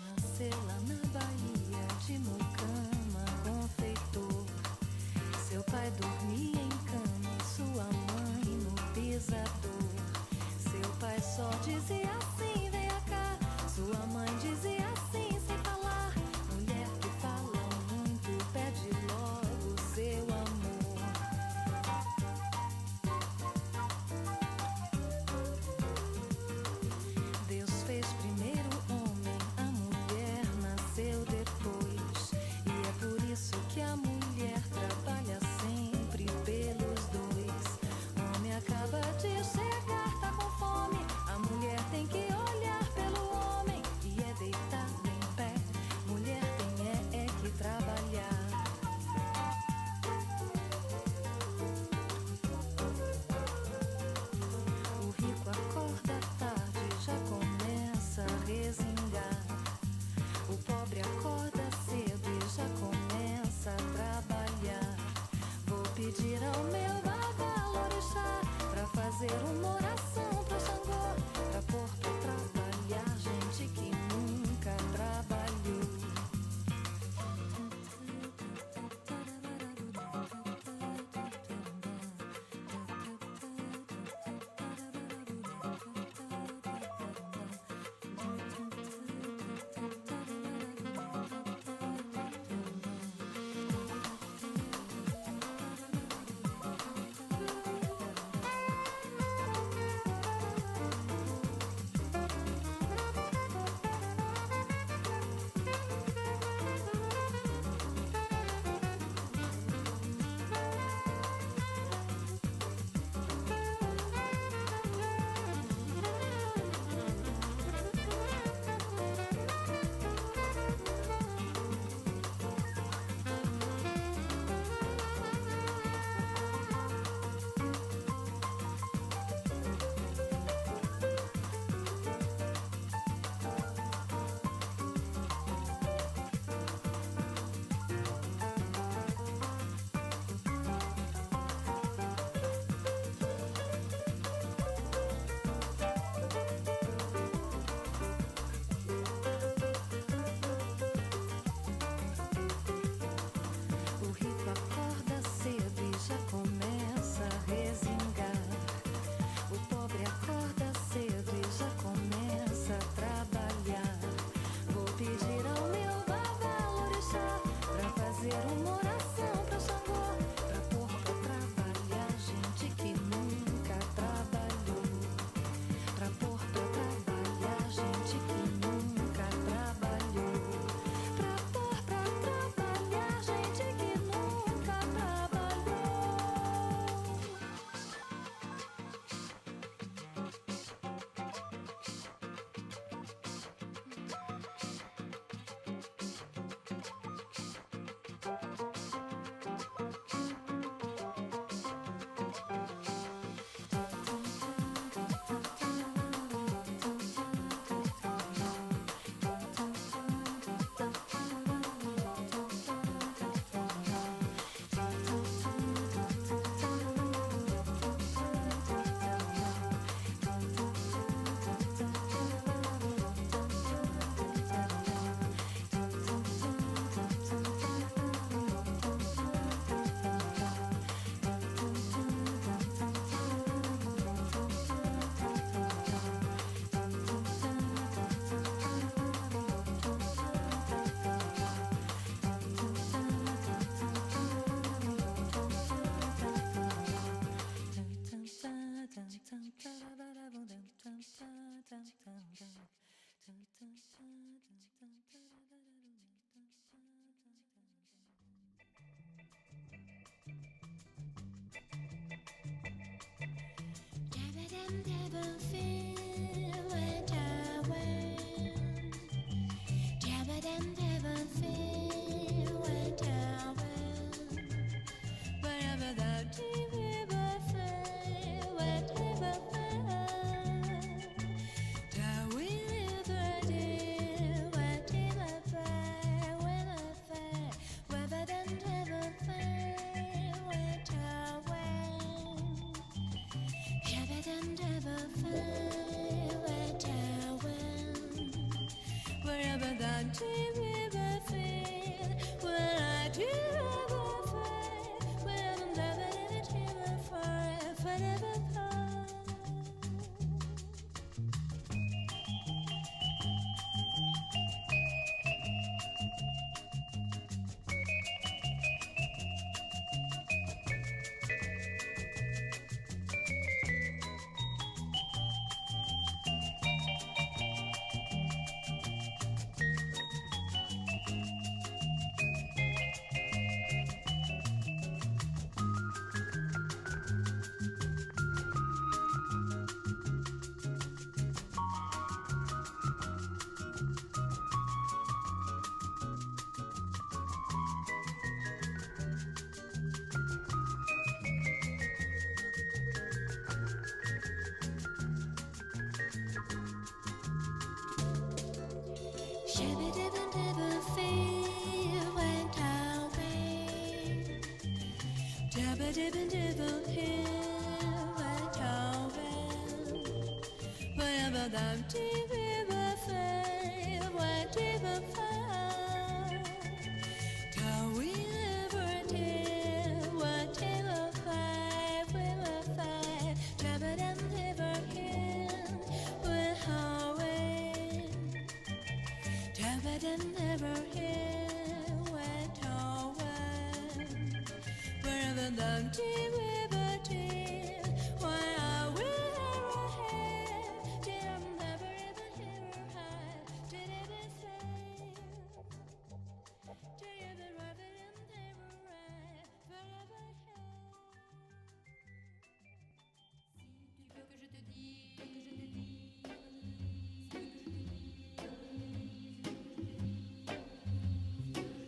Nasceu lá na Bahia, de mucama, confeitor. Seu pai dormia em cama e sua mãe no pisador. Seu pai só dizia assim, venha cá. Sua mãe dizia assim, sem falar. Mulher que fala muito, pede logo seu amor. Deus fez primeiro o homem, a mulher nasceu depois. E é por isso que a mulher trabalha sempre pelos dois. O homem acaba de chegar, tá com fome, a mulher tem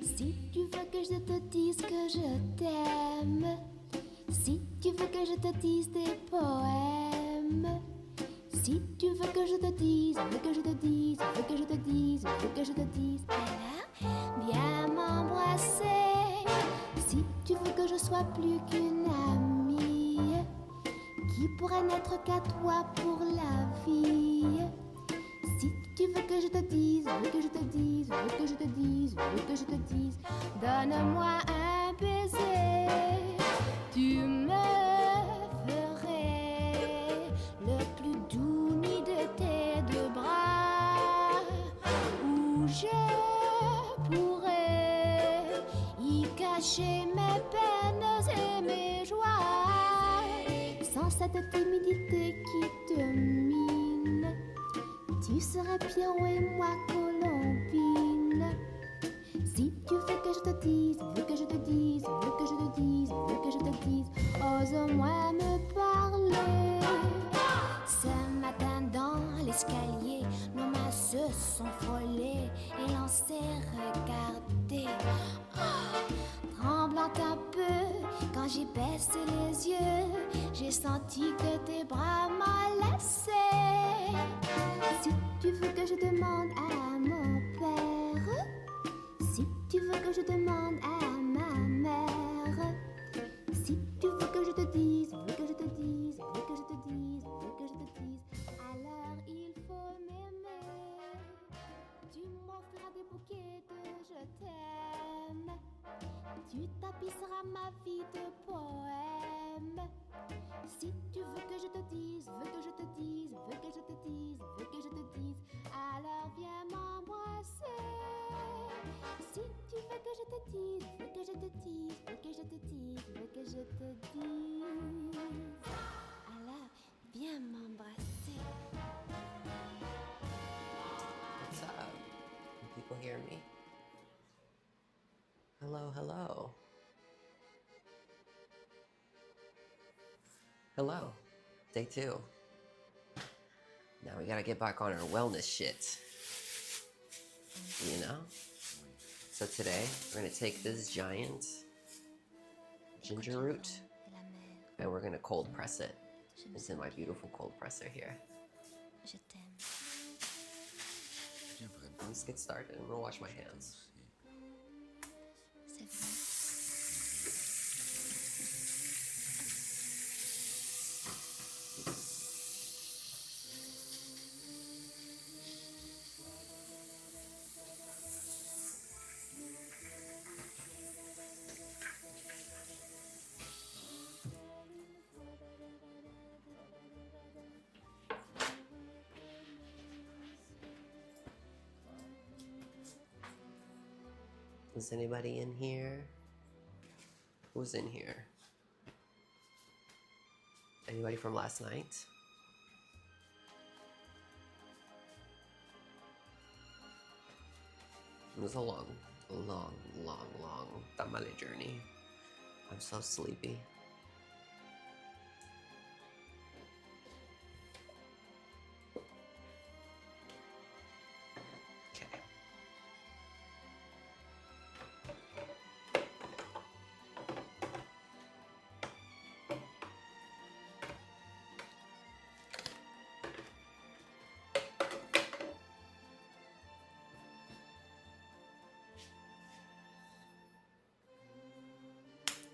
Si tu veux que je te dise que je t'aime, si tu veux que je te dise des poèmes, si tu veux que je te dise, veux que je te dise, veux que je te dise, veux que je te dise, alors viens m'embrasser. Si tu veux que je sois plus qu'une amie, qui pourrait n'être qu'à toi pour la vie. Si tu veux que je te dise, veux que je te dise, veux que je te dise, veux que je te dise, donne-moi un baiser. Tu me ferais le plus doux nid de tes deux bras, où je pourrais y cacher mes peines et mes joies, sans cette timidité qui te mine. Tu serais Pierrot et moi Colombine. Si tu veux que je te dise, veux que je te dise, veux que je te dise, veux que je te dise, ose-moi me parler. Ce matin dans l'escalier, nos mains se sont frôlées et l'on s'est regardé. Tremblant un peu, quand j'y baisse les yeux, j'ai senti que tes bras m'enlaçaient. Si tu veux que je demande à mon père, si tu veux que je demande à ma mère, si tu veux que je te dise, veux que je te dise, veux que je te dise, veux que je te dise, alors il faut m'aimer. Tu m'offriras des bouquets de je t'aime, tu tapisseras ma vie de poèmes. Si tu veux que je te dise, veux que je te dise, veux que je te dise, veux que je te dise, alors viens m'embrasser. Si tu veux que je te dise, veux que je te dise, veux que je te dise, veux que je te dise, alors viens m'embrasser. What's up? Can people hear me? Hello, hello. Hello. Day 2. Now we gotta get back on our wellness shit. You know? So today, we're gonna take this giant ginger root and we're gonna cold press it. It's in my beautiful cold presser here. Let's get started. I'm gonna wash my hands. Is anybody in here? Who's in here? Anybody from last night? It was a long tamale journey. I'm so sleepy. Okay.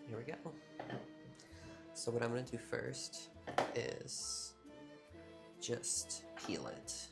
Here we go. So what I'm gonna do first is just peel it.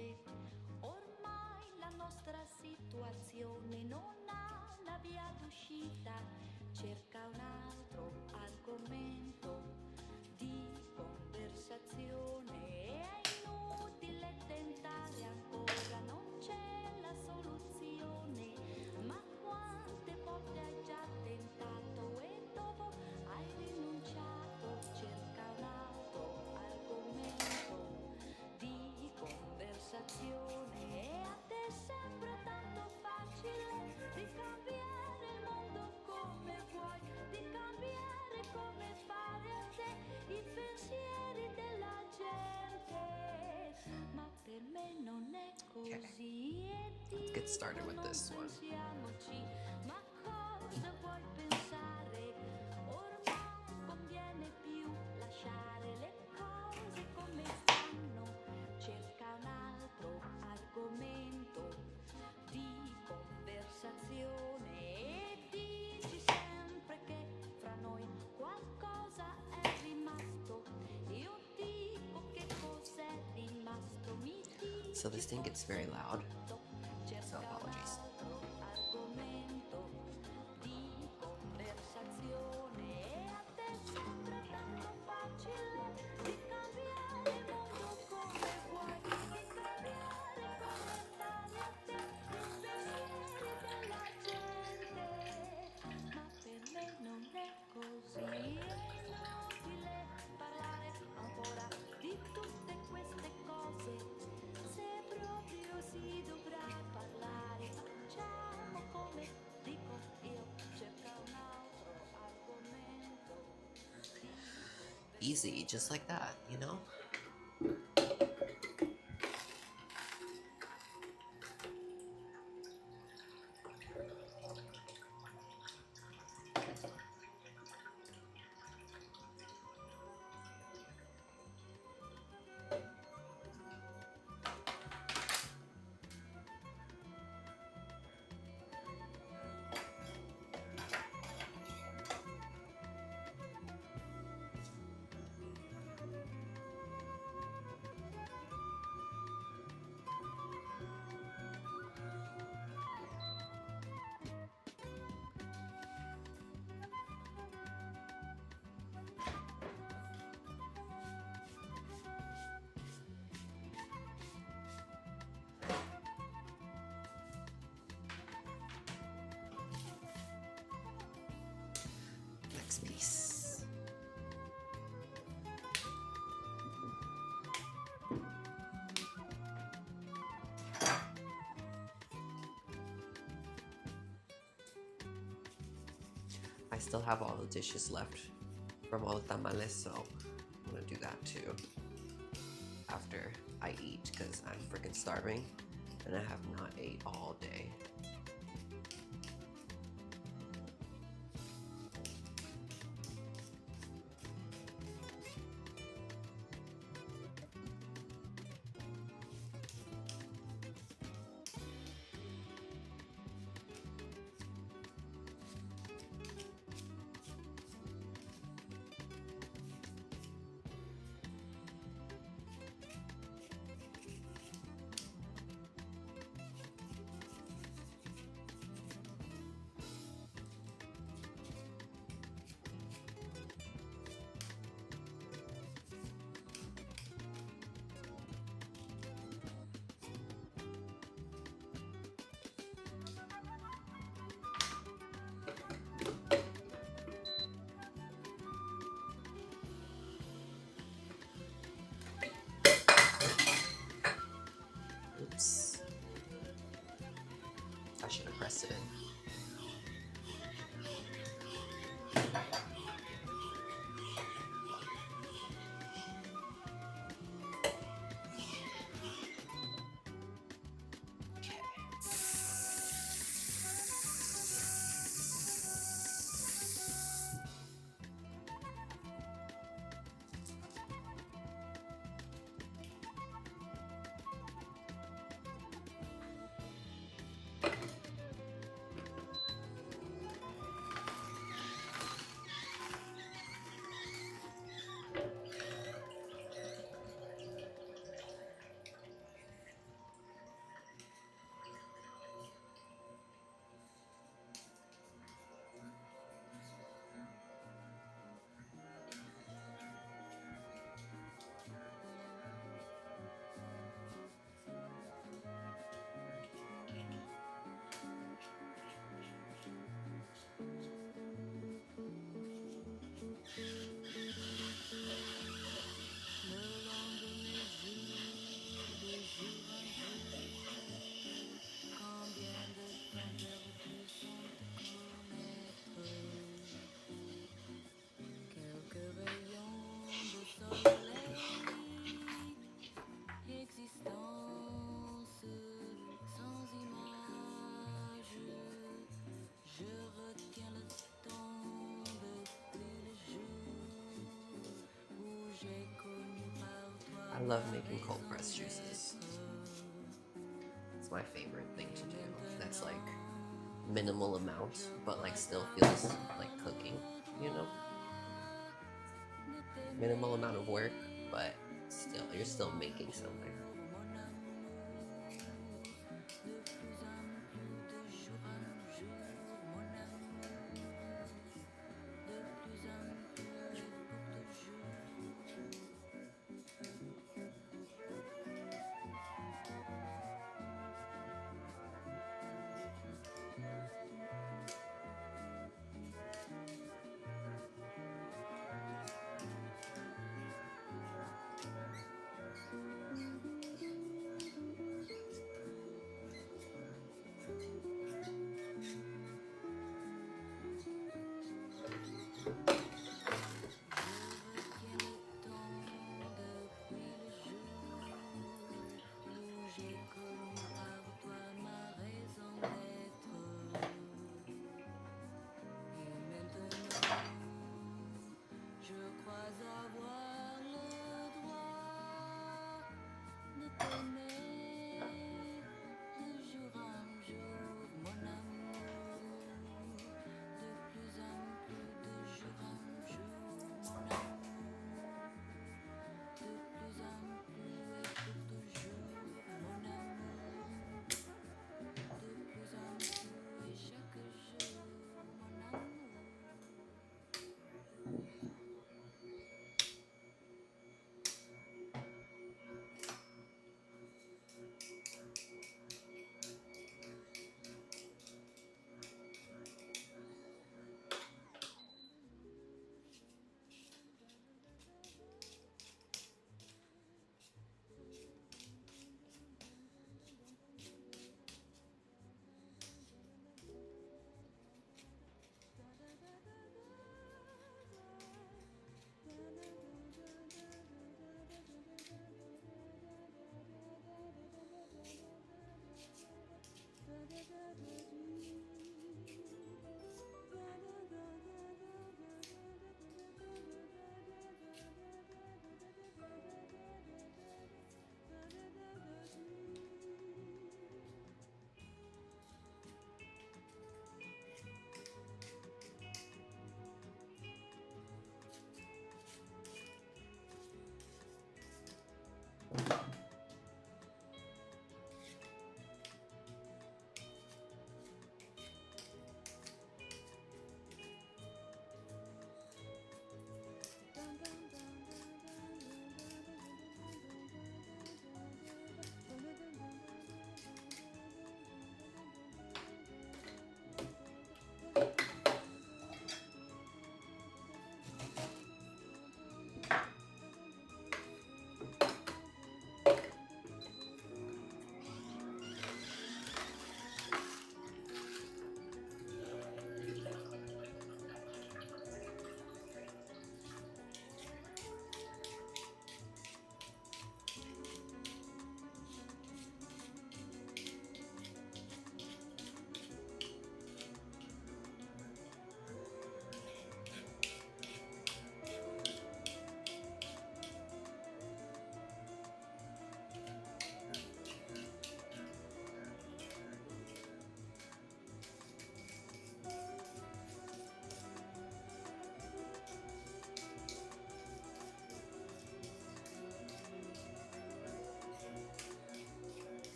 cose. Ormai la nostra situazione non ha una via d'uscita, cerca un altro argomento di conversazione. È inutile tentare ancora, non c'è la soluzione, ma quante volte hai già tentato e dopo hai rinunciato? Cerca un altro argomento di conversazione. E a te sembra tanto facile di cambiare il mondo come vuoi, di cambiare come pare a te i pensieri della gente, ma per me non è così. Let's get started with this one. Ma cosa vuoi pensare? Ormai conviene più lasciare le cose come stanno. Cerca un altro argomento di conversazione e dici sempre che fra noi qualcosa è rimasto. Io dico che cos'è rimasto, mi dici. So this thing gets very loud, so apologies. Argomento di conversazione e a te sembra tanto facile di cambiare il mondo come vuoi, di cambiare come stare a te i pensieri della gente, ma per me non è così. È inutile parlare ancora di tutte queste cose. Se proprio si dovrà parlare, facciamo come dico io, cerca un altro argomento. Easy, just like that, you know? Next piece. I still have all the dishes left from all the tamales, so I'm gonna do that too after I eat because I'm freaking starving and I have not ate all day. Oops. I should have pressed it in. love making cold pressed juices. It's my favorite thing to do. That's like minimal amount, but like still feels like cooking, you know? Minimal amount of work, but still, you're still making something.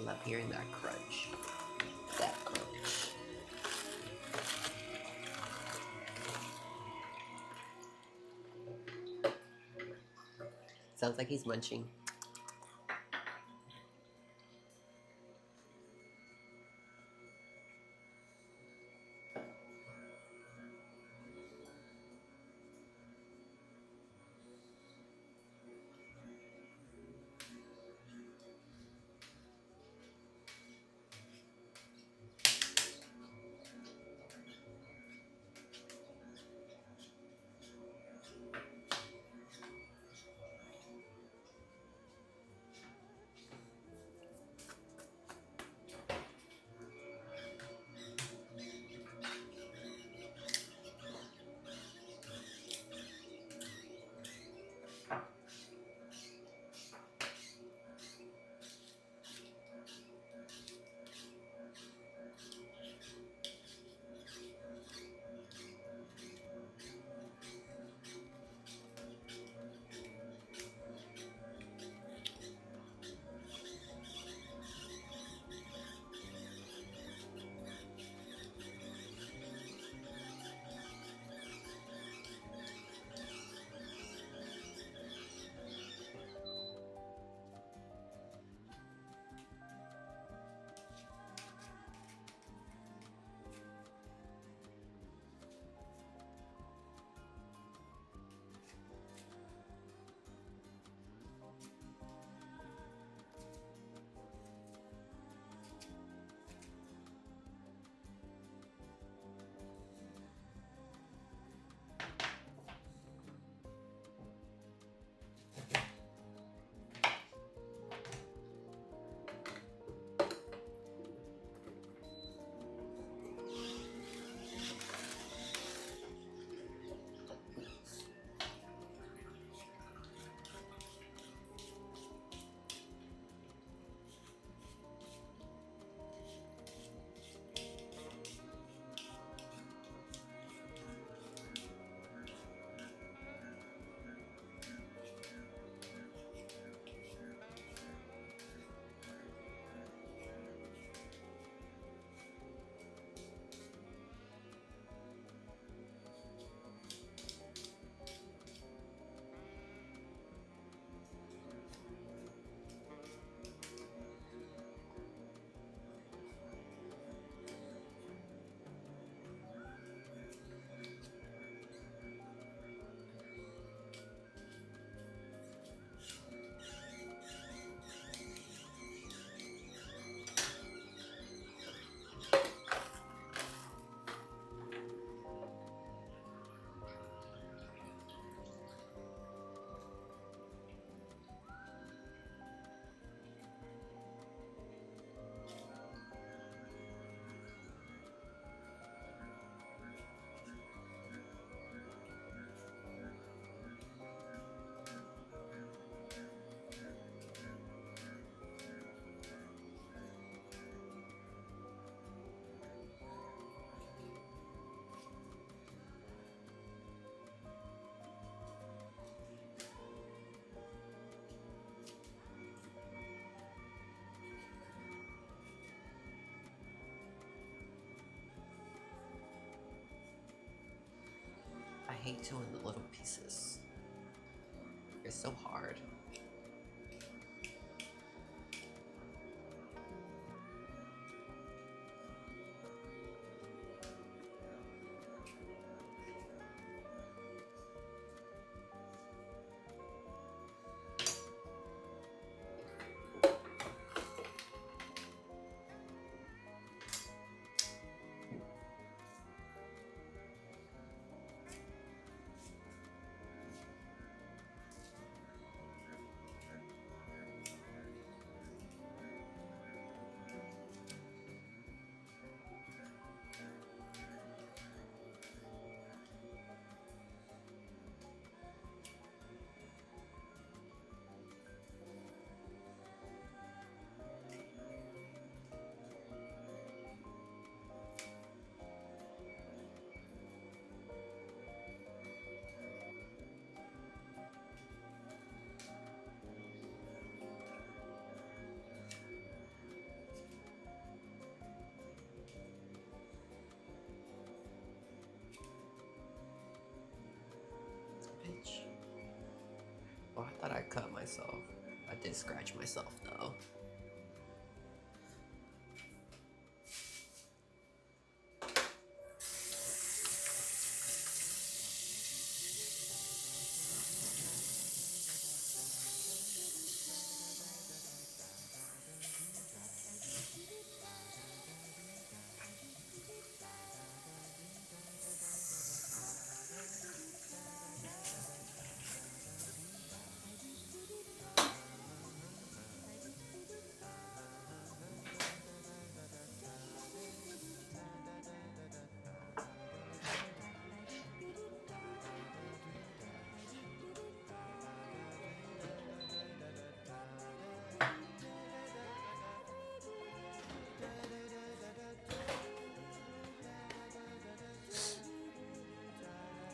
love hearing that crunch. That crunch. Sounds like he's munching. I hate doing the little pieces. They're so hard. myself. I did scratch myself though.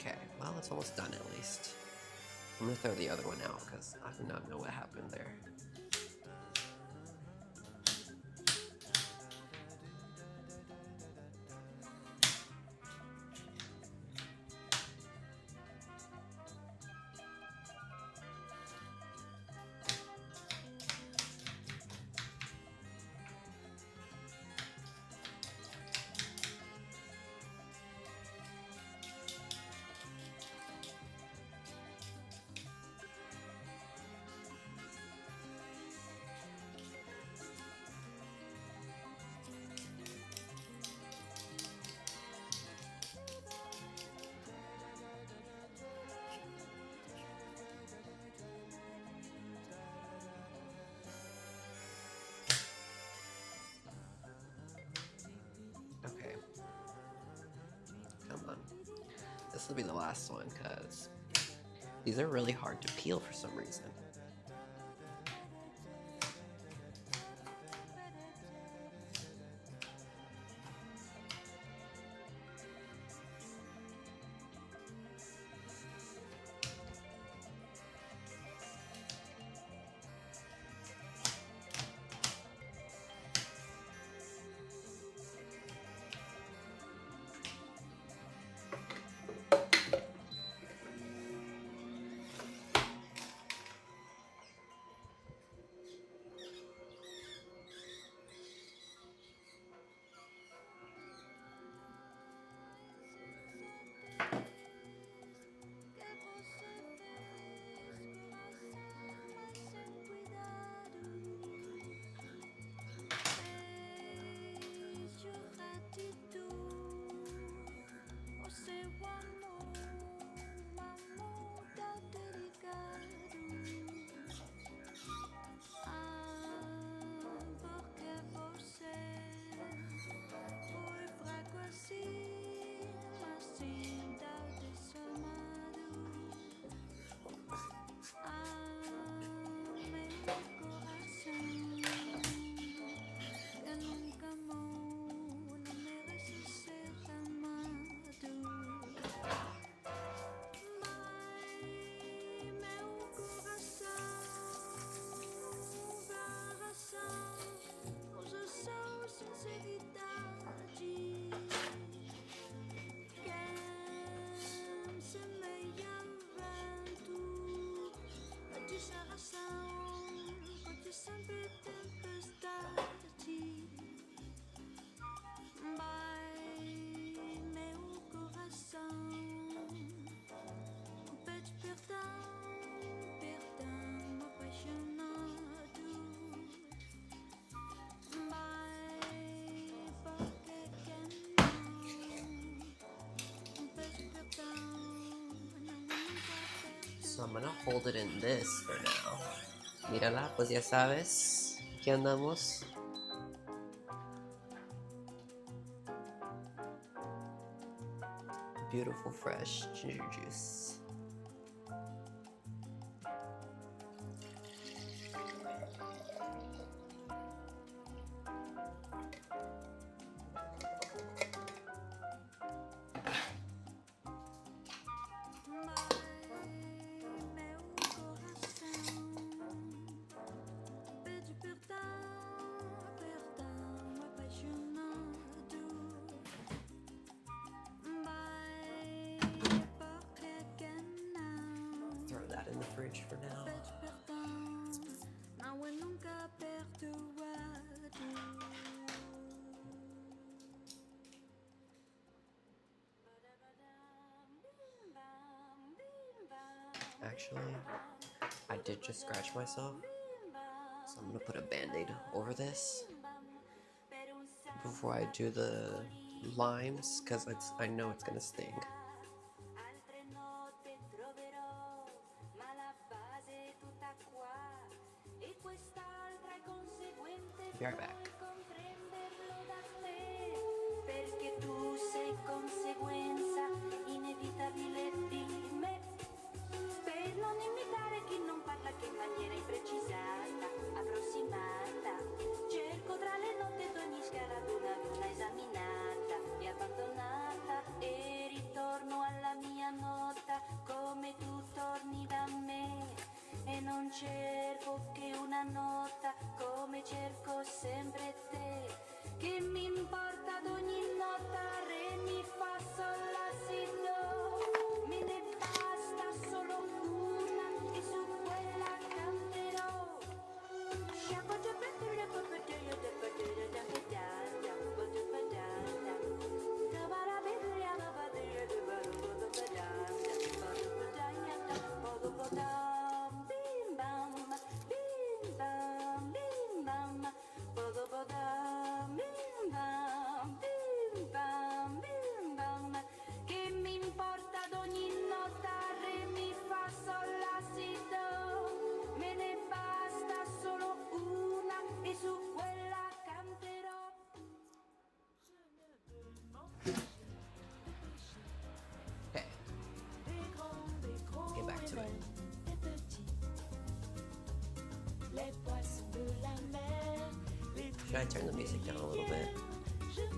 Okay, well, it's almost done at least. I'm gonna throw the other one out because I do not know what happened there. Okay. Come on. This will be the last one because these are really hard to peel for some reason. So I'm gonna hold it in this for now. Mírala, pues ya sabes. Aquí andamos. Beautiful fresh ginger juice. Throw that in the fridge for now. actually. I did just scratch myself, so I'm gonna put a band-aid over this before I do the limes, because I know it's gonna sting. Be right back. Perché tu sei conseguenza inevitabile di me. Per non imitare chi non parla che in maniera imprecisata, approssimata, cerco tra le note d'ogni scala ad una esaminata e abbandonata, e ritorno alla mia nota come tu torni da me. E non cerco che una nota come cerco sempre te. Che mi importa d'ogni nota, re, mi, fa, sol, la, si, do. Me ne basta solo una e su quella canterò. Sciacco già per le pappatelle, de pattelle, da pedaglia, da pedaglia. Cavara bedria, da badria, de baruto, da pedaglia, da pedaglia, da podam, bim bam, bim bam, bim bam, podam, bim bam, bim bam, bim bam. Che mi importa d'ogni nota, re, mi, fa, sol, la, si, do. Me ne basta solo una e su quella canterò. Okay, let's get back to it. Should I turn the music down a little bit?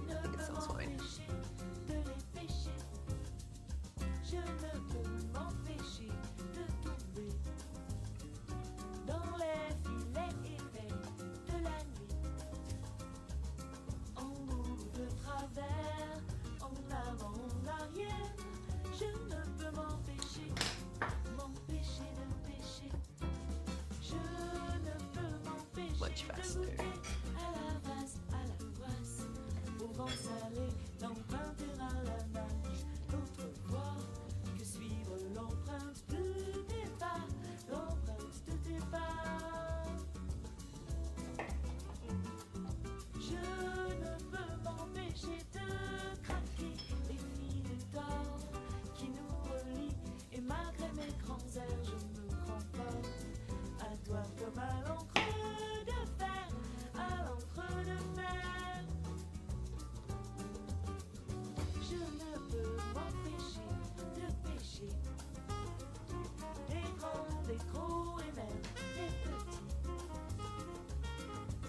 I think it sounds fine. Je ne peux m'empêcher de tomber dans les filets épais de la nuit, en bout de travers, en avant, en arrière. Je ne peux m'empêcher de pécher. Je ne peux m'empêcher Much de faster. goûter à la vase, à la poisse, au vent salé, d'emprunter à la nage d'autres voies que suivre l'empreinte de tes pas, l'empreinte de tes pas. Je ne peux m'empêcher de craquer les fils d'or qui nous relient, et malgré mes grands airs, je me cramponne à toi comme à l'encre de fer, à l'encre de fer. Je ne peux m'empêcher de pêcher, des grands, des gros et même des petits,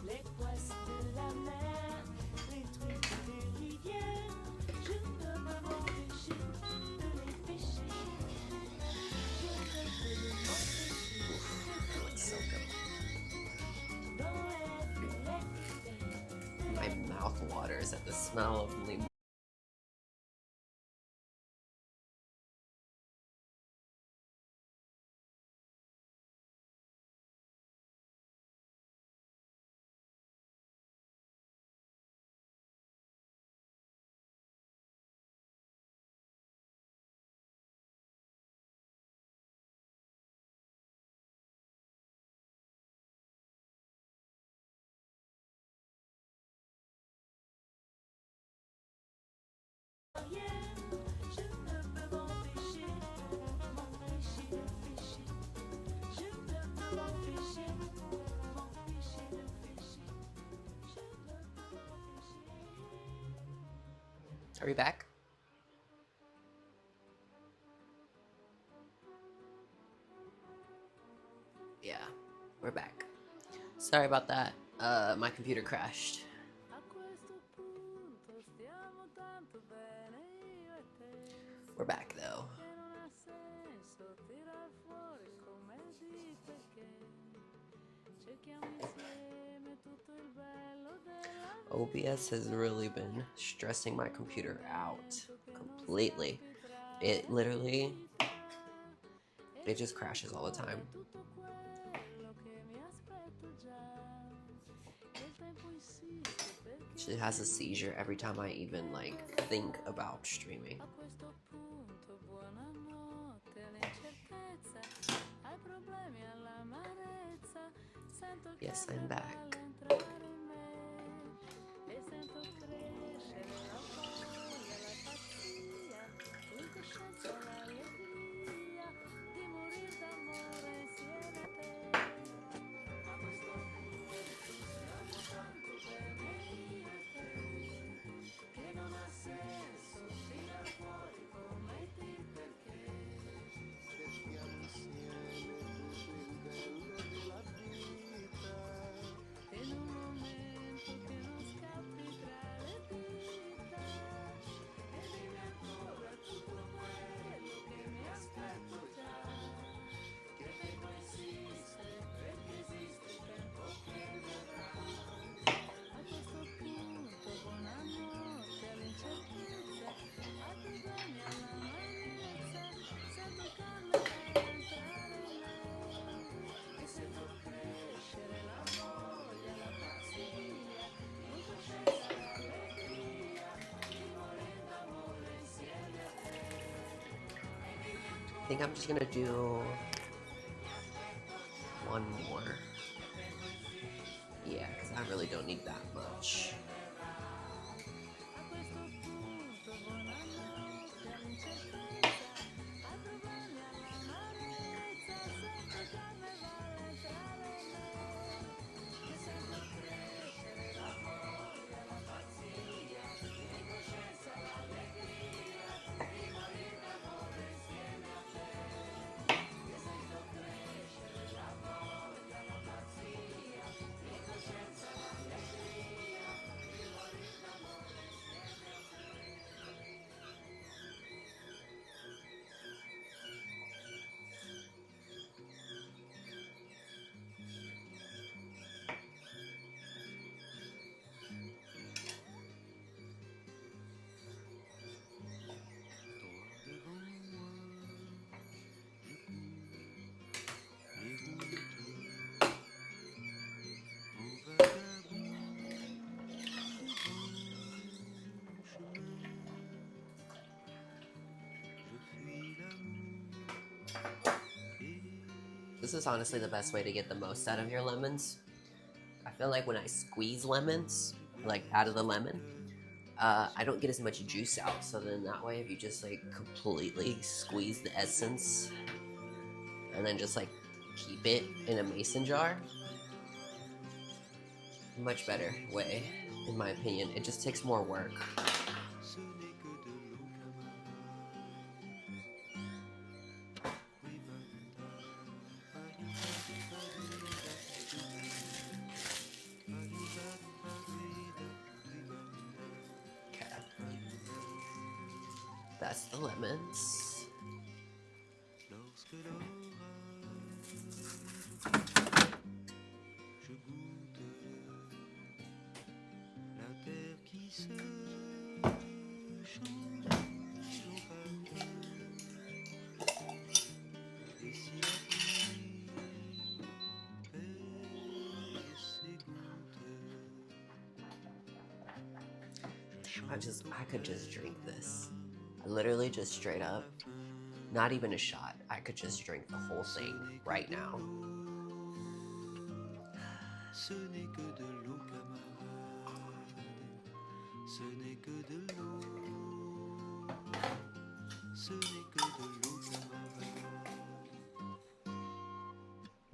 les poissons de la mer, les truites des rivières. Je ne peux m'empêcher de les pêcher. Je ne peux m'empêcher That looks so good. dans les filets épais. My mouth waters at the smell of limon. Je ne peux m'empêcher de pêcher. Je ne peux m'empêcher de pêcher. Je ne peux m'empêcher. Are we back? Yeah, we're back. Sorry about that. My computer crashed. We're back though. OBS has really been stressing my computer out completely. It literally, it just crashes all the time. She has a seizure every time I even like think about streaming. Yes, I'm back. I think I'm just gonna do one more. Yeah, because I really don't need that much. This is honestly the best way to get the most out of your lemons. I feel like when I squeeze lemons, like out of the lemon, I don't get as much juice out. So then that way, if you just like completely squeeze the essence and then just like keep it in a mason jar, much better way, in my opinion. It just takes more work. That's the lemons. I could just drink this. Literally just straight up. Not even a shot. I could just drink the whole thing right now.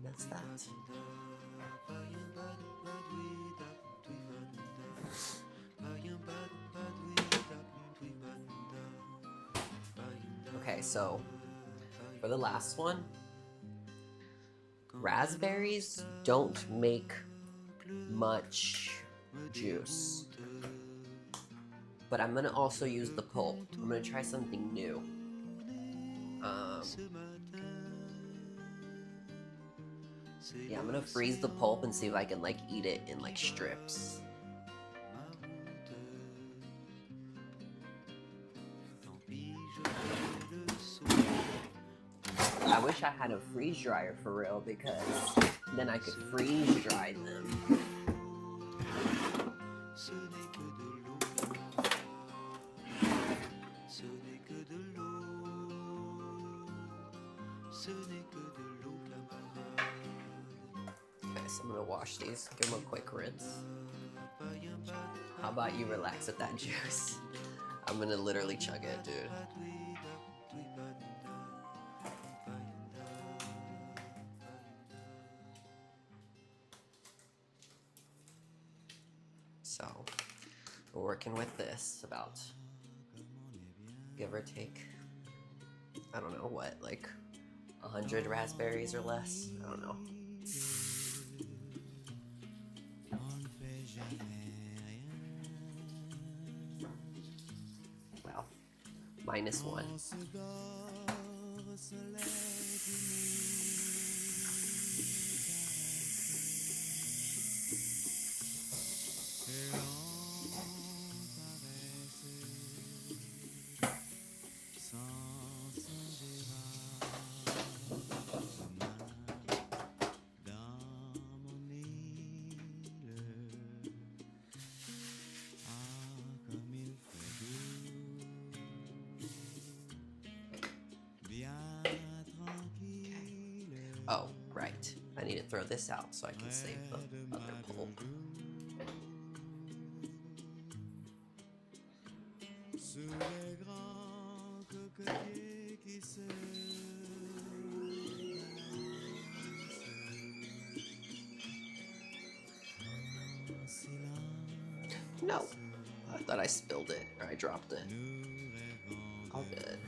That's that. Okay, so for the last one, raspberries don't make much juice, but I'm gonna also use the pulp. I'm gonna try something new. Yeah, I'm gonna freeze the pulp and see if I can like eat it in like strips. I wish I had a freeze dryer for real, because then I could freeze dry them. Okay, so I'm gonna wash these, give them a quick rinse. How about you relax with that juice? I'm gonna literally chug it, dude. So, we're working with this about, give or take, I don't know what, like 100 raspberries or less? I don't know. Wow. -1. Oh, right. I need to throw this out so I can save the other pulp. No, I thought I spilled it, or I dropped it. All good.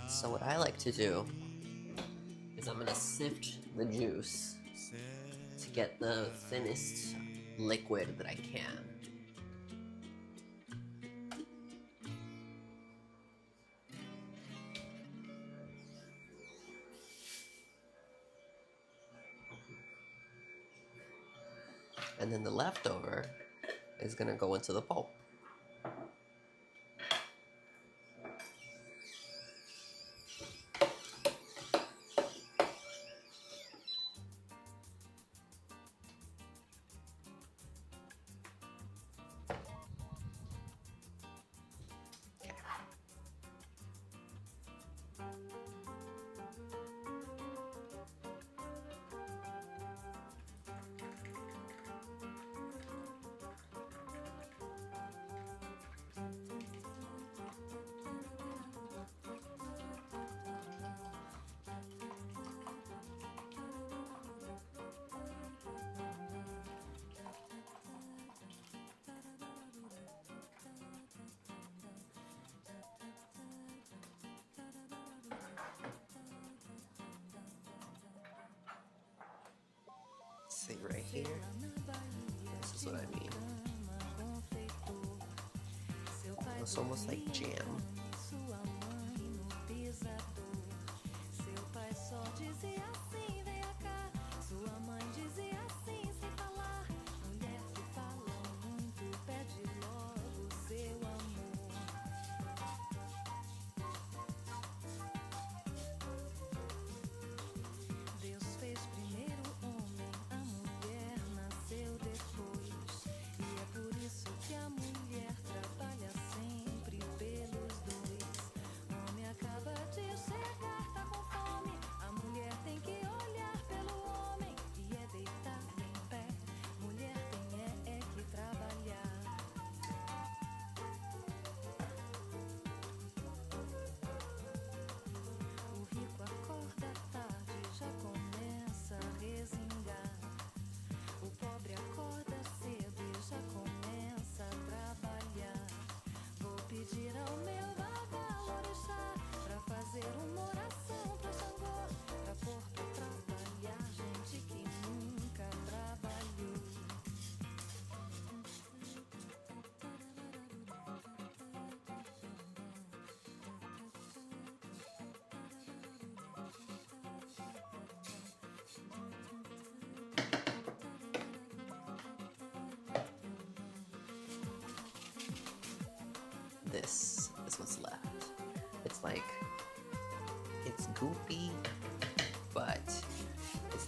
So what I like to do is I'm gonna sift the juice to get the thinnest liquid that I can. And then the leftover is gonna go into the pulp. See right here, this is what I mean. It's almost like jam.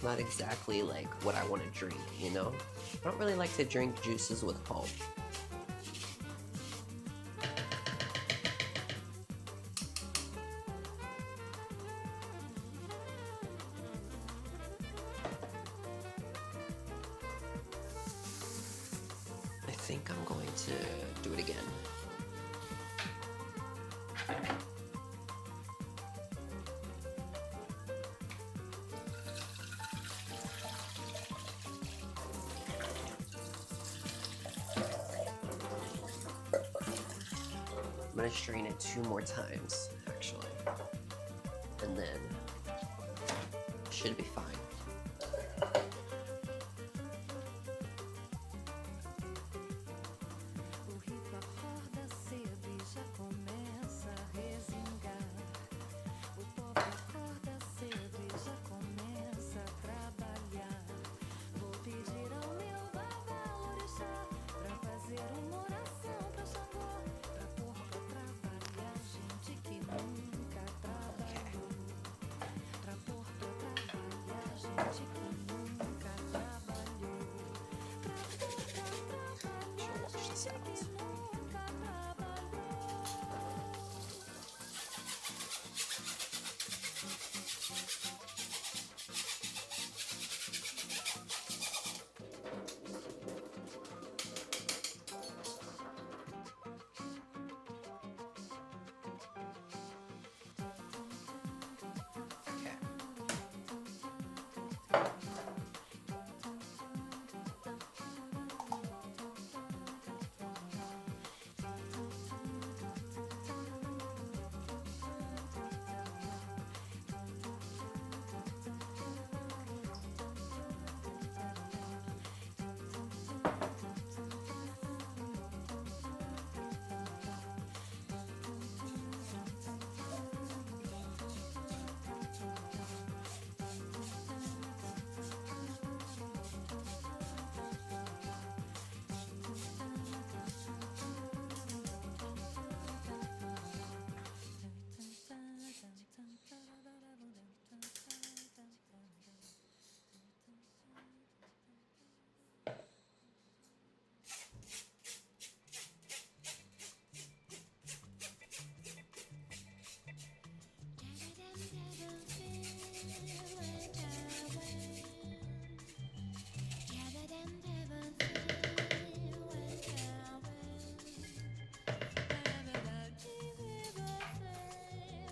not exactly like what I want to drink, you know? I don't really like to drink juices with pulp. I think I'm going to do it again. I'm gonna strain it 2 more times, actually. And then should be fine. O rito acorda cedo e já começa a resingar. O povo acorda cedo e já começa a trabalhar. Vou pedir ao meu babalorixá pra fazer uma oração pra Xangô, pra pôr pra trabalhar gente que nunca trabalhou. Pra pôr pra trabalhar gente que nunca trabalhou. Wash this out. Okay.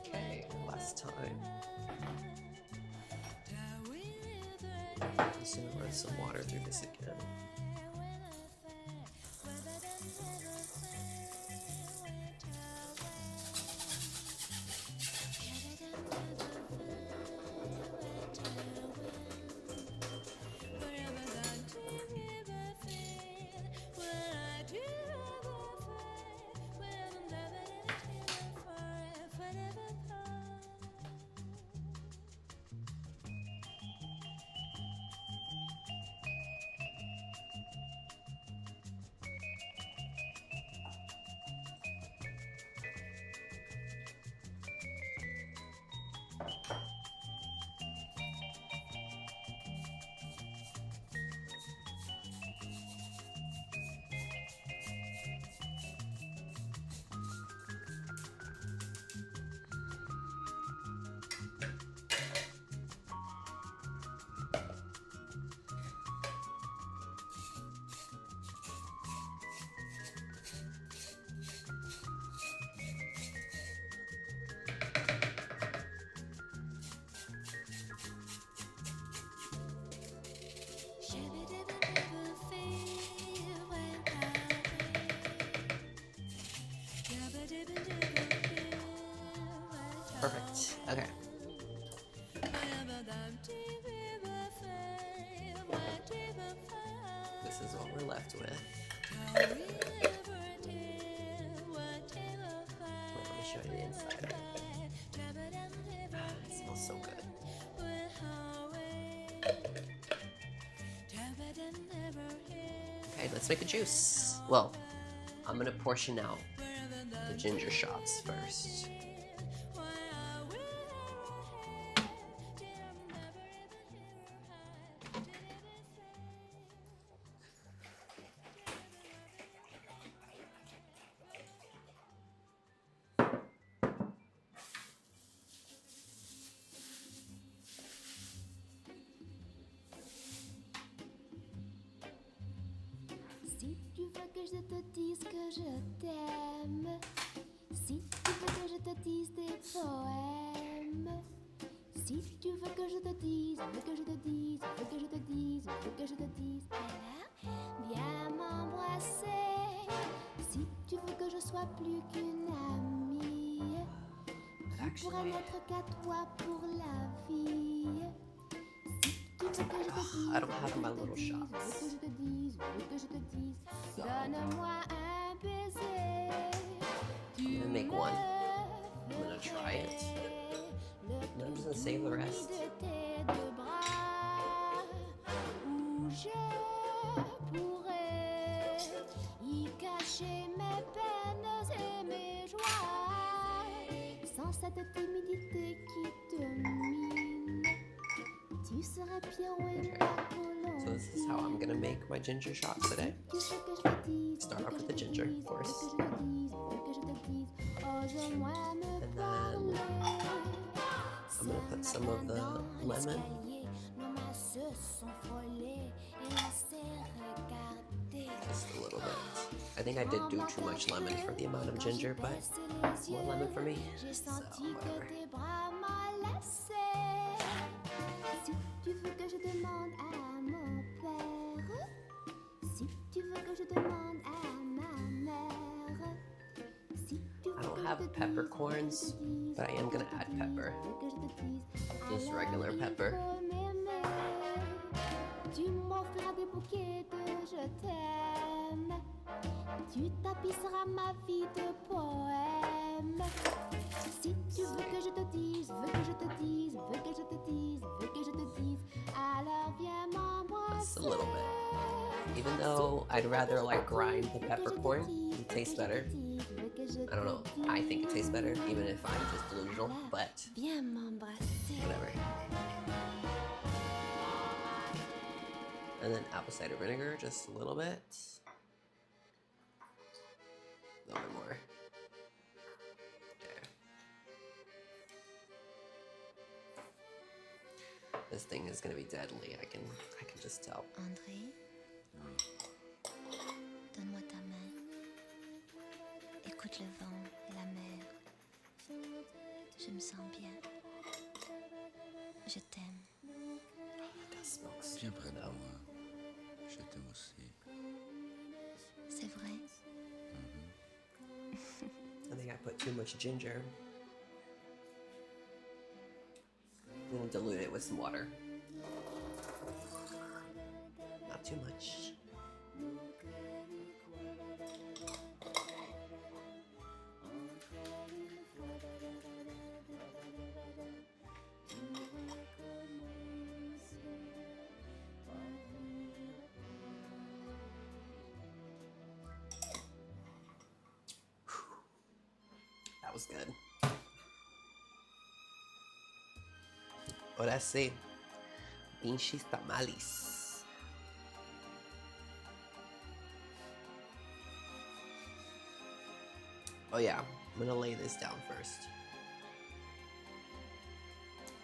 Okay, last time. I'm just gonna run some water through this again. Perfect. Okay. This is what we're left with. Let me show you the inside. It smells so good. Okay, let's make a juice. Well, I'm gonna portion out the ginger shots first. que je te dise que je t'aime, si tu veux que je te dise des poèmes, si tu veux que je te dise, veux que je te dise, veux que je te dise, veux que je te dise, alors viens m'embrasser. Si tu veux que je sois plus qu'une amie, qui pourrait n'être qu'à toi pour la vie. I don't have my little shots. So, I'm gonna make one. I'm gonna try it. And then I'm just gonna save the rest. Sans cette timidité qui te mine, tu serais Pierrot et moi Colombine. So this is how I'm gonna make my ginger shots today. Start off with the ginger, of course. And then I'm gonna put some of the lemon. Just a little bit. I think I did do too much lemon for the amount of ginger, but more lemon for me, so whatever. Si tu veux que je demande à mon père, si tu veux que je demande à ma mère, si tu veux I don't have peppercorns, but I am gonna add pepper. Just regular pepper. Tu m'offriras des bouquets de je t'aime, tu tapisseras ma vie de poèmes. Si tu veux que je te dise, veux que je te dise, veux que je te dise, veux que je te dise, alors viens m'embrasser. Just a little bit. Even though I'd rather like grind the peppercorn, it tastes better. I don't know, I think it tastes better, even if I'm just delusional, but whatever. And then apple cider vinegar, just a little bit. A little bit more. There. This thing is gonna be deadly. I can just tell. André, donne-moi ta main. Écoute le vent et la mer. Je me sens bien. Je t'aime. That smokes. Viens près de moi. Je t'aime aussi. C'est vrai? I think I put too much ginger. I'm gonna dilute it with some water. Not too much. That was good. Ahora sí, pinches tamales. Oh yeah, I'm gonna lay this down first.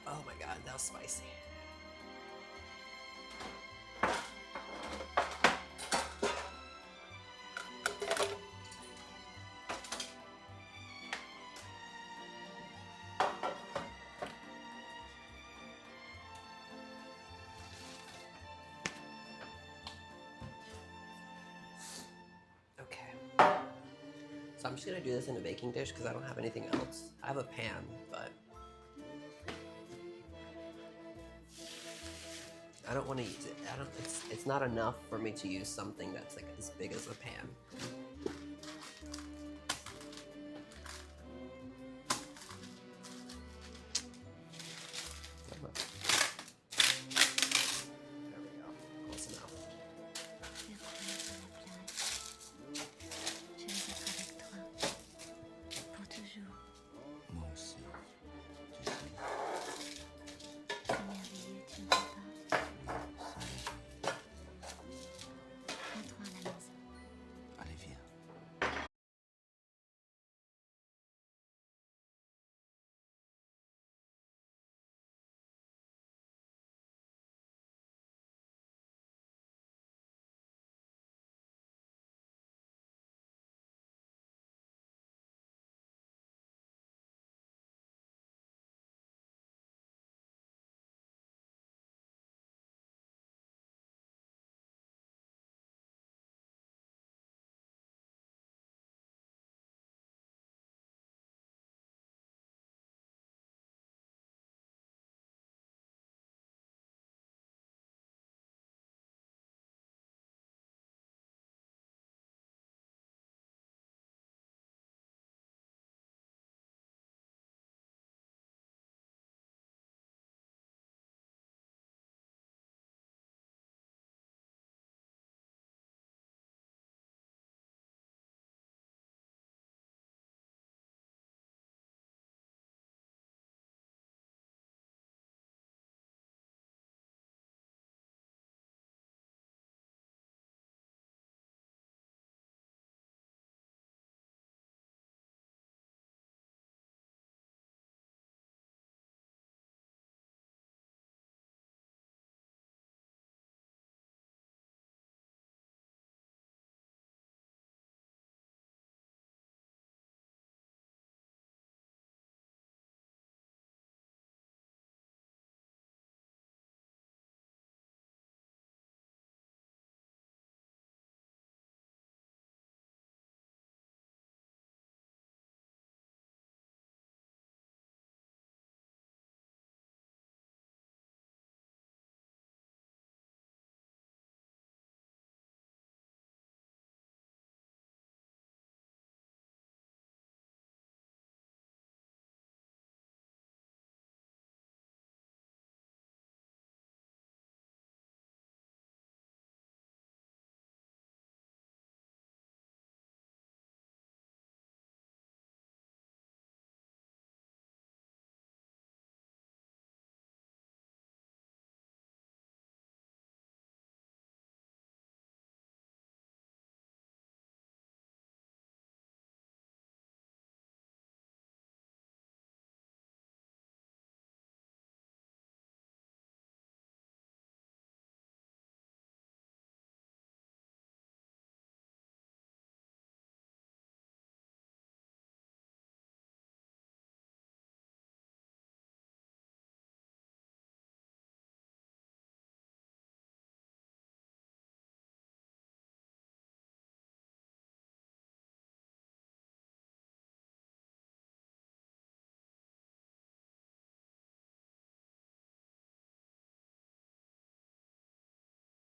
Oh my god, that was spicy. So I'm just gonna do this in a baking dish because I don't have anything else. I have a pan, but I don't want to use it. It's not enough for me to use something that's like as big as a pan.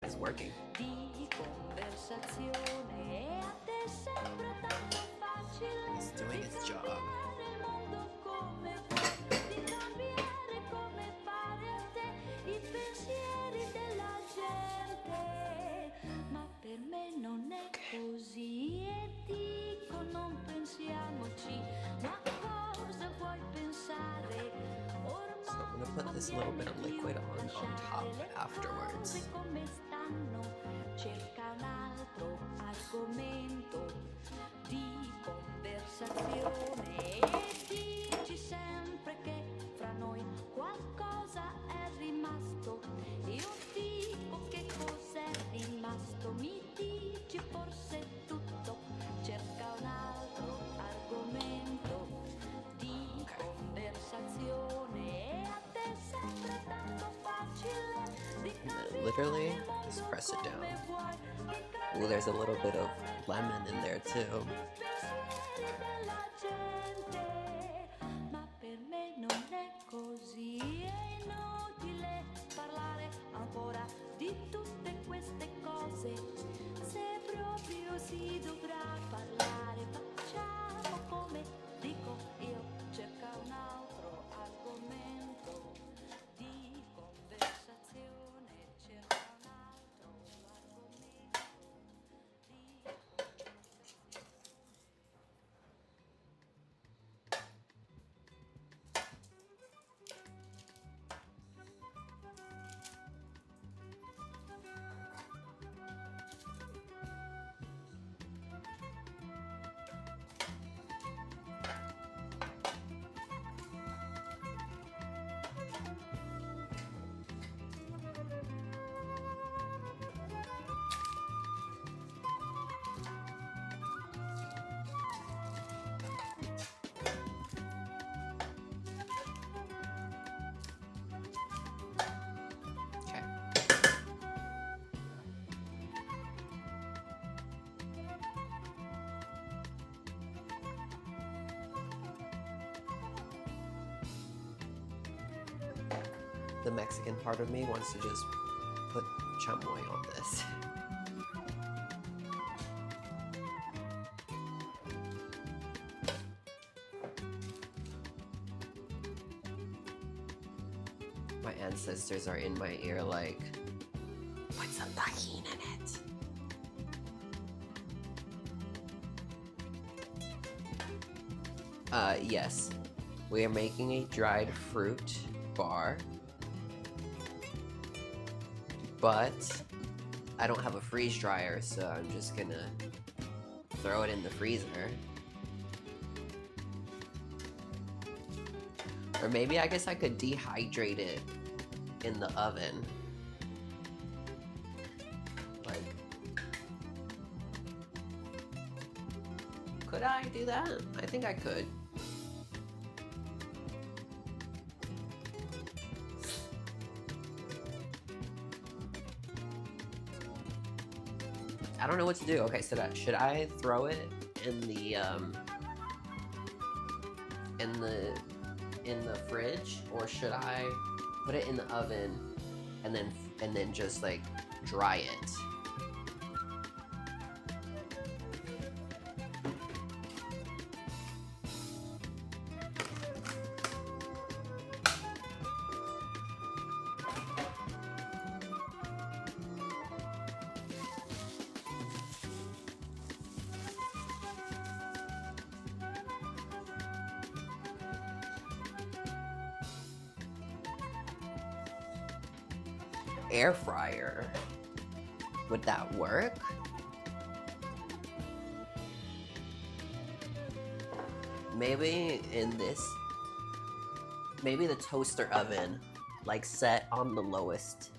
It's working. It's doing its job. So I'm gonna put this little bit of liquid on top afterwards. Literally, just press it down. Ooh, there's a little bit of lemon in there too. The Mexican part of me wants to just put chamoy on this. My ancestors are in my ear like, put some tahini in it. Yes. We are making a dried fruit bar. But I don't have a freeze dryer, so I'm just gonna throw it in the freezer. Or maybe I guess I could dehydrate it in the oven. Like, could I do that? I think I could. I don't know what to do. Okay, so should I throw it in the fridge, or should I put it in the oven and then just like dry it? Air fryer. Would that work? Maybe maybe the toaster oven, like set on the lowest.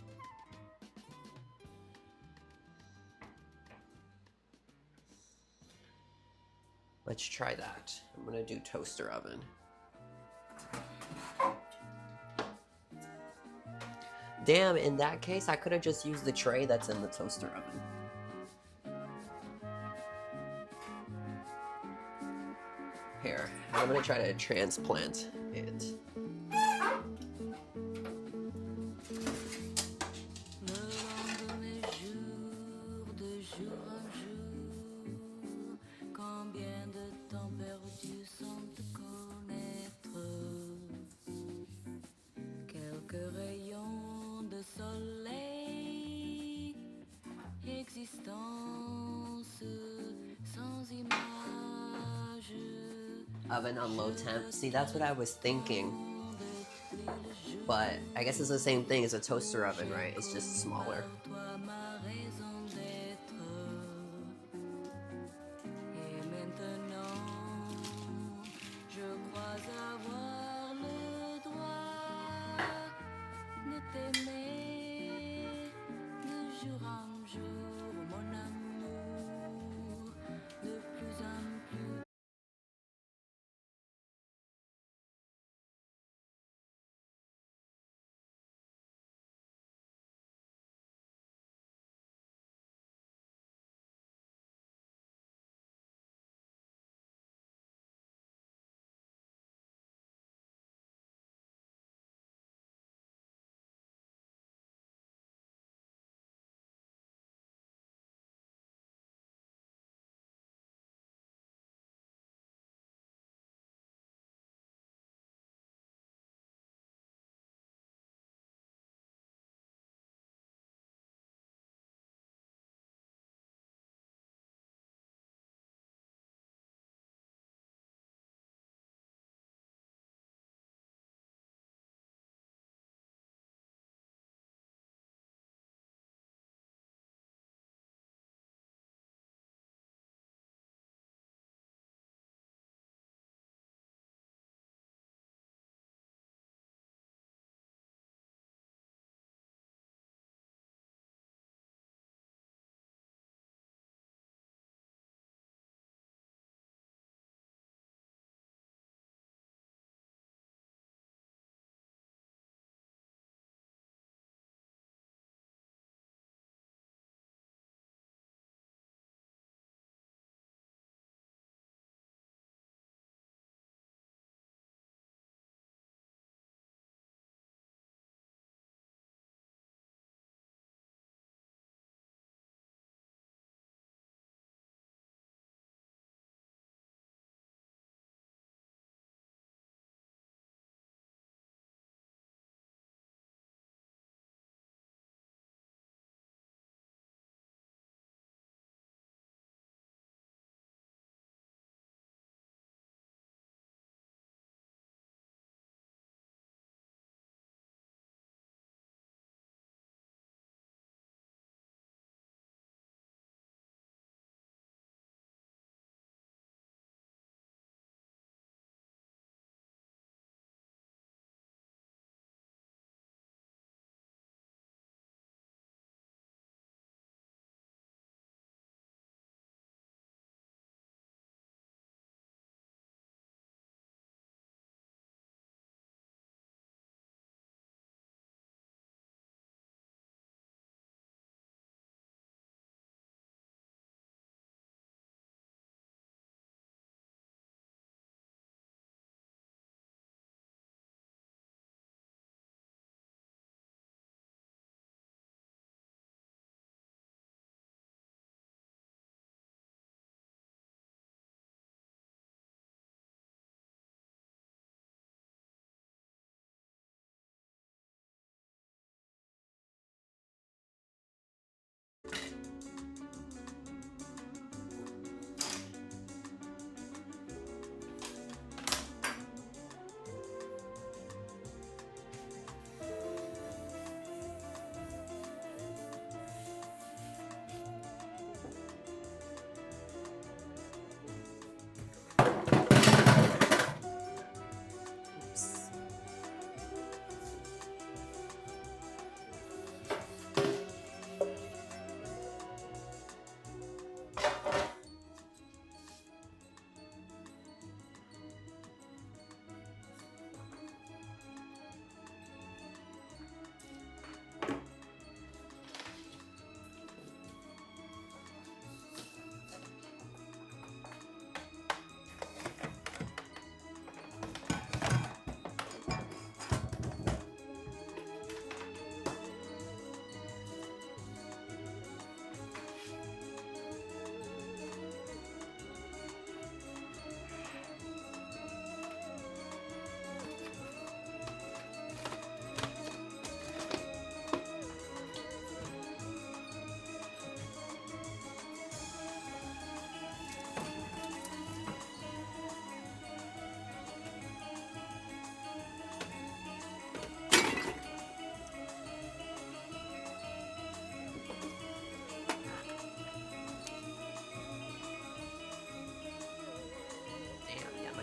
Let's try that. I'm gonna do toaster oven. Damn, in that case, I could have just used the tray that's in the toaster oven. Here, I'm gonna try to transplant it. yeux semblent te connaître. Quelques rayons de soleil, existence sans image. Oven on low temp. See, that's what I was thinking. But I guess it's the same thing as a toaster oven, right? It's just smaller. Toi ma raison d'être. Et maintenant, je crois avoir le droit de t'aimer de jour en jour, mon amour, de plus en plus.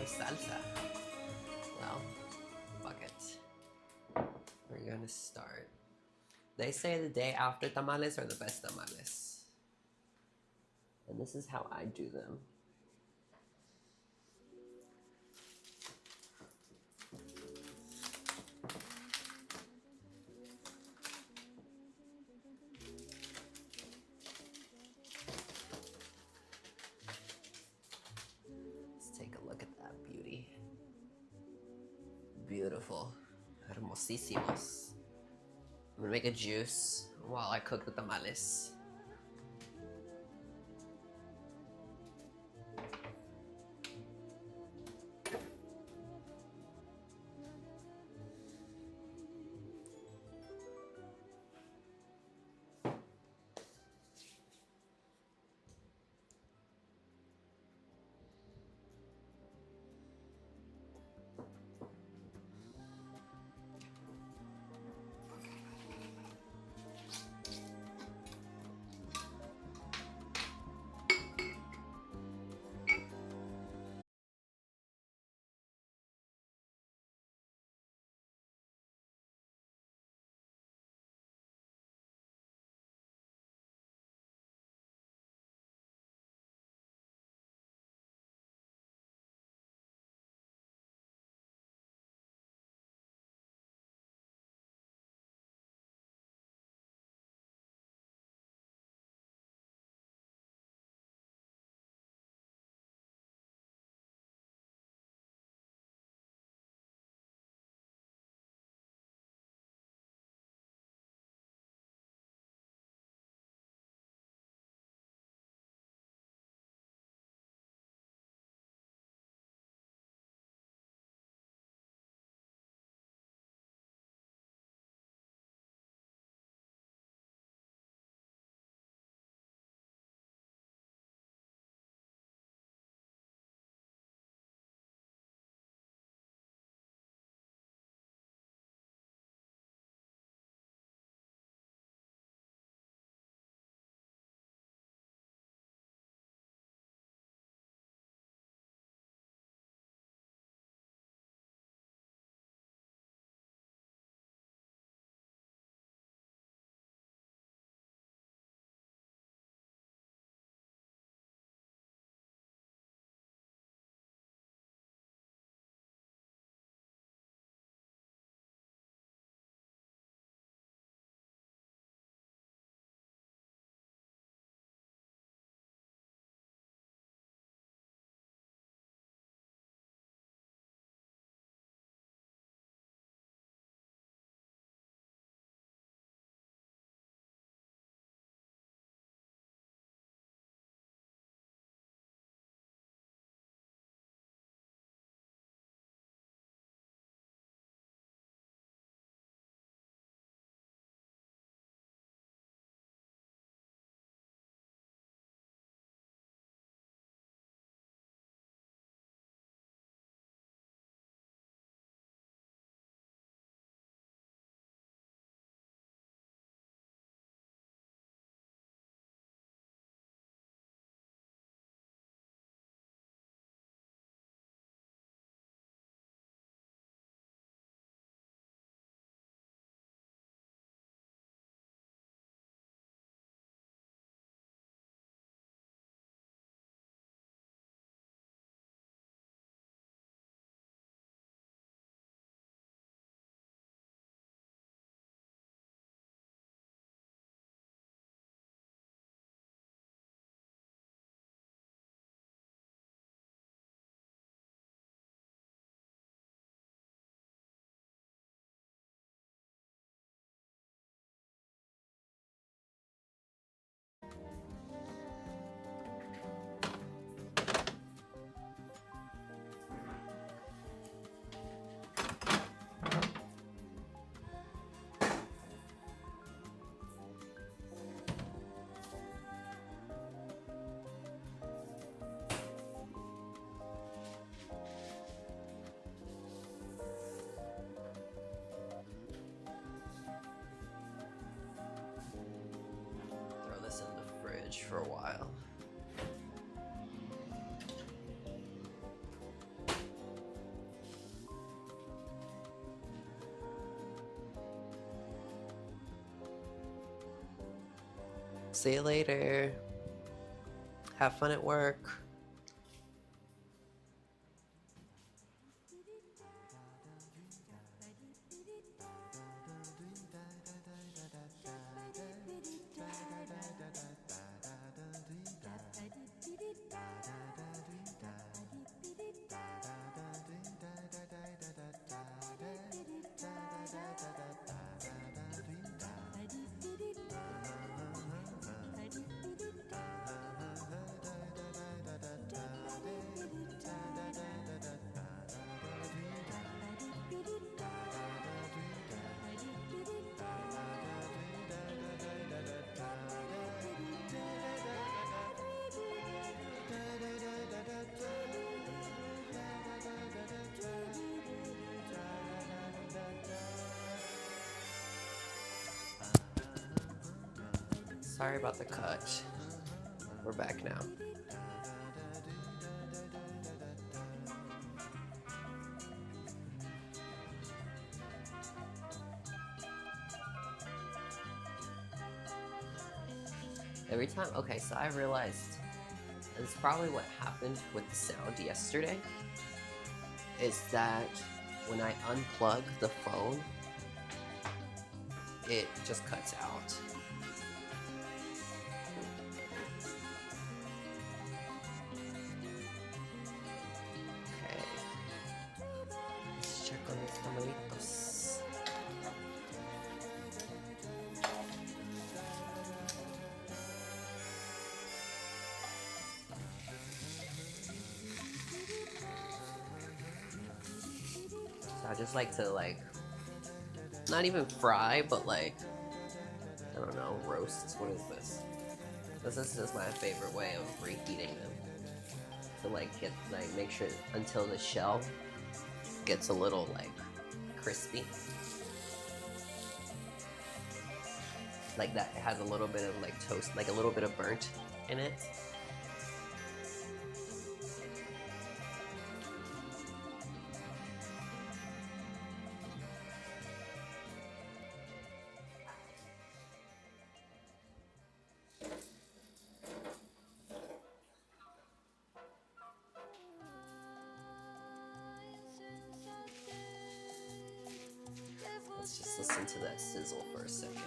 salsa. Well, fuck it. We're gonna start. They say the day after tamales are the best tamales. And this is how I do them. Let's take a look at that beauty. Beautiful. Hermosísimos. I'm gonna make a juice while I cook the tamales. For a while. See you later. Have fun at work. Sorry about the cut. We're back now. Every time, okay, so I realized it's probably what happened with the sound yesterday, is that when I unplug the phone, it just cuts out. Okay, let's check on the tamalitos. So I just like to not even fry, but I don't know, roast. What is this? This is my favorite way of reheating them. To get make sure until the shell gets a little crispy. Like that it has a little bit of toast, a little bit of burnt in it. Let's just listen to that sizzle for a second.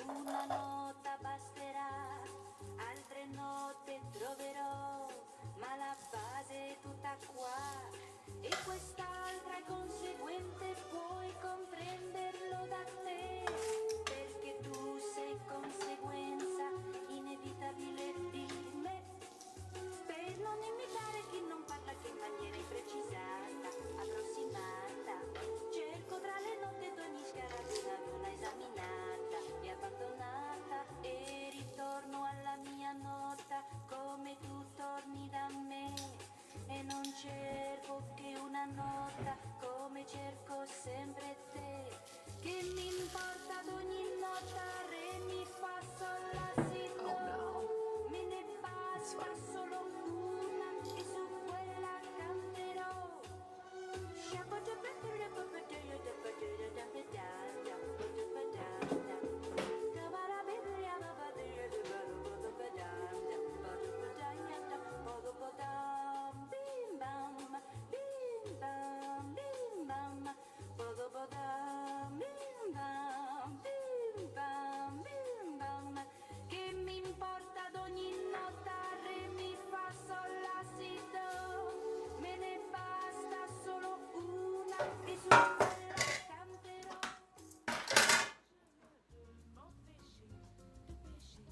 Una nota basterà, altre note troverò, ma la base è tutta qua. E quest'altra è conseguente, puoi comprenderlo da te, perché tu sei conseguenza inevitabile di me. Per non imitare chi non parla che in maniera imprecisata, approssimata, cerco tra le note d'ogni scaratura una esaminata e abbandonata, e ritorno alla mia nota come tu torni da me. E non cerco che una nota come cerco sempre te. Che mi importa d'ogni nota, re, mi, fa, sol, la, si, do. Oh no. Me ne basta solo una e su quella canterò. Che mi importa d'ogni nota, re, mi, fa, sol, la, si, do. Me ne basta solo una e su quella canterò. M'empêcher de pécher,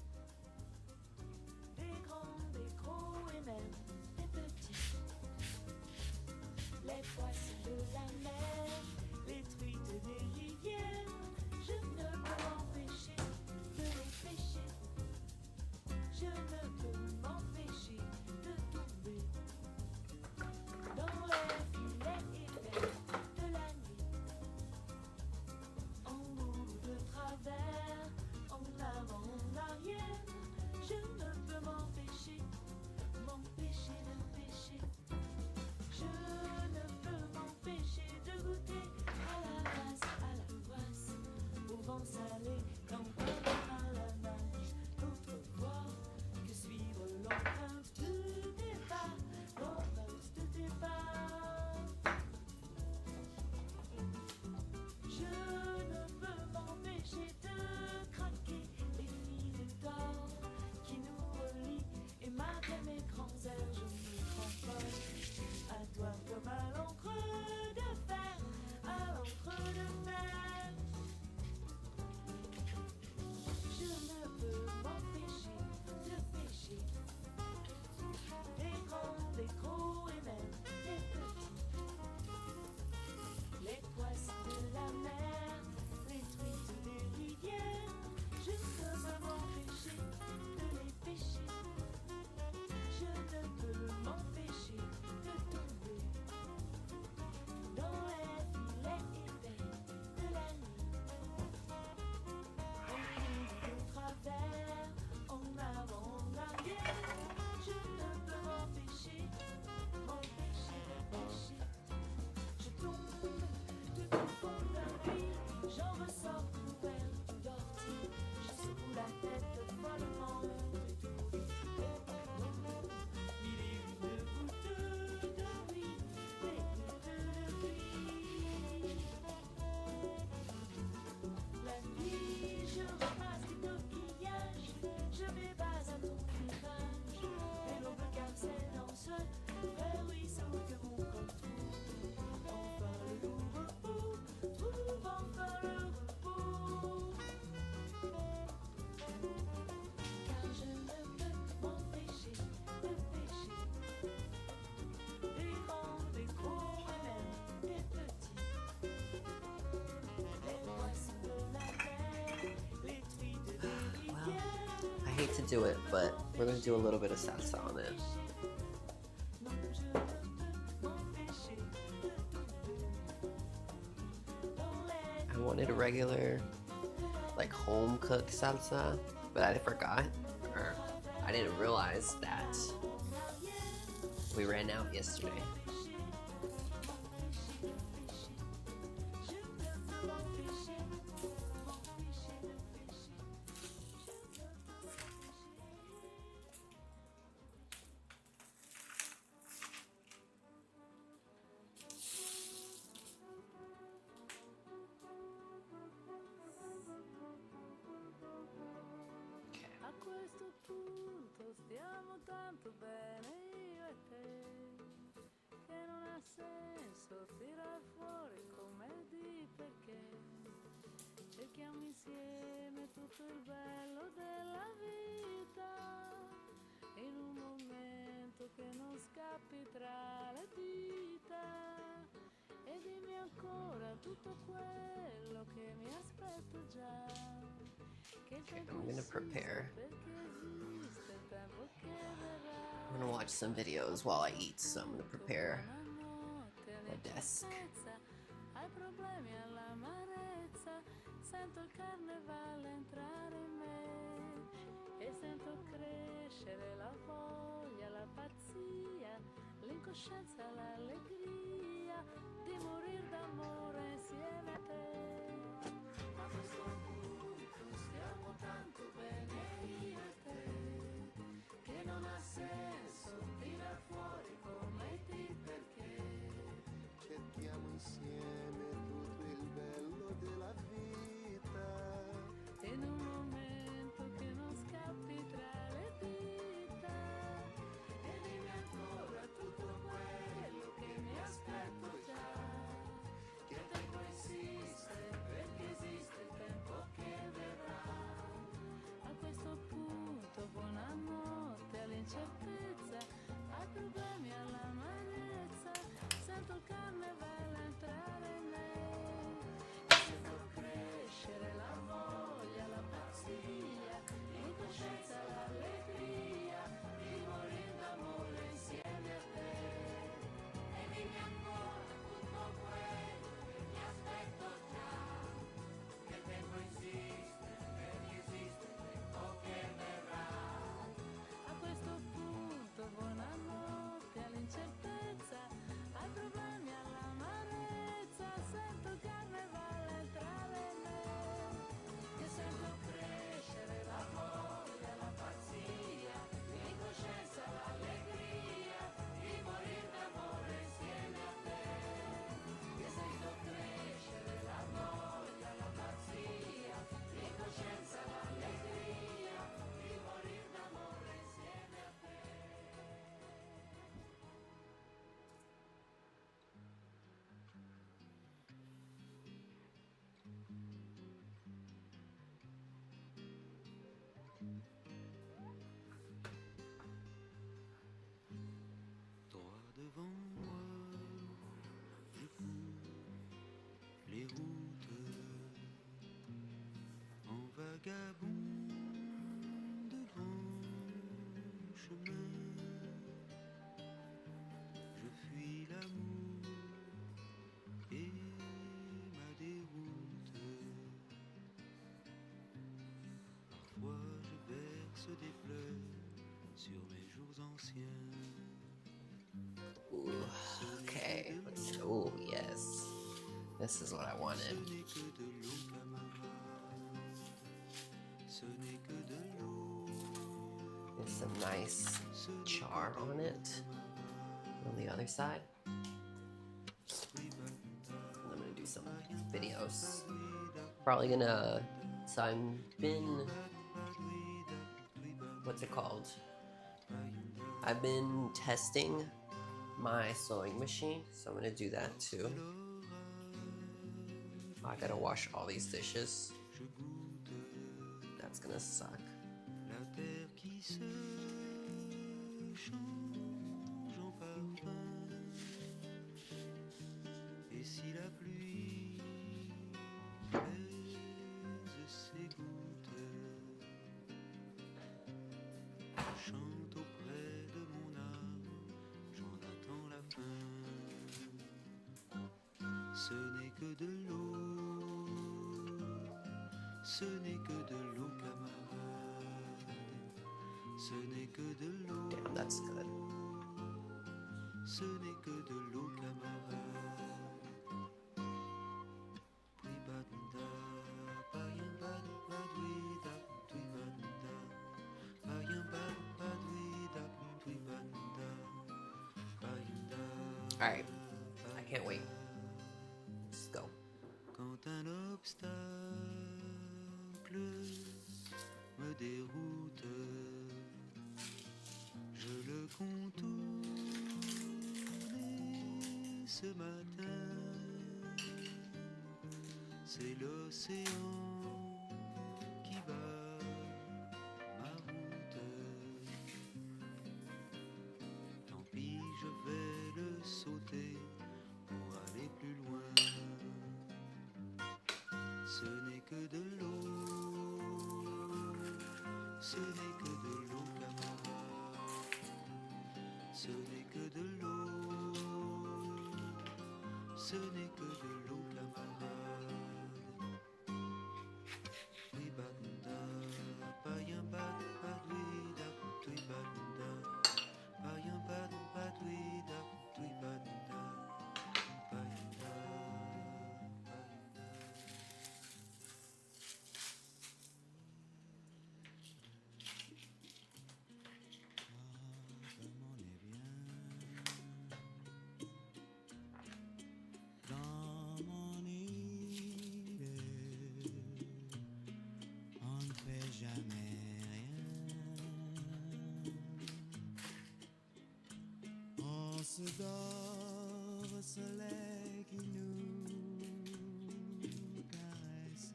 des grands, des gros et même des petits, les poissons de la mer, les truites des rivières. Je ne peux m'empêcher de les pêcher. Je ne peux m'empêcher de tomber dans les filets épais de la nuit, en haut, de travers, en avant, en arrière. Je ne peux m'empêcher de pêcher. Je ne peux m'empêcher de goûter à la masse, à la poisse, au vent salé, campagne à la nage. D'autres voient que suivre l'empreinte de tes pas, l'empreinte de tes pas. Je ne peux m'empêcher de craquer les fils d'or qui nous relient, et malgré mes grands airs, je me cramponne à toi comme à l'encre de fer, à l'encre de fer. Je ne peux m'empêcher de pêcher, des grands, des gros et même des petits, les poissons de la mer, les truites des rivières. Je ne peux m'empêcher de les pêcher. Je ne peux m'empêcher de tomber dans les filets épais de la nuit, en haut, de travers, en avant, en arrière. Je ne peux m'empêcher de pêcher. Je tombe tout au fond d'un puits, j'en ressors couvert d'orties. Je secoue la tête follement étourdie. Et pardon, mille et une gouttes de pluie, des gouttes de pluie. La nuit, je ramasse des coquillages, je m'ébase à ton rivage, et l'aube carcelle dans ce vrai ruisseau que mon corps trouve. Enfin le repos, trouve enfin le repos. Car je ne peux m'empêcher de pêcher, des grands, des gros et même des petits, les poissons de la mer, les truites des rivières. I hate to do it, but we're gonna do a little bit of salsa on it. Non, je ne peux m'empêcher de tomber dans les I wanted a regular, like home cooked salsa, but I forgot, or I didn't realize that we ran out yesterday. tanto bene io e te, che non ha senso tirar fuori commedi perché cerchiamo insieme tutto il bello della vita, in un momento che non scappi tra le dita, e dimmi ancora tutto quello che mi aspetto già, che il tempo I'm gonna prepare. perché esiste il tempo che verrà. I'm gonna watch some videos while I eat, so I'm gonna prepare the desk. Hai problemi all'amarezza, sento il carnevale entrare in me e sento crescere la voglia, la pazzia, l'incoscienza, l'allegria di morir d'amore insieme a te. A questo punto stiamo tanto bene io e te, che non ha senso tirar fuori commenti perché cerchiamo insieme tutto il bello della vita, in un momento che non scappi tra le dita, e dimmi ancora tutto quello che mi aspetto già, che il tempo insiste perché esiste il tempo che verrà. A questo punto buonanotte all'incertezza, ai problemi all'amarezza, sento il carnevale entrare in me, sento crescere la voglia, la pazzia, l'incoscienza, l'allegria di morir d'amore insieme a te. E dimmi ancora tutto quello che mi aspetto già, che il tempo insiste perché esiste il tempo che verrà. A questo punto buonanotte all'incertezza, ai problemi all'amarezza, sento il carnevale entrare in me, che sento crescere la voglia, la pazzia, l'incoscienza, l'allegria di morir d'amore insieme a te, che sento crescere la voglia, la pazzia, l'incoscienza, l'allegria di morir d'amore insieme a te. Droit devant moi, je cours les routes en vagabond de grands chemins. Je fuis l'amour et ma déroute. Parfois je verse des fleurs sur mes jours anciens. Ooh, okay. Oh, yes. This is what I wanted. Ce n'est que de l'eau, camarade. Ce n'est que de l'eau. There's some nice char on it on the other side. I'm gonna do some videos. Probably gonna. So I've been. What's it called? I've been testing my sewing machine, so I'm gonna do that too. I gotta wash all these dishes. That's gonna suck. La terre qui se change en parfum. Et si la pluie pèse ses gouttes, je chante auprès de mon âme, j'en attends la fin. Ce n'est que de l'eau, ce n'est que de l'eau, camarade. Ce n'est que de l'eau. Damn, that's good. Ce n'est que de l'eau, camarade. Twibanda, payamba, badwida, twibanda. Payamba, badwida, twibanda. Payanda. Alright, I can't wait. Let's go. Quand un obstacle me déroute, je le ce matin, c'est l'océan qui bat ma route. Tant pis, je vais le sauter pour aller plus loin. Ce n'est que de l'eau, ce n'est que de l'eau, camarade. Ce n'est que de l'eau, ce n'est que de l'eau, camarade. Twibanda, payamba, padwida, twibanda, payamba, padwida, twibanda, payanda, Comme on est bien dans mon île, on ne fait jamais rien. On se dort au soleil qui nous caresse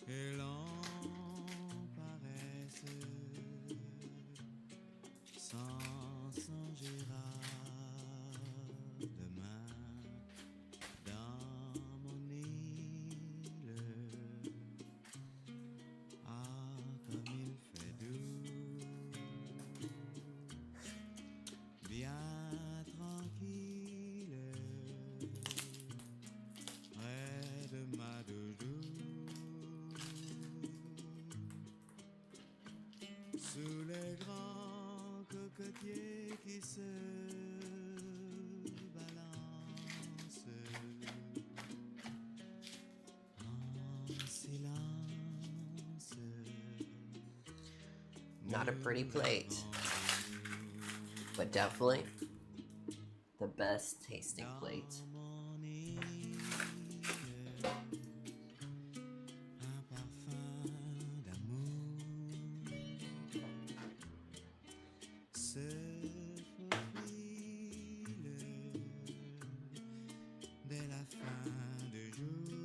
et l'on paresse sans songer à demain dans mon île. Ah, comme il fait doux, bien tranquille, près de ma doudou, sous les grands cocotiers qui se balancent en silence. Not a pretty plate, but definitely the best tasting plate. Mon île, un parfum d'amour se faufile dès la fin du jour.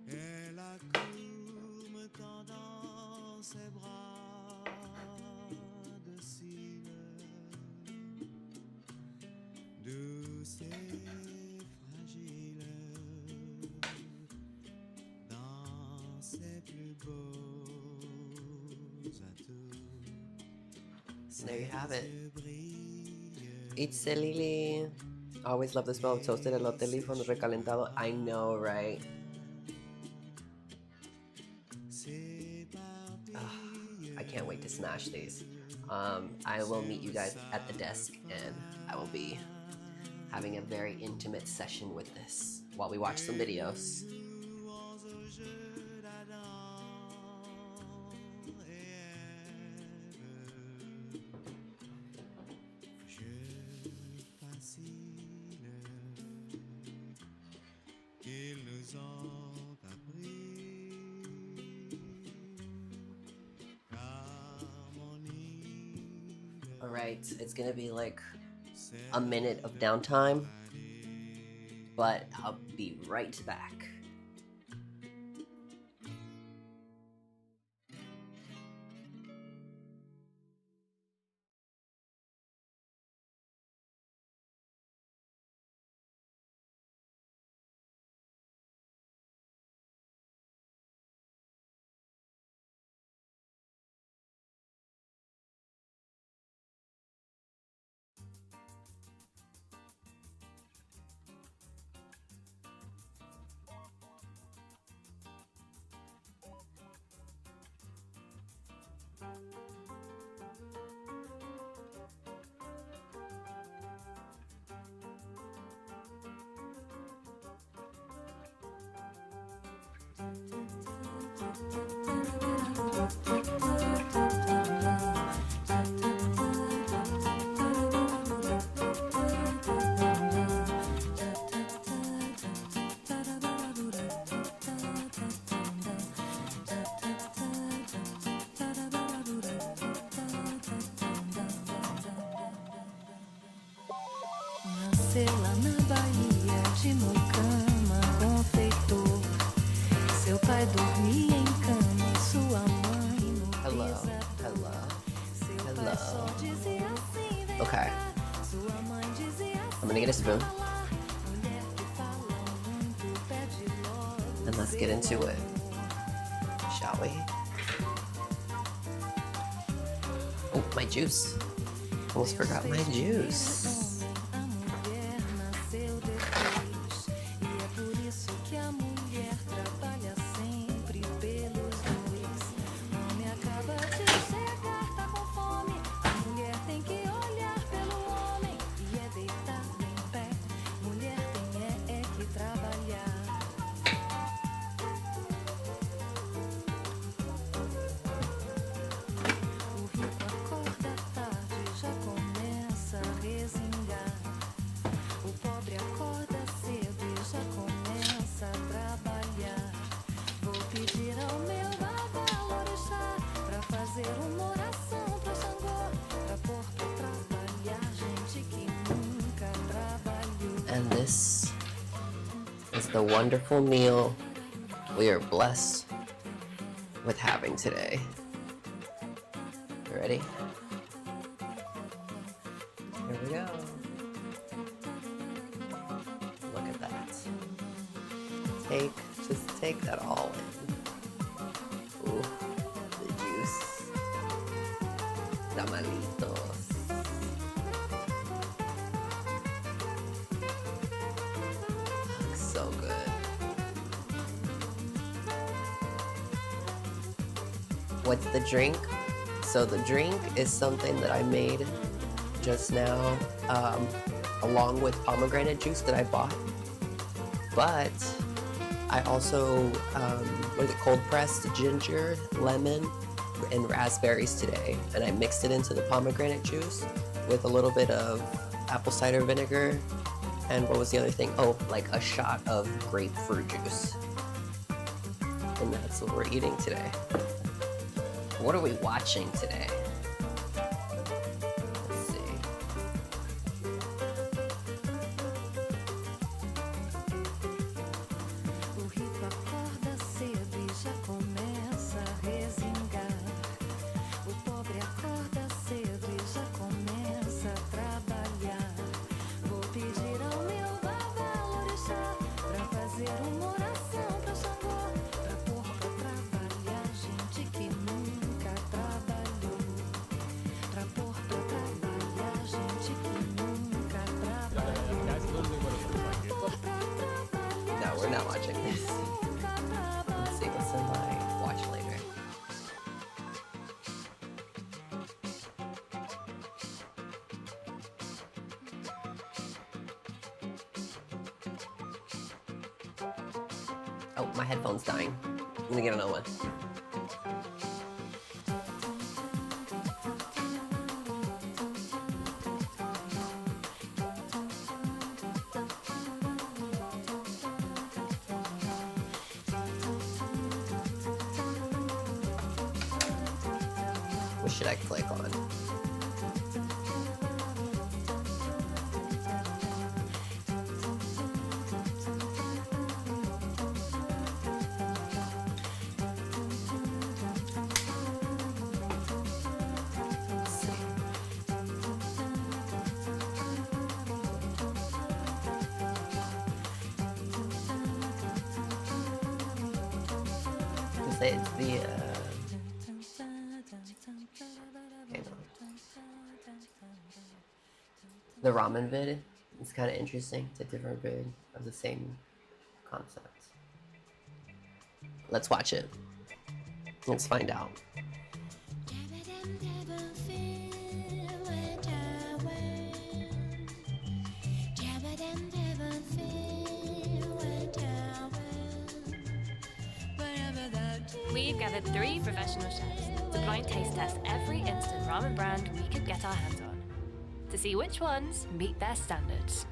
Elle accourt me tendant ses bras dociles, douce et fragile, dans ses plus beaux atours. So there you have it. Ses brillent It's a lily. I always love the smell of toasted elote leaf on the recalentado. I know, right? I can't wait to smash these. I will meet you guys at the desk and I will be having a very intimate session with this while we watch some videos. jouons au jeu d'Adam et Ève. Jeu facile qu'ils nous ont appris, car mon île, Alright, it's gonna be like a minute of downtime, but I'll be right back. nasceu lá na Bahia de Mucama, confeitor. Seu pai dormia em cama e sua mãe no pesador. Seu pai só dizia assim, vem Okay. cá. Sua mãe dizia assim, I'm gonna get a spoon mulher que fala muito pede logo. and let's get into it, shall we? Oh, my juice. Almost forgot my juice. A mulher nasceu depois, e é por isso que a mulher trabalha sempre pelos dois. Homem acaba de chegar, tá com fome. A mulher tem que olhar pelo homem e é deitar em pé. Mulher tem é que trabalhar. O rico acorda tarde, já começa a resingar. O pobre acorda cedo e já começa a trabalhar. Vou pedir ao meu babalorixá pra fazer uma oração pro Xangô, pra pôr pra trabalhar gente que nunca trabalhou. And this is the wonderful meal we are blessed with having today. You ready? Here we go. Look at that. Just take that all in. Ooh, the juice. Tamalitos. Looks so good. What's the drink? So the drink is something that I made just now, along with pomegranate juice that I bought. But I also, cold pressed ginger, lemon, and raspberries today. And I mixed it into the pomegranate juice with a little bit of apple cider vinegar. And what was the other thing? Oh, like a shot of grapefruit juice. And that's what we're eating today. What are we watching today? Let's see. O rico acorda cedo e já começa a resingar. O pobre acorda cedo e já começa a trabalhar. Vou pedir ao meu babalorixá pra fazer uma oração pra Xangô, pra pôr pra trabalhar gente que nunca trabalhou. Pra pôr pra trabalhar gente que nunca trabalhou. Pra pôr pra trabalhar. No, we're not watching this. Let's see what's in my watch later. Oh, my headphone's dying. I'm gonna get another one. What should I click on? Let's see. You say it's the hang on. The ramen vid is kind of interesting. It's a different vid of the same concept. Let's watch it. Let's find out. We've gathered 3 professional chefs to blind taste test every instant ramen brand we could get our hands on, to see which ones meet their standards.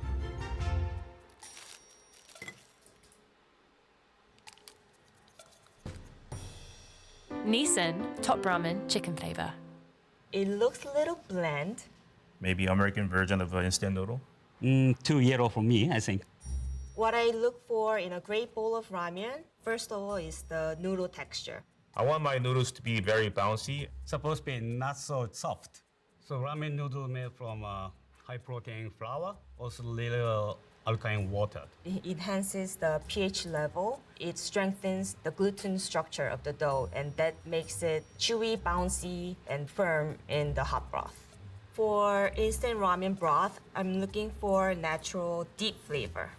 Nissan Top Ramen Chicken Flavor. It looks a little bland. Maybe American version of an instant noodle. Too yellow for me, I think. What I look for in a great bowl of ramen, first of all, is the noodle texture. I want my noodles to be very bouncy. Supposed to be not so soft. So ramen noodle made from high protein flour, also little alkaline water. It enhances the pH level. It strengthens the gluten structure of the dough, and that makes it chewy, bouncy, and firm in the hot broth. For instant ramen broth, I'm looking for natural, deep flavor.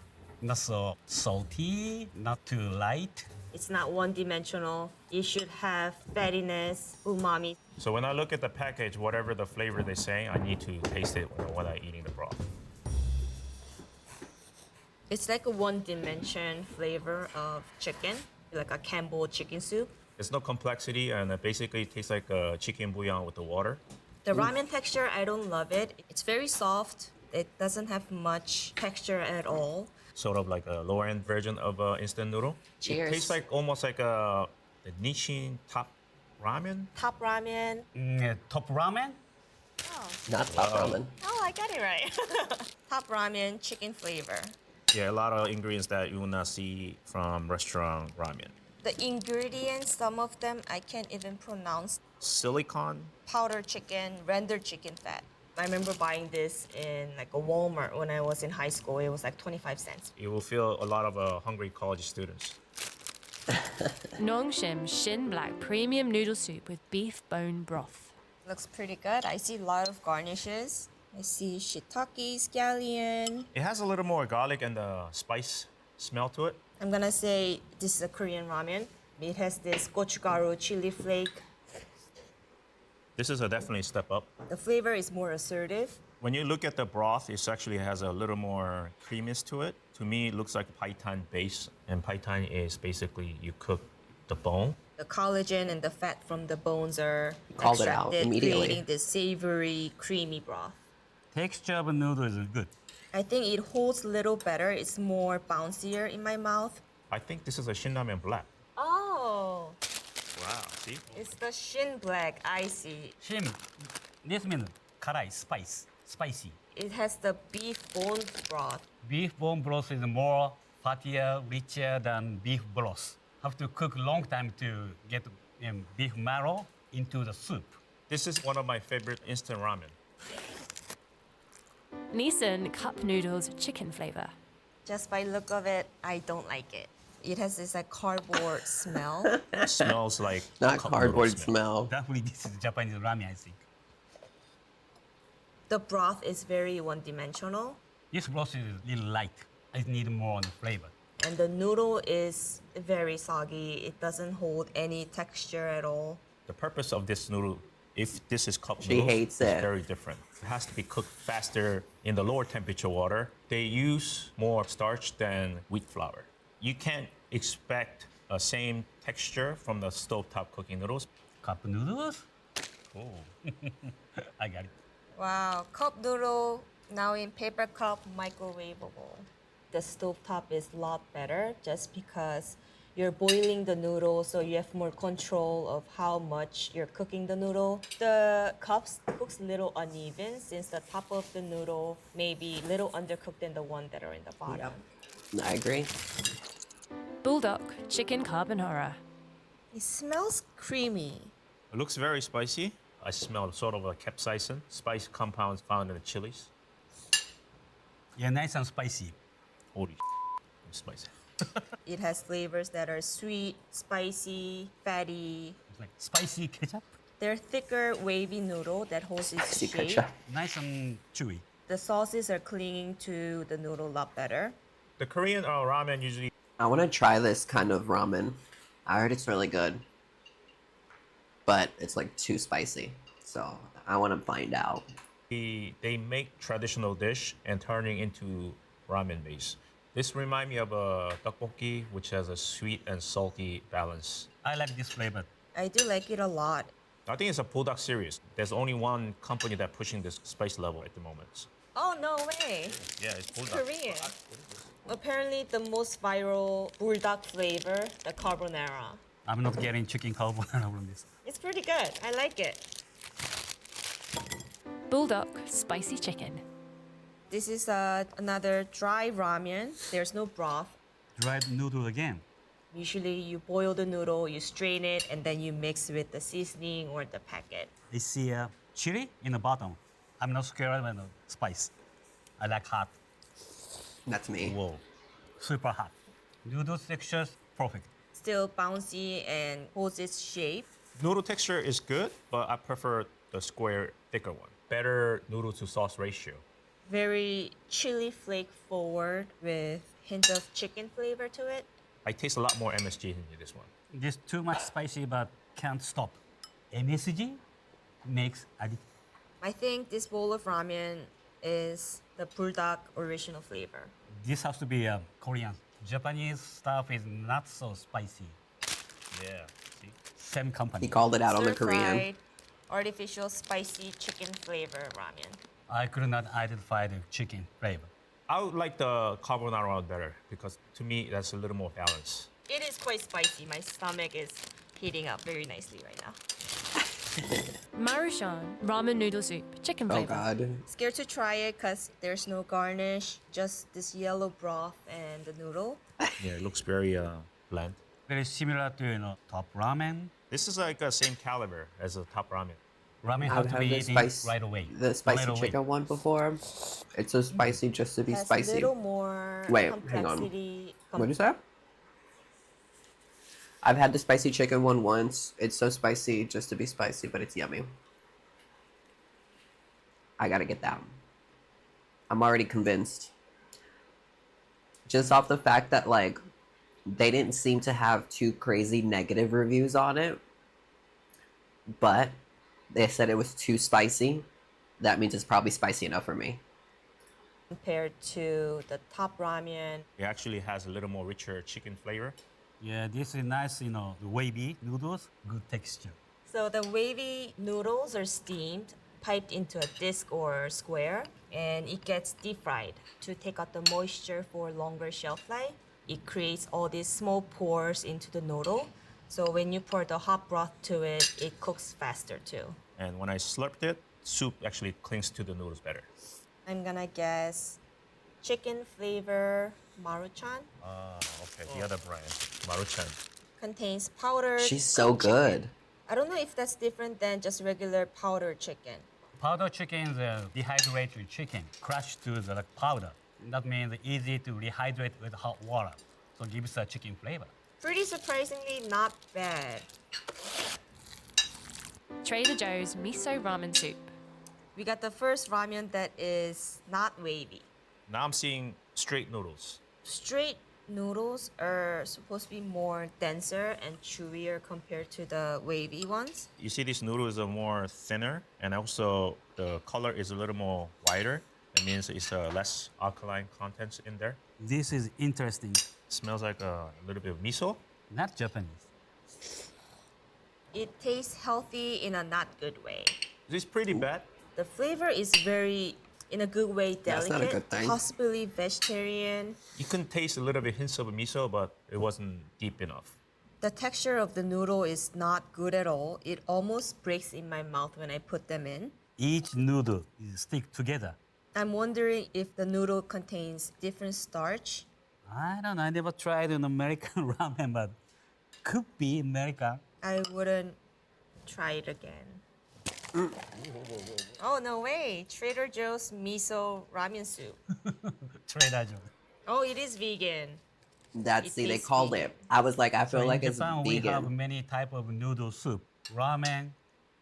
Not so salty, not too light. It's not one-dimensional. It should have fattiness, umami. So when I look at the package, whatever the flavor they say, I need to taste it when I'm eating the broth. It's like a one-dimension flavor of chicken, like a Campbell chicken soup. There's no complexity, and it basically tastes like a chicken bouillon with the water. The ramen texture, I don't love it. It's very soft. It doesn't have much texture at all. Sort of like a lower-end version of instant noodle. Cheers. It tastes like almost like the Nissin top ramen. Top ramen. Top ramen? Not top ramen. Oh, I got it right. Top ramen, chicken flavor. Yeah, a lot of ingredients that you will not see from restaurant ramen. The ingredients, some of them I can't even pronounce. Silicon. Powdered chicken, rendered chicken fat. I remember buying this in like a Walmart when I was in high school. It was like 25 cents. You will feel a lot of hungry college students. Nongshim Shin Black Premium Noodle Soup with beef bone broth. Looks pretty good. I see a lot of garnishes. I see shiitake, scallion. It has a little more garlic and spice smell to it. I'm gonna say this is a Korean ramen. It has this gochugaru chili flake. This is definitely a step up. The flavor is more assertive. When you look at the broth, it actually has a little more creaminess to it. To me, it looks like paitan base, and paitan is basically you cook the bone. The collagen and the fat from the bones are Called it out extracted, immediately. creating this savory, creamy broth. Texture of noodle is good. I think it holds a little better. It's more bouncier in my mouth. I think this is a Shinramen Black. Oh, Wow, see? it's the Shin Black. I see. Shim, this means karai, spicy. It has the beef bone broth. Beef bone broth is more fattier, richer than beef broth. Have to cook long time to get beef marrow into the soup. This is one of my favorite instant ramen. Nissan Cup Noodles Chicken Flavor. Just by look of it, I don't like it. It has this like cardboard smell. It smells like Not cup cardboard noodle smell. Definitely this is Japanese ramen, I think. The broth is very one-dimensional, This broth is really light. I need more flavor. and the noodle is very soggy. It doesn't hold any texture at all. The purpose of this noodle, if this is cup She noodles, hates is it. very different. It has to be cooked faster in the lower temperature water. They use more starch than wheat flour. You can't expect the same texture from the stovetop cooking noodles. Cup noodles? Oh, I got it. Wow, cup noodle now in paper cup, microwavable. The stovetop is a lot better just because you're boiling the noodle, so you have more control of how much you're cooking the noodle. The cups cooks a little uneven since the top of the noodle may be a little undercooked than the one that are in the bottom. I agree. Bulldog Chicken Carbonara. It smells creamy. It looks very spicy. I smell sort of a capsaicin, spice compounds found in the chilies. Yeah, nice and spicy. Holy spicy. It has flavors that are sweet, spicy, fatty. It's like spicy ketchup. They're thicker, wavy noodle that holds its Spicy shape. ketchup. Nice and chewy. The sauces are clinging to the noodle a lot better. The Korean ramen usually I want to try this kind of ramen. I heard it's really good, but it's like too spicy. So I want to find out. they make traditional dish and turning into ramen base. This reminds me of a tteokbokki, which has a sweet and salty balance. I like this flavor. I do like it a lot. I think it's a Bulldog series. There's only one company that's pushing this spice level at the moment. Oh, no way. Yeah, it's Bulldog. Korean. Apparently, the most viral bulldog flavor, the carbonara. I'm not getting chicken carbonara from this. It's pretty good. I like it. Bulldog Spicy Chicken. This is another dry ramen. There's no broth. Dried noodle again. Usually you boil the noodle, you strain it, and then you mix with the seasoning or the packet. I see chili in the bottom. I'm not scared of spice. I like hot. That's me. Whoa, super hot. Noodle textures perfect. Still bouncy and holds its shape. Noodle texture is good, but I prefer the square, thicker one. Better noodle to sauce ratio. Very chili flake forward with hint of chicken flavor to it. I taste a lot more MSG in this one. This too much spicy, but can't stop. MSG makes addict. I think this bowl of ramen is the bulldog original flavor. This has to be Korean. Japanese stuff is not so spicy. Yeah, see? Same company. He called it out on the Korean. Stir-fried, artificial spicy chicken flavor ramen. I could not identify the chicken flavor. I would like the carbonara one better because to me that's a little more balanced. It is quite spicy. My stomach is heating up very nicely right now. Maruchan ramen noodle soup, chicken Oh flavor. God. Scared to try it because there's no garnish, just this yellow broth and the noodle. Yeah, it looks very bland. Very similar to top ramen. This is like the same caliber as the top ramen. Ramen I've have to had be the eaten spice, right away. the spicy Right away. chicken one before. It's so spicy just to be Has a spicy. little more Wait, hang on. complexity. What'd you say? I've had the spicy chicken one once. It's so spicy just to be spicy, but it's yummy. I gotta get that. I'm already convinced. Just off the fact that, like, they didn't seem to have too crazy negative reviews on it. But they said it was too spicy. That means it's probably spicy enough for me. Compared to the top ramen. It actually has a little more richer chicken flavor. Yeah, this is nice, the wavy noodles, good texture. So the wavy noodles are steamed, piped into a disc or square, and it gets deep fried to take out the moisture for longer shelf life. It creates all these small pores into the noodle. So when you pour the hot broth to it, it cooks faster too. And when I slurped it, soup actually clings to the noodles better. I'm gonna guess chicken flavor Maruchan Okay, the other brand, Maruchan. contains powdered. She's so cooked chicken. good. I don't know if that's different than just regular powdered chicken. Powder chicken is a dehydrated chicken, crushed to the powder. That means easy to rehydrate with hot water. So it gives a chicken flavor. Pretty surprisingly not bad. Trader Joe's miso ramen soup. We got the first ramen that is not wavy. Now I'm seeing straight noodles. Straight noodles are supposed to be more denser and chewier compared to the wavy ones. You see these noodles are more thinner and also the color is a little more whiter. It means it's less alkaline contents in there. This is interesting. Smells like a little bit of miso. Not Japanese. It tastes healthy in a not good way. This is pretty bad. The flavor is very, in a good way, That's delicate, not a good thing. possibly vegetarian. You can taste a little bit hints of miso, but it wasn't deep enough. The texture of the noodle is not good at all. It almost breaks in my mouth when I put them in. Each noodle is stick together. I'm wondering if the noodle contains different starch. I don't know. I never tried an American ramen, but could be American. I wouldn't try it again. Oh, no way. Trader Joe's miso ramen soup. Trader Joe. Oh, it is vegan. That's It see, they tastes called vegan. it. I was like, I feel So like in it's Japan, we have vegan. many type of noodle soup. Ramen,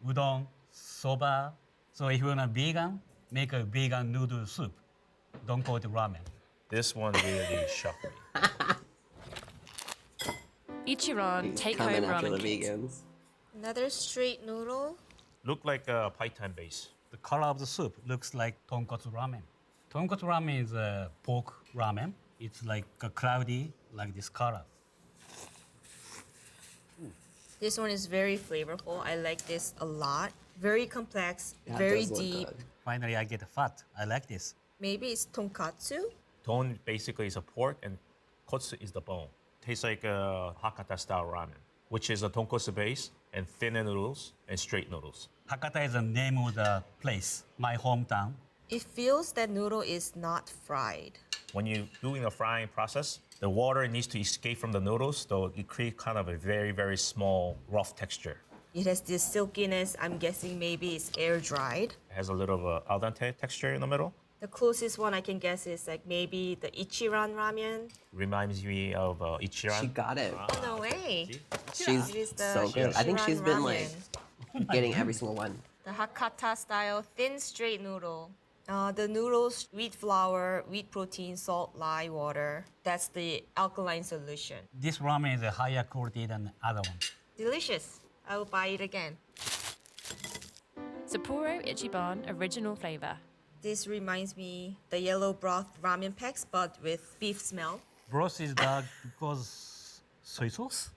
udon, soba. So if you want a vegan, make a vegan noodle soup. Don't call it ramen. This one really shocked me. Ichiran take home Coming after the ramen kits. vegans. Another straight noodle. Look like a python base. The color of the soup looks like tonkotsu ramen. Tonkotsu ramen is a pork ramen. It's like a cloudy, like this color. This one is very flavorful. I like this a lot. Very complex, Yeah, it very does look deep. good. Finally, I get fat. I like this. Maybe it's tonkatsu. Don basically is a pork and kotsu is the bone. Tastes like a Hakata style ramen, which is a tonkotsu base and thinner noodles and straight noodles. Hakata is the name of the place, my hometown. It feels that noodle is not fried. When you're doing the frying process, the water needs to escape from the noodles, so it creates kind of a very, very small, rough texture. It has this silkiness. I'm guessing maybe it's air dried. It has a little of a al dente texture in the middle. The closest one I can guess is like maybe the Ichiran ramen. Reminds me of Ichiran. She got it. No way. She's It is the so good. I think Ichiran she's been ramen. like getting every single one. The Hakata style thin straight noodle. The noodles, wheat flour, wheat protein, salt, lye, water. That's the alkaline solution. This ramen is a higher quality than the other one. Delicious. I will buy it again. Sapporo Ichiban original flavor. This reminds me the yellow broth ramen packs, but with beef smell. Broth is dark because soy sauce.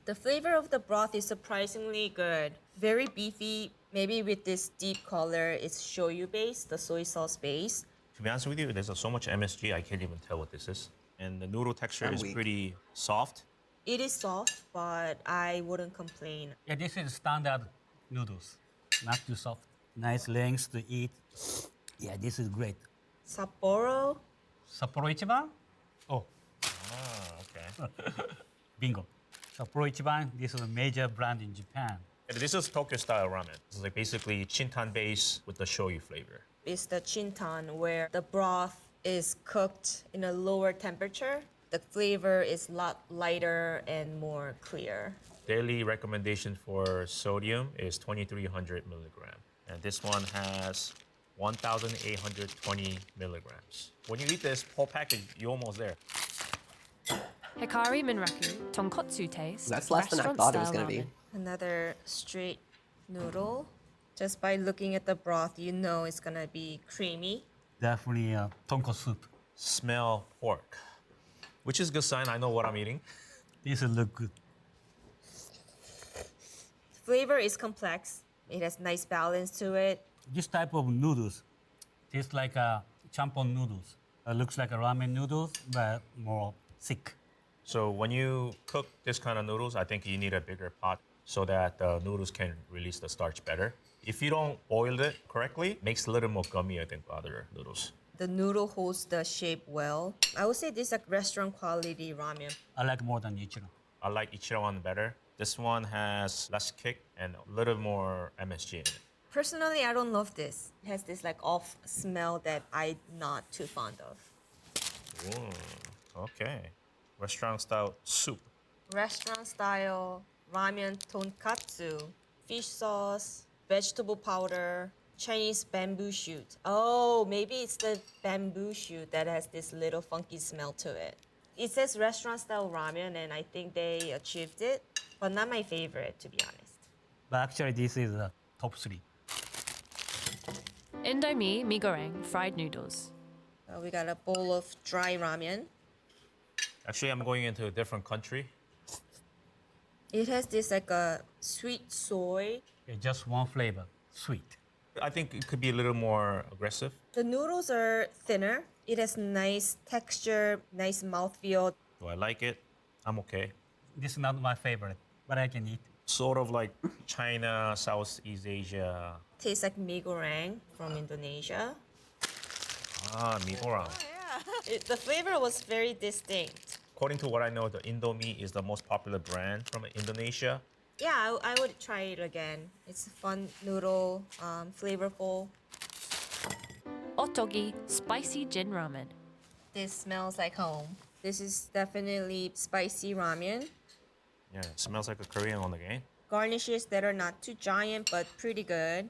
The flavor of the broth is surprisingly good. Very beefy, maybe with this deep color. It's shoyu based, the soy sauce base. To be honest with you, there's so much MSG, I can't even tell what this is. And the noodle texture I'm is weak. pretty soft. It is soft, but I wouldn't complain. Yeah, this is standard noodles, not too soft. Nice lengths to eat. Yeah, this is great. Sapporo, Sapporo Ichiban? Oh, Okay. bingo. Sapporo Ichiban, this is a major brand in Japan. And this is Tokyo style ramen. It's like basically chintan base with the shoyu flavor. is the chintan, where the broth is cooked in a lower temperature. The flavor is a lot lighter and more clear. Daily recommendation for sodium is 2,300 milligram. And this one has 1,820 milligrams. When you eat this whole package, you're almost there. Hikari Minraku tonkotsu taste. That's less than I thought it was restaurant-style gonna be. ramen. Another straight noodle. Just by looking at the broth, you know it's gonna be creamy. Definitely tonkotsu soup. Smell pork, which is a good sign. I know what I'm eating. This will look good. Flavor is complex. It has nice balance to it. This type of noodles tastes like champon noodles. Looks like a ramen noodles, but more thick. So when you cook this kind of noodles, I think you need a bigger pot so that the noodles can release the starch better. If you don't boil it correctly, it makes it a little more gummy, I think, other noodles. The noodle holds the shape well. I would say this is like restaurant quality ramen. I like more than Ichiran. I like Ichiran one better. This one has less kick and a little more MSG in it. Personally, I don't love this. It has this like off smell that I'm not too fond of. Ooh, okay. Restaurant style soup. Restaurant style ramen tonkatsu, fish sauce, vegetable powder, Chinese bamboo shoot. Oh, maybe it's the bamboo shoot that has this little funky smell to it. It says restaurant style ramen, and I think they achieved it, but not my favorite, to be honest. But actually, this is top 3. Indomie mi goreng fried noodles. We got a bowl of dry ramen. Actually, I'm going into a different country. It has this like a sweet soy. Yeah, just one flavor, sweet. I think it could be a little more aggressive. The noodles are thinner. It has nice texture, nice mouthfeel. Do I like it? I'm okay. This is not my favorite, but I can eat. Sort of like China, Southeast Asia. Tastes like mee goreng from Indonesia. Ah, mee goreng. The flavor was very distinct. According to what I know, the Indomie is the most popular brand from Indonesia. Yeah, I would try it again. It's a fun noodle, flavorful. Otogi spicy gin ramen. This smells like home. This is definitely spicy ramen. Yeah, it smells like a Korean one again. Garnishes that are not too giant but pretty good.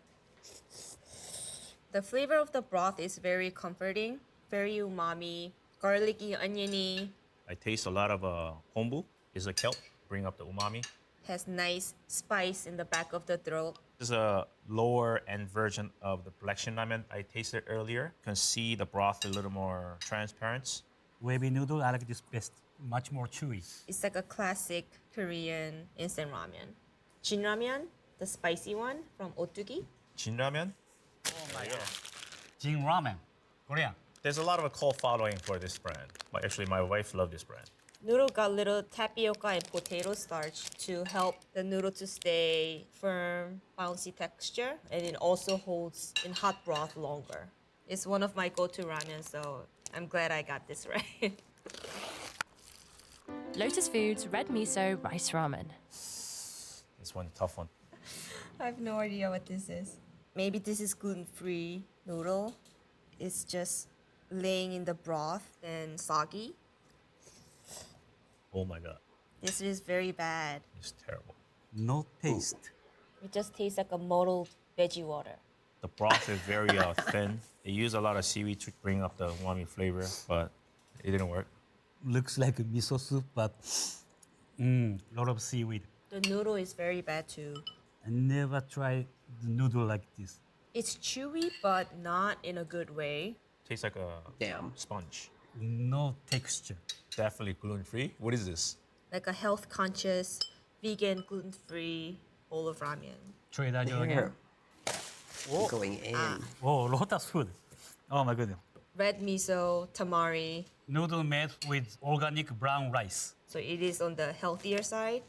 The flavor of the broth is very comforting, very umami, garlicky, oniony. I taste a lot of kombu. Is a kelp. Bring up the umami. Has nice spice in the back of the throat. This is a lower end version of the collection ramen I tasted earlier. You can see the broth a little more transparent. Wavy noodle, I like this best. Much more chewy. It's like a classic Korean instant ramen. Jin ramen, the spicy one from Otugi. Jin ramen. Jin ramen, Korean. There's a lot of a cult following for this brand. Actually, my wife loves this brand. Noodle got little tapioca and potato starch to help the noodle to stay firm, bouncy texture, and it also holds in hot broth longer. It's one of my go-to ramen, so I'm glad I got this right. Lotus Foods Red Miso Rice Ramen. This one, tough one. I have no idea what this is. Maybe this is gluten-free noodle. It's just laying in the broth and soggy. Oh my god, This is very bad. it's terrible. No taste. It just tastes like a muddled veggie water. The broth is very thin. They use a lot of seaweed to bring up the umami flavor, but it didn't work. Looks like a miso soup, but lot of seaweed. The noodle is very bad too. I never tried the noodle like this. It's chewy, but not in a good way. Tastes like a Damn. sponge. No texture. Definitely gluten-free. What is this? Like a health-conscious, vegan, gluten-free bowl of ramen. Trader Joe Here. again. Going in. Oh, lotus food. Oh my goodness. Red miso, tamari. Noodle made with organic brown rice. So it is on the healthier side,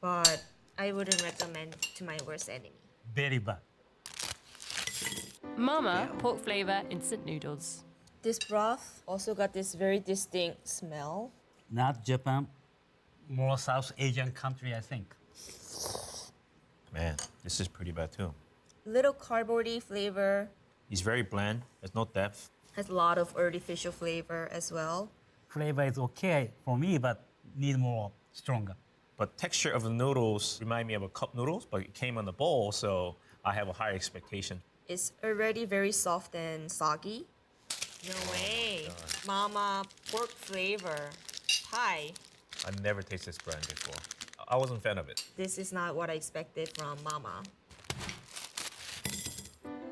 but I wouldn't recommend to my worst enemy. Very bad. Mama pork flavor instant noodles. This broth also got this very distinct smell. Not Japan, more South Asian country, I think. Man, this is pretty bad too. Little cardboardy flavor, It's very bland. There's no depth. has a lot of artificial flavor as well. Flavor is okay for me, but need more stronger. But texture of the noodles remind me of a cup noodles, but it came in the bowl, so I have a higher expectation. It's already very soft and soggy. No way. Mama pork flavor. Hi. I've never tasted this brand before. I wasn't a fan of it. This is not what I expected from Mama.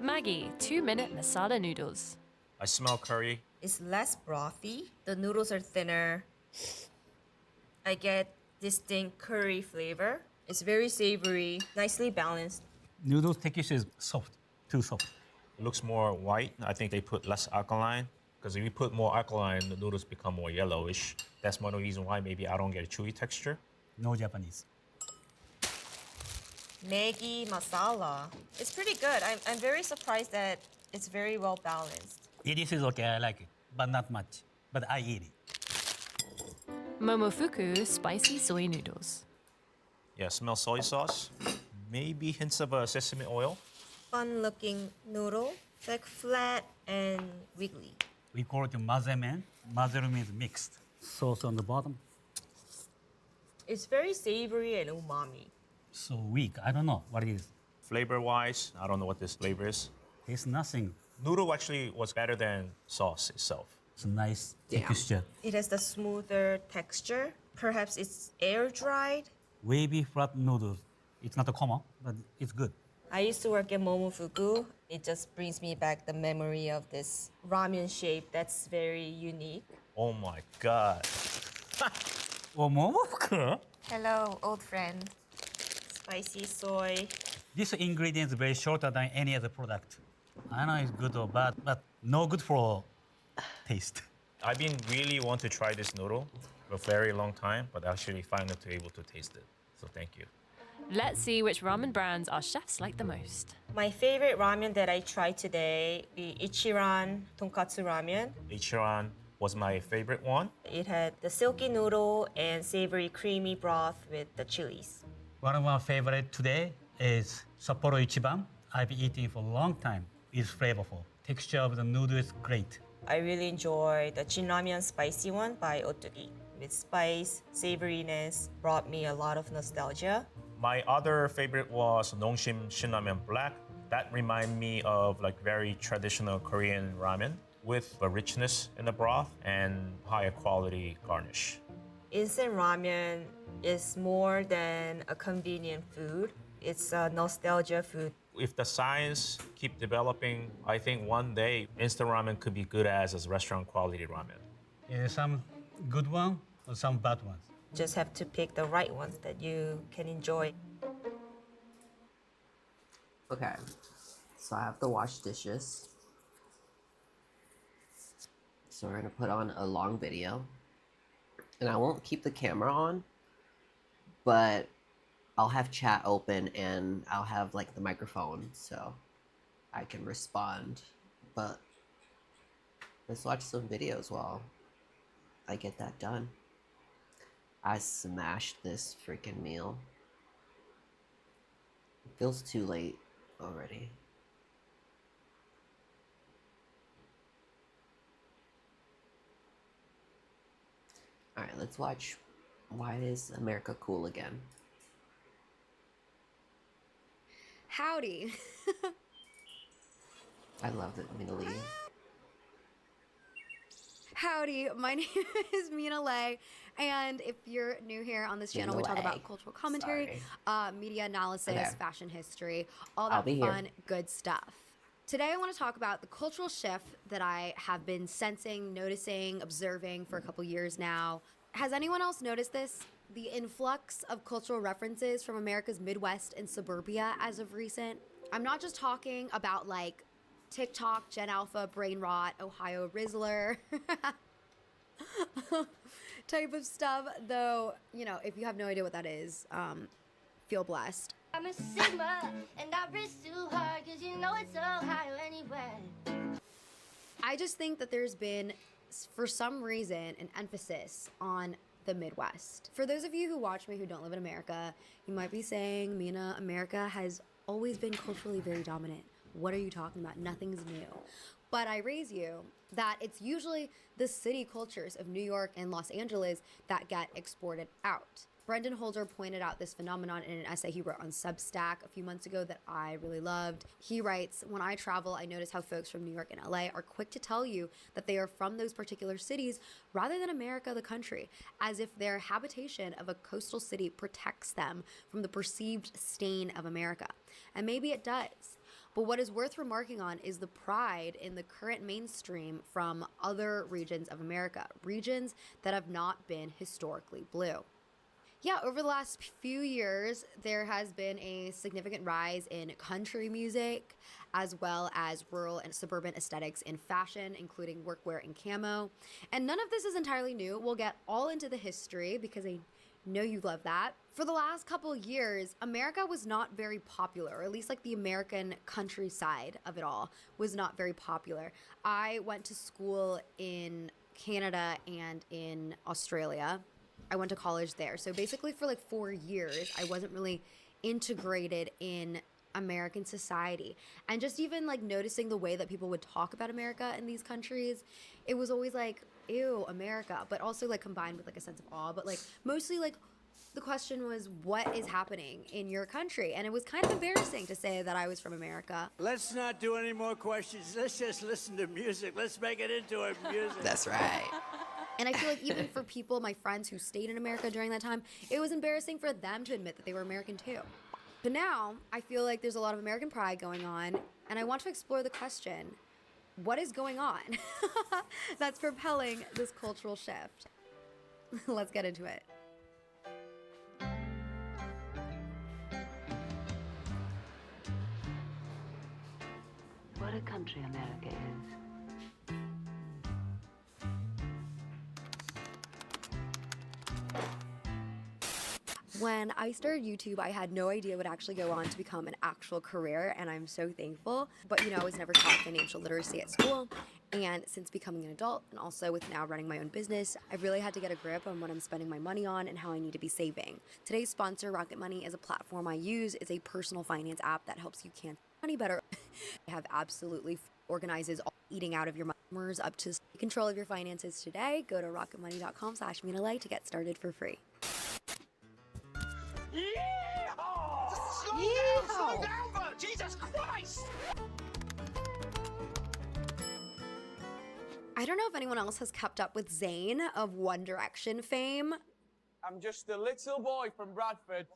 Maggie 2-minute masala noodles. I smell curry. It's less brothy. The noodles are thinner. I get distinct curry flavor. It's very savory, nicely balanced. Noodle texture is soft, too soft. It looks more white. I think they put less alkaline, because if you put more alkaline, the noodles become more yellowish. That's one of the reasons why maybe I don't get a chewy texture. No Japanese. Maggi masala. It's pretty good. I'm very surprised that it's very well balanced. It is okay, I like it, but not much. But I eat it. Momofuku spicy soy noodles. Yeah, smell soy sauce. Maybe hints of sesame oil. Fun looking noodle. It's like flat and wiggly. We call it mazemen. Mazeru means mixed. Sauce on the bottom. It's very savory and umami. So weak. I don't know what it is. Flavor-wise, I don't know what this flavor is. Tastes nothing. Noodle actually was better than sauce itself. It's a nice Damn. texture. It has the smoother texture. Perhaps it's air dried. Wavy flat noodles. It's not a common, but it's good. I used to work at Momofuku. It just brings me back the memory of this ramen shape that's very unique. Oh my god. Oh, momofuku? Hello, old friend. Spicy soy. This ingredient is very shorter than any other product. I know it's good or bad, but no good for taste. I've been really want to try this noodle for a very long time, but actually finally to able to taste it. So thank you. Let's see which ramen brands our chefs like the most. My favorite ramen that I tried today, the Ichiran tonkatsu ramen. Ichiran was my favorite one. It had the silky noodle and savory creamy broth with the chilies. One of my favorite today is Sapporo Ichiban. I've been eating for a long time. It's flavorful. Texture of the noodle is great. I really enjoy the Jinramen spicy one by Otogi. With spice, savoriness, brought me a lot of nostalgia. My other favorite was Nongshim Shinramen Black. That reminded me of like very traditional Korean ramen with a richness in the broth and higher quality garnish. Instant ramen is more than a convenient food. It's a nostalgia food. If the science keep developing, I think one day instant ramen could be good as restaurant quality ramen. Some good one or some bad ones. Just have to pick the right ones that you can enjoy. Okay. So I have to wash dishes. So we're gonna put on a long video. and I won't keep the camera on, but I'll have chat open and I'll have like the microphone so I can respond. But let's watch some videos while I get that done. I smashed this freaking meal. It feels too late already. Alright, let's watch Why Is America Cool Again? Howdy. I love it, Mina Lee. Howdy, my name is Mina Lei, and if you're new here on this channel, we talk about cultural commentary, media analysis, fashion history, all that fun, good stuff. Today I want to talk about the cultural shift that I have been sensing, noticing, observing for a couple years now. Has anyone else noticed this? The influx of cultural references from America's Midwest and suburbia as of recent. I'm not just talking about like TikTok, Gen Alpha, Brain Rot, Ohio Rizzler type of stuff, though, you know, if you have no idea what that is, feel blessed. I'm a Sigma and I risk too hard cause you know it's Ohio anyway. I just think that there's been, for some reason, an emphasis on the Midwest. For those of you who watch me who don't live in America, you might be saying, Mina, America has always been culturally very dominant. What are you talking about? Nothing's new. But I raise you that it's usually the city cultures of New York and Los Angeles that get exported out. Brendan Holder pointed out this phenomenon in an essay he wrote on Substack a few months ago that I really loved. He writes, when I travel, I notice how folks from New York and LA are quick to tell you that they are from those particular cities rather than America, the country, as if their habitation of a coastal city protects them from the perceived stain of America. And maybe it does. But what is worth remarking on is the pride in the current mainstream from other regions of America, regions that have not been historically blue. Yeah, over the last few years, there has been a significant rise in country music, as well as rural and suburban aesthetics in fashion, including workwear and camo. And none of this is entirely new. We'll get all into the history because I know you love that. For the last couple of years, America was not very popular, or at least like the American countryside of it all was not very popular. I went to school in Canada and in Australia. I went to college there. So basically for like 4 years, I wasn't really integrated in American society. And just even like noticing the way that people would talk about America in these countries, it was always like, ew, America, but also like combined with like a sense of awe, but like mostly like the question was, what is happening in your country? And it was kind of embarrassing to say that I was from America. Let's not do any more questions. Let's just listen to music. Let's make it into a music. That's right. And I feel like even for people, my friends who stayed in America during that time, it was embarrassing for them to admit that they were American too. But now I feel like there's a lot of American pride going on, and I want to explore the question, what is going on that's propelling this cultural shift? Let's get into it. What a country America is. When I started YouTube, I had no idea what would actually go on to become an actual career, and I'm so thankful. But you know, I was never taught financial literacy at school, and since becoming an adult, and also with now running my own business, I've really had to get a grip on what I'm spending my money on and how I need to be saving. Today's sponsor, Rocket Money, is a platform I use. It's a personal finance app that helps you can money better. I have absolutely organizes all eating out of your money up to control of your finances today. Go to rocketmoney.com/MinaLei to get started for free. Yeehaw! Slow down, Bert! Jesus Christ! I don't know if anyone else has kept up with Zayn of One Direction fame. I'm just a little boy from Bradford,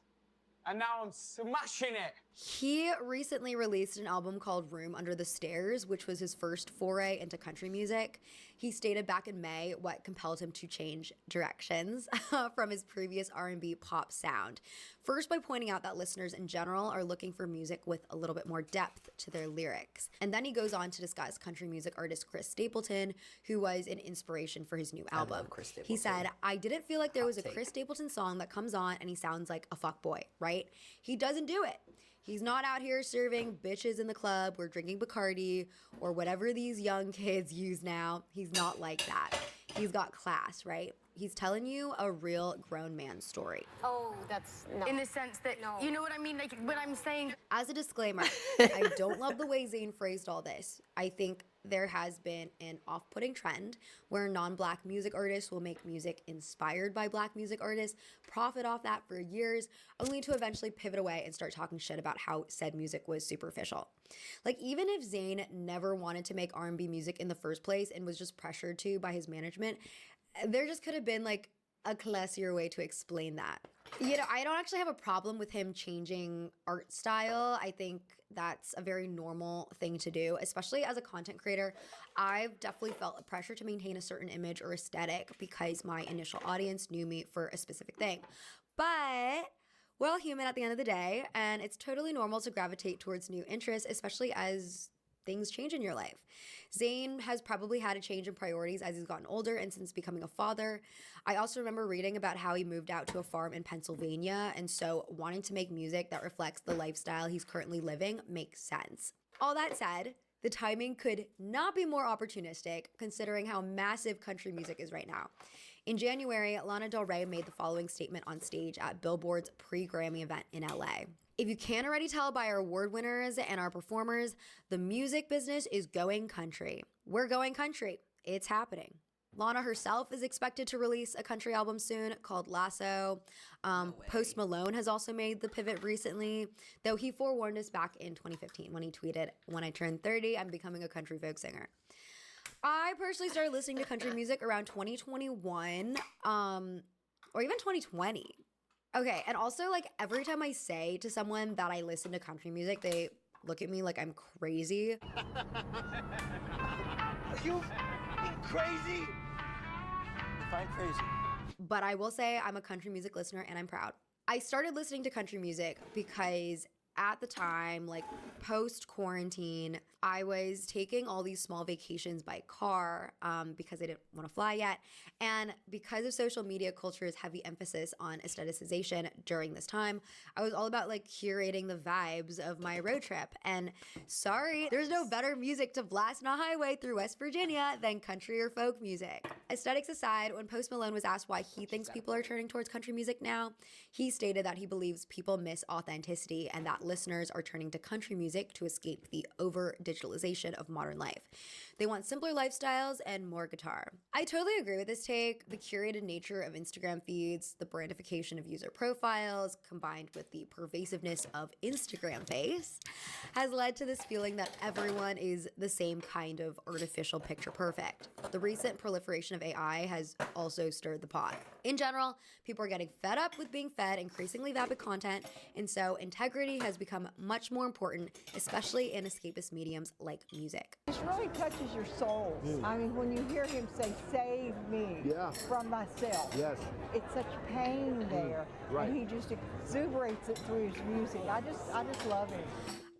and now I'm smashing it. He recently released an album called Room Under the Stairs, which was his first foray into country music. He stated back in May what compelled him to change directions from his previous R&B pop sound. First, by pointing out that listeners in general are looking for music with a little bit more depth to their lyrics. And then he goes on to discuss country music artist Chris Stapleton, who was an inspiration for his new album. I love Chris Stapleton. He said, I didn't feel like there was a Chris Stapleton song that comes on and he sounds like a fuckboy, right? He doesn't do it. He's not out here serving bitches in the club or drinking Bacardi or whatever these young kids use now. He's not like that. He's got class, right? He's telling you a real grown man story. Oh, that's no. In the sense that, you know what I mean? Like, when I'm saying... As a disclaimer, I don't love the way Zayn phrased all this. I think there has been an off-putting trend where non-black music artists will make music inspired by black music artists, profit off that for years, only to eventually pivot away and start talking shit about how said music was superficial. Like, even if Zayn never wanted to make R&B music in the first place and was just pressured to by his management, there just could have been like a classier way to explain that. You know, I don't actually have a problem with him changing art style. I think that's a very normal thing to do, especially as a content creator. I've definitely felt a pressure to maintain a certain image or aesthetic because my initial audience knew me for a specific thing. But we're all human at the end of the day, and it's totally normal to gravitate towards new interests, especially as things change in your life. Zayn has probably had a change in priorities as he's gotten older and since becoming a father. I also remember reading about how he moved out to a farm in Pennsylvania, and so wanting to make music that reflects the lifestyle he's currently living makes sense. All that said, the timing could not be more opportunistic considering how massive country music is right now. In January, Lana Del Rey made the following statement on stage at Billboard's pre-Grammy event in LA. If you can't already tell by our award winners and our performers, the music business is going country. We're going country. It's happening. Lana herself is expected to release a country album soon called Lasso. Post Malone has also made the pivot recently, though he forewarned us back in 2015 when he tweeted, "When I turn 30, I'm becoming a country folk singer." I personally started listening to country music around 2021 or even 2020. Okay, and also, like, every time I say to someone that I listen to country music, they look at me like I'm crazy. Are you crazy? Define crazy. But I will say I'm a country music listener, and I'm proud. I started listening to country music because at the time, like post-quarantine, I was taking all these small vacations by car because I didn't want to fly yet. And because of social media culture's heavy emphasis on aestheticization during this time, I was all about like curating the vibes of my road trip. And sorry, there's no better music to blast on a highway through West Virginia than country or folk music. Aesthetics aside, when Post Malone was asked why he thinks people are turning towards country music now, he stated that he believes people miss authenticity and that listeners are turning to country music to escape the over-digitalization of modern life. They want simpler lifestyles and more guitar. I totally agree with this take. The curated nature of Instagram feeds, the brandification of user profiles, combined with the pervasiveness of Instagram face, has led to this feeling that everyone is the same kind of artificial picture perfect. The recent proliferation of AI has also stirred the pot. In general, people are getting fed up with being fed increasingly vapid content, and so integrity has become much more important, especially in escapist mediums like music. This really touches your soul. I mean, when you hear him say, "Save me from myself," it's such pain there, and he just exuberates it through his music. I just love him.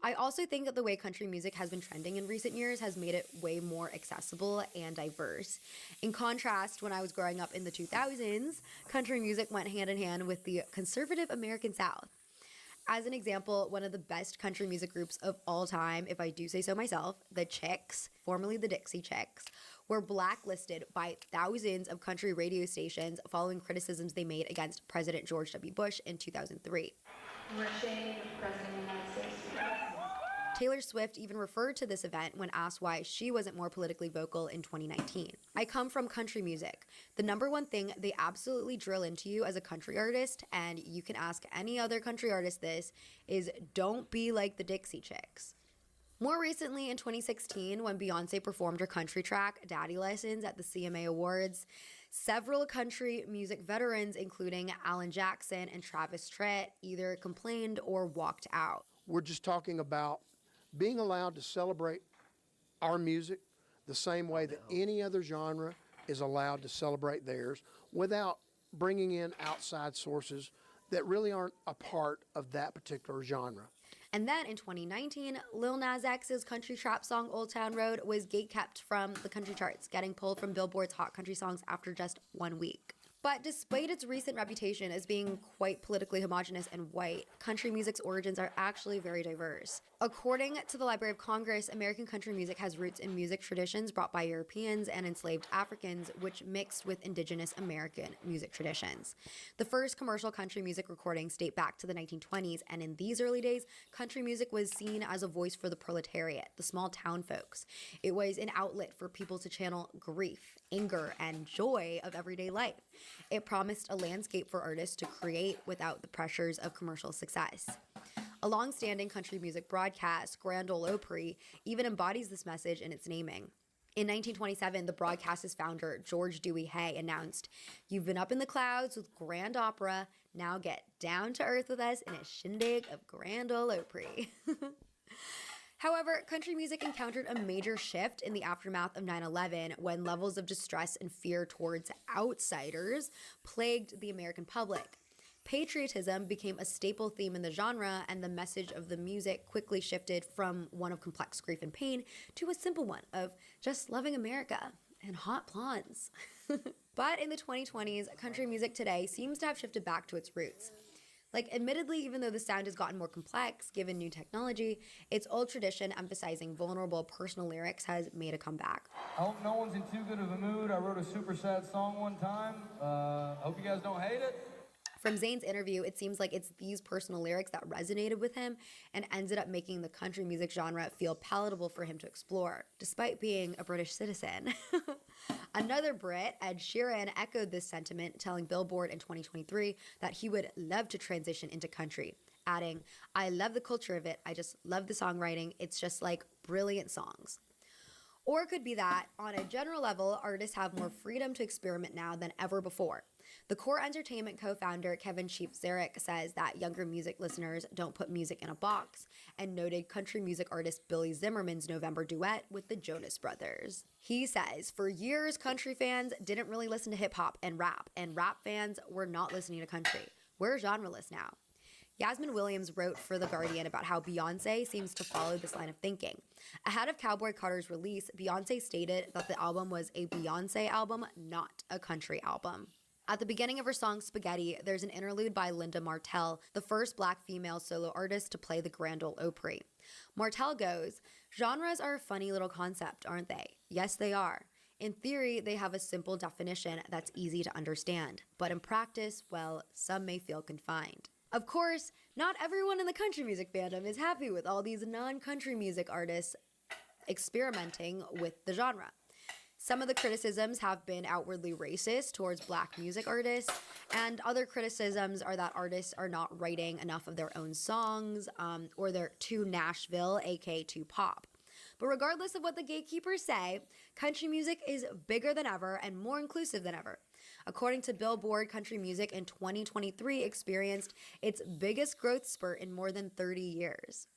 I also think that the way country music has been trending in recent years has made it way more accessible and diverse. In contrast, when I was growing up in the 2000s, country music went hand in hand with the conservative American South. As an example, one of the best country music groups of all time, if I do say so myself, the Chicks, formerly the Dixie Chicks, were blacklisted by thousands of country radio stations following criticisms they made against President George W. Bush in 2003. We're ashamed of the President of the United States. Taylor Swift even referred to this event when asked why she wasn't more politically vocal in 2019. I come from country music. The number one thing they absolutely drill into you as a country artist, and you can ask any other country artist this, is don't be like the Dixie Chicks. More recently, in 2016, when Beyonce performed her country track, Daddy Lessons, at the CMA Awards, several country music veterans, including Alan Jackson and Travis Tritt, either complained or walked out. We're just talking about being allowed to celebrate our music the same way that any other genre is allowed to celebrate theirs without bringing in outside sources that really aren't a part of that particular genre. And then in 2019, Lil Nas X's country trap song Old Town Road was gatekept from the country charts, getting pulled from Billboard's Hot Country Songs after just 1 week. But despite its recent reputation as being quite politically homogenous and white, country music's origins are actually very diverse. According to the Library of Congress, American country music has roots in music traditions brought by Europeans and enslaved Africans, which mixed with indigenous American music traditions. The first commercial country music recordings date back to the 1920s, and in these early days, country music was seen as a voice for the proletariat, the small town folks. It was an outlet for people to channel grief, anger, and joy of everyday life. It promised a landscape for artists to create without the pressures of commercial success. A long-standing country music broadcast, Grand Ole Opry, even embodies this message in its naming. In 1927, the broadcast's founder, George Dewey Hay, announced, "You've been up in the clouds with grand opera, now get down to earth with us in a shindig of Grand Ole Opry." However, country music encountered a major shift in the aftermath of 9/11 when levels of distress and fear towards outsiders plagued the American public. Patriotism became a staple theme in the genre, and the message of the music quickly shifted from one of complex grief and pain to a simple one of just loving America and hot blondes. But in the 2020s, country music today seems to have shifted back to its roots. Like, admittedly, even though the sound has gotten more complex given new technology, its old tradition emphasizing vulnerable personal lyrics has made a comeback. I hope no one's in too good of a mood. I wrote a super sad song one time. Hope you guys don't hate it. From Zayn's interview, it seems like it's these personal lyrics that resonated with him and ended up making the country music genre feel palatable for him to explore, despite being a British citizen. Another Brit, Ed Sheeran, echoed this sentiment, telling Billboard in 2023 that he would love to transition into country, adding, "I love the culture of it. I just love the songwriting. It's just like brilliant songs." Or it could be that, on a general level, artists have more freedom to experiment now than ever before. The Core Entertainment co-founder Kevin Chief-Zarek says that younger music listeners don't put music in a box, and noted country music artist Billy Zimmerman's November duet with the Jonas Brothers. He says, "For years, country fans didn't really listen to hip-hop and rap fans were not listening to country. We're genreless now." Yasmin Williams wrote for The Guardian about how Beyoncé seems to follow this line of thinking. Ahead of Cowboy Carter's release, Beyoncé stated that the album was a Beyoncé album, not a country album. At the beginning of her song Spaghetti, there's an interlude by Linda Martell, the first Black female solo artist to play the Grand Ole Opry. Martell goes, "Genres are a funny little concept, aren't they? Yes, they are. In theory, they have a simple definition that's easy to understand. But in practice, well, some may feel confined." Of course, not everyone in the country music fandom is happy with all these non-country music artists experimenting with the genre. Some of the criticisms have been outwardly racist towards Black music artists, and other criticisms are that artists are not writing enough of their own songs, or they're too Nashville, aka too pop. But regardless of what the gatekeepers say, country music is bigger than ever and more inclusive than ever. According to Billboard, country music in 2023 experienced its biggest growth spurt in more than 30 years.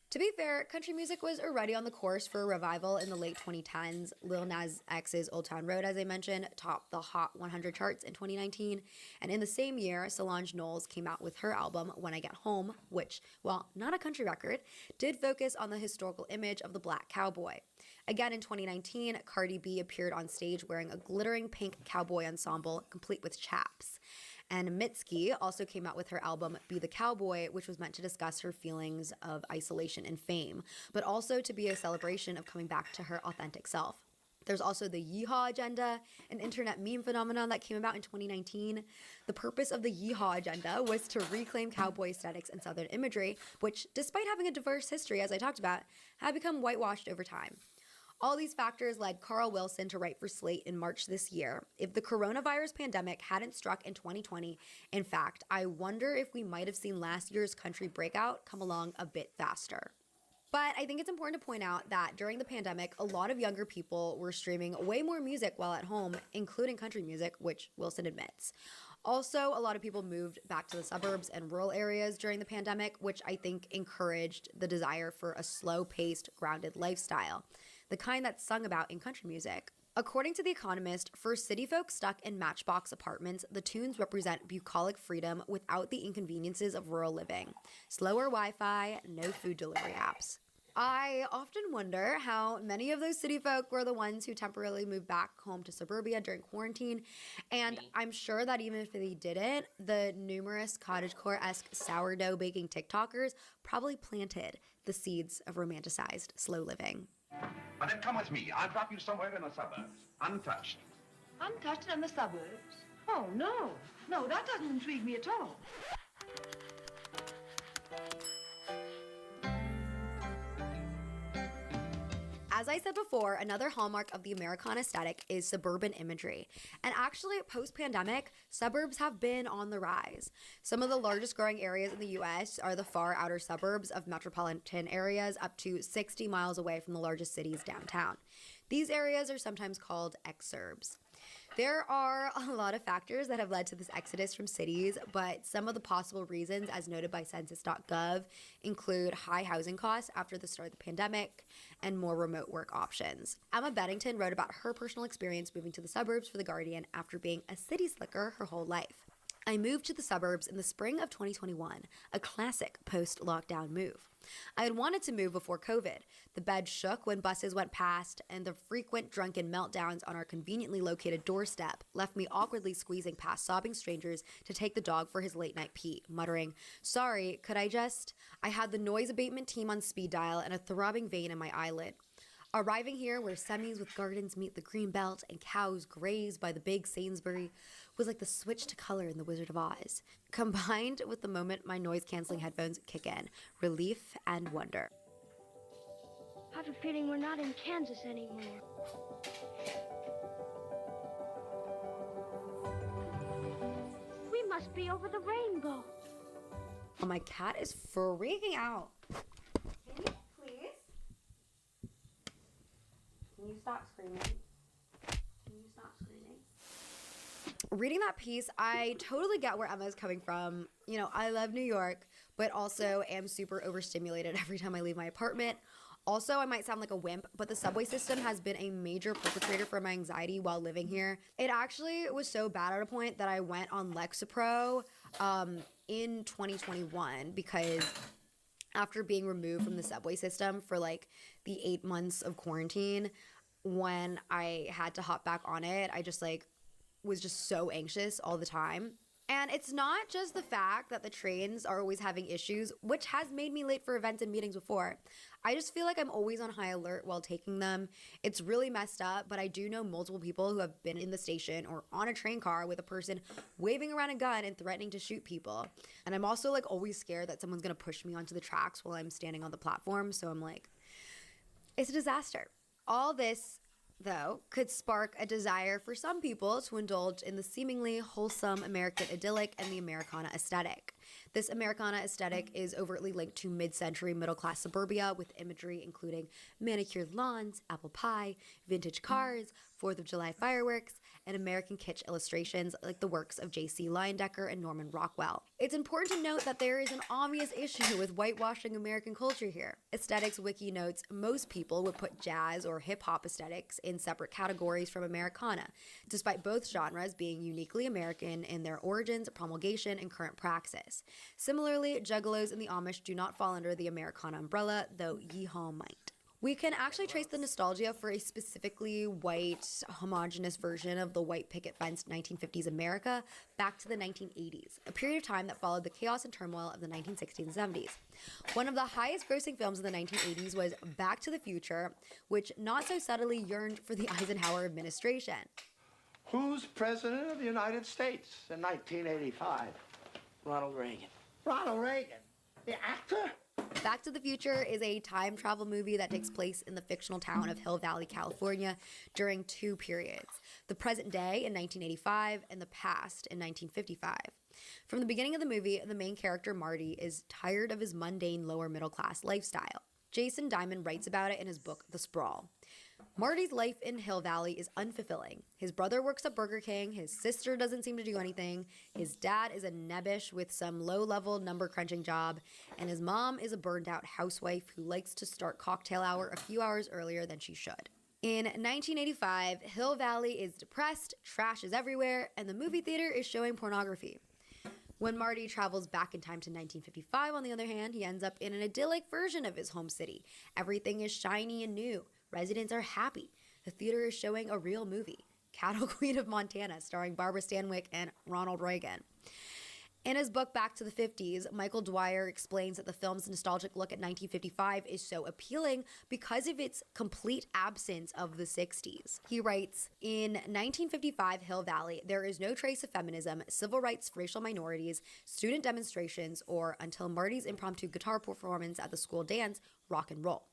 To be fair, country music was already on the course for a revival in the late 2010s. Lil Nas X's Old Town Road, as I mentioned, topped the Hot 100 charts in 2019. And in the same year, Solange Knowles came out with her album, When I Get Home, which, while not a country record, did focus on the historical image of the Black cowboy. Again in 2019, Cardi B appeared on stage wearing a glittering pink cowboy ensemble, complete with chaps. And Mitski also came out with her album Be the Cowboy, which was meant to discuss her feelings of isolation and fame, but also to be a celebration of coming back to her authentic self. There's also the Yeehaw Agenda, an internet meme phenomenon that came about in 2019. The purpose of the Yeehaw Agenda was to reclaim cowboy aesthetics and Southern imagery, which, despite having a diverse history, as I talked about, had become whitewashed over time. All these factors led Carl Wilson to write for Slate in March this year. If the coronavirus pandemic hadn't struck in 2020, in fact, I wonder if we might have seen last year's country breakout come along a bit faster. But I think it's important to point out that during the pandemic, a lot of younger people were streaming way more music while at home, including country music, which Wilson admits. Also, a lot of people moved back to the suburbs and rural areas during the pandemic, which I think encouraged the desire for a slow-paced, grounded lifestyle, the kind that's sung about in country music. According to The Economist, for city folk stuck in matchbox apartments, the tunes represent bucolic freedom without the inconveniences of rural living. Slower Wi-Fi, no food delivery apps. I often wonder how many of those city folk were the ones who temporarily moved back home to suburbia during quarantine, and I'm sure that even if they didn't, the numerous cottagecore-esque sourdough baking TikTokers probably planted the seeds of romanticized slow living. But then come with me. I'll drop you somewhere in the suburbs, untouched. Untouched in the suburbs? Oh, no. No, that doesn't intrigue me at all. As I said before, another hallmark of the Americana aesthetic is suburban imagery. And actually, post-pandemic, suburbs have been on the rise. Some of the largest growing areas in the US are the far outer suburbs of metropolitan areas up to 60 miles away from the largest cities downtown. These areas are sometimes called exurbs. There are a lot of factors that have led to this exodus from cities, but some of the possible reasons, as noted by census.gov, include high housing costs after the start of the pandemic and more remote work options. Emma Beddington wrote about her personal experience moving to the suburbs for The Guardian after being a city slicker her whole life. I moved to the suburbs in the spring of 2021, a classic post-lockdown move. I had wanted to move before COVID. The bed shook when buses went past, and the frequent drunken meltdowns on our conveniently located doorstep left me awkwardly squeezing past sobbing strangers to take the dog for his late-night pee, muttering, "Sorry, could I just?" I had the noise abatement team on speed dial and a throbbing vein in my eyelid. Arriving here, where semis with gardens meet the green belt and cows graze by the big Sainsbury, was like the switch to color in The Wizard of Oz, combined with the moment my noise-canceling headphones kick in, relief and wonder. I have a feeling we're not in Kansas anymore. We must be over the rainbow. Oh, my cat is freaking out. Can you please? Can you stop screaming? Can you stop screaming? Reading that piece, I totally get where Emma is coming from. You know, I love New York, but also am super overstimulated every time I leave my apartment. Also, I might sound like a wimp, but the subway system has been a major perpetrator for my anxiety while living here. It actually was so bad at a point that I went on Lexapro in 2021 because after being removed from the subway system for like the 8 months of quarantine, when I had to hop back on it, I just like was just so anxious all the time. And it's not just the fact that the trains are always having issues, which has made me late for events and meetings before. I just feel like I'm always on high alert while taking them. It's really messed up, but I do know multiple people who have been in the station or on a train car with a person waving around a gun and threatening to shoot people. And I'm also like always scared that someone's gonna push me onto the tracks while I'm standing on the platform. So I'm like, it's a disaster. All this, though, could spark a desire for some people to indulge in the seemingly wholesome American idyllic and the Americana aesthetic. This Americana aesthetic is overtly linked to mid-century middle-class suburbia with imagery including manicured lawns, apple pie, vintage cars, 4th of July fireworks, and American kitsch illustrations like the works of J.C. Leyendecker and Norman Rockwell. It's important to note that there is an obvious issue with whitewashing American culture here. Aesthetics Wiki notes most people would put jazz or hip-hop aesthetics in separate categories from Americana, despite both genres being uniquely American in their origins, promulgation, and current praxis. Similarly, juggalos and the Amish do not fall under the Americana umbrella, though yeehaw might. We can actually trace the nostalgia for a specifically white, homogenous version of the white picket fence 1950s America back to the 1980s, a period of time that followed the chaos and turmoil of the 1960s and 70s. One of the highest grossing films in the 1980s was Back to the Future, which not so subtly yearned for the Eisenhower administration. Who's president of the United States in 1985? Ronald Reagan. Ronald Reagan, the actor? Back to the Future is a time travel movie that takes place in the fictional town of Hill Valley, California during two periods, the present day in 1985 and the past in 1955. From the beginning of the movie, the main character, Marty, is tired of his mundane lower middle class lifestyle. Jason Diamond writes about it in his book, The Sprawl. Marty's life in Hill Valley is unfulfilling. His brother works at Burger King, his sister doesn't seem to do anything, his dad is a nebbish with some low-level number-crunching job, and his mom is a burned-out housewife who likes to start cocktail hour a few hours earlier than she should. In 1985, Hill Valley is depressed, trash is everywhere, and the movie theater is showing pornography. When Marty travels back in time to 1955, on the other hand, he ends up in an idyllic version of his home city. Everything is shiny and new. Residents are happy. The theater is showing a real movie, Cattle Queen of Montana, starring Barbara Stanwyck and Ronald Reagan. In his book, Back to the 50s, Michael Dwyer explains that the film's nostalgic look at 1955 is so appealing because of its complete absence of the 60s. He writes, in 1955 Hill Valley, there is no trace of feminism, civil rights for racial minorities, student demonstrations, or, until Marty's impromptu guitar performance at the school dance, rock and roll.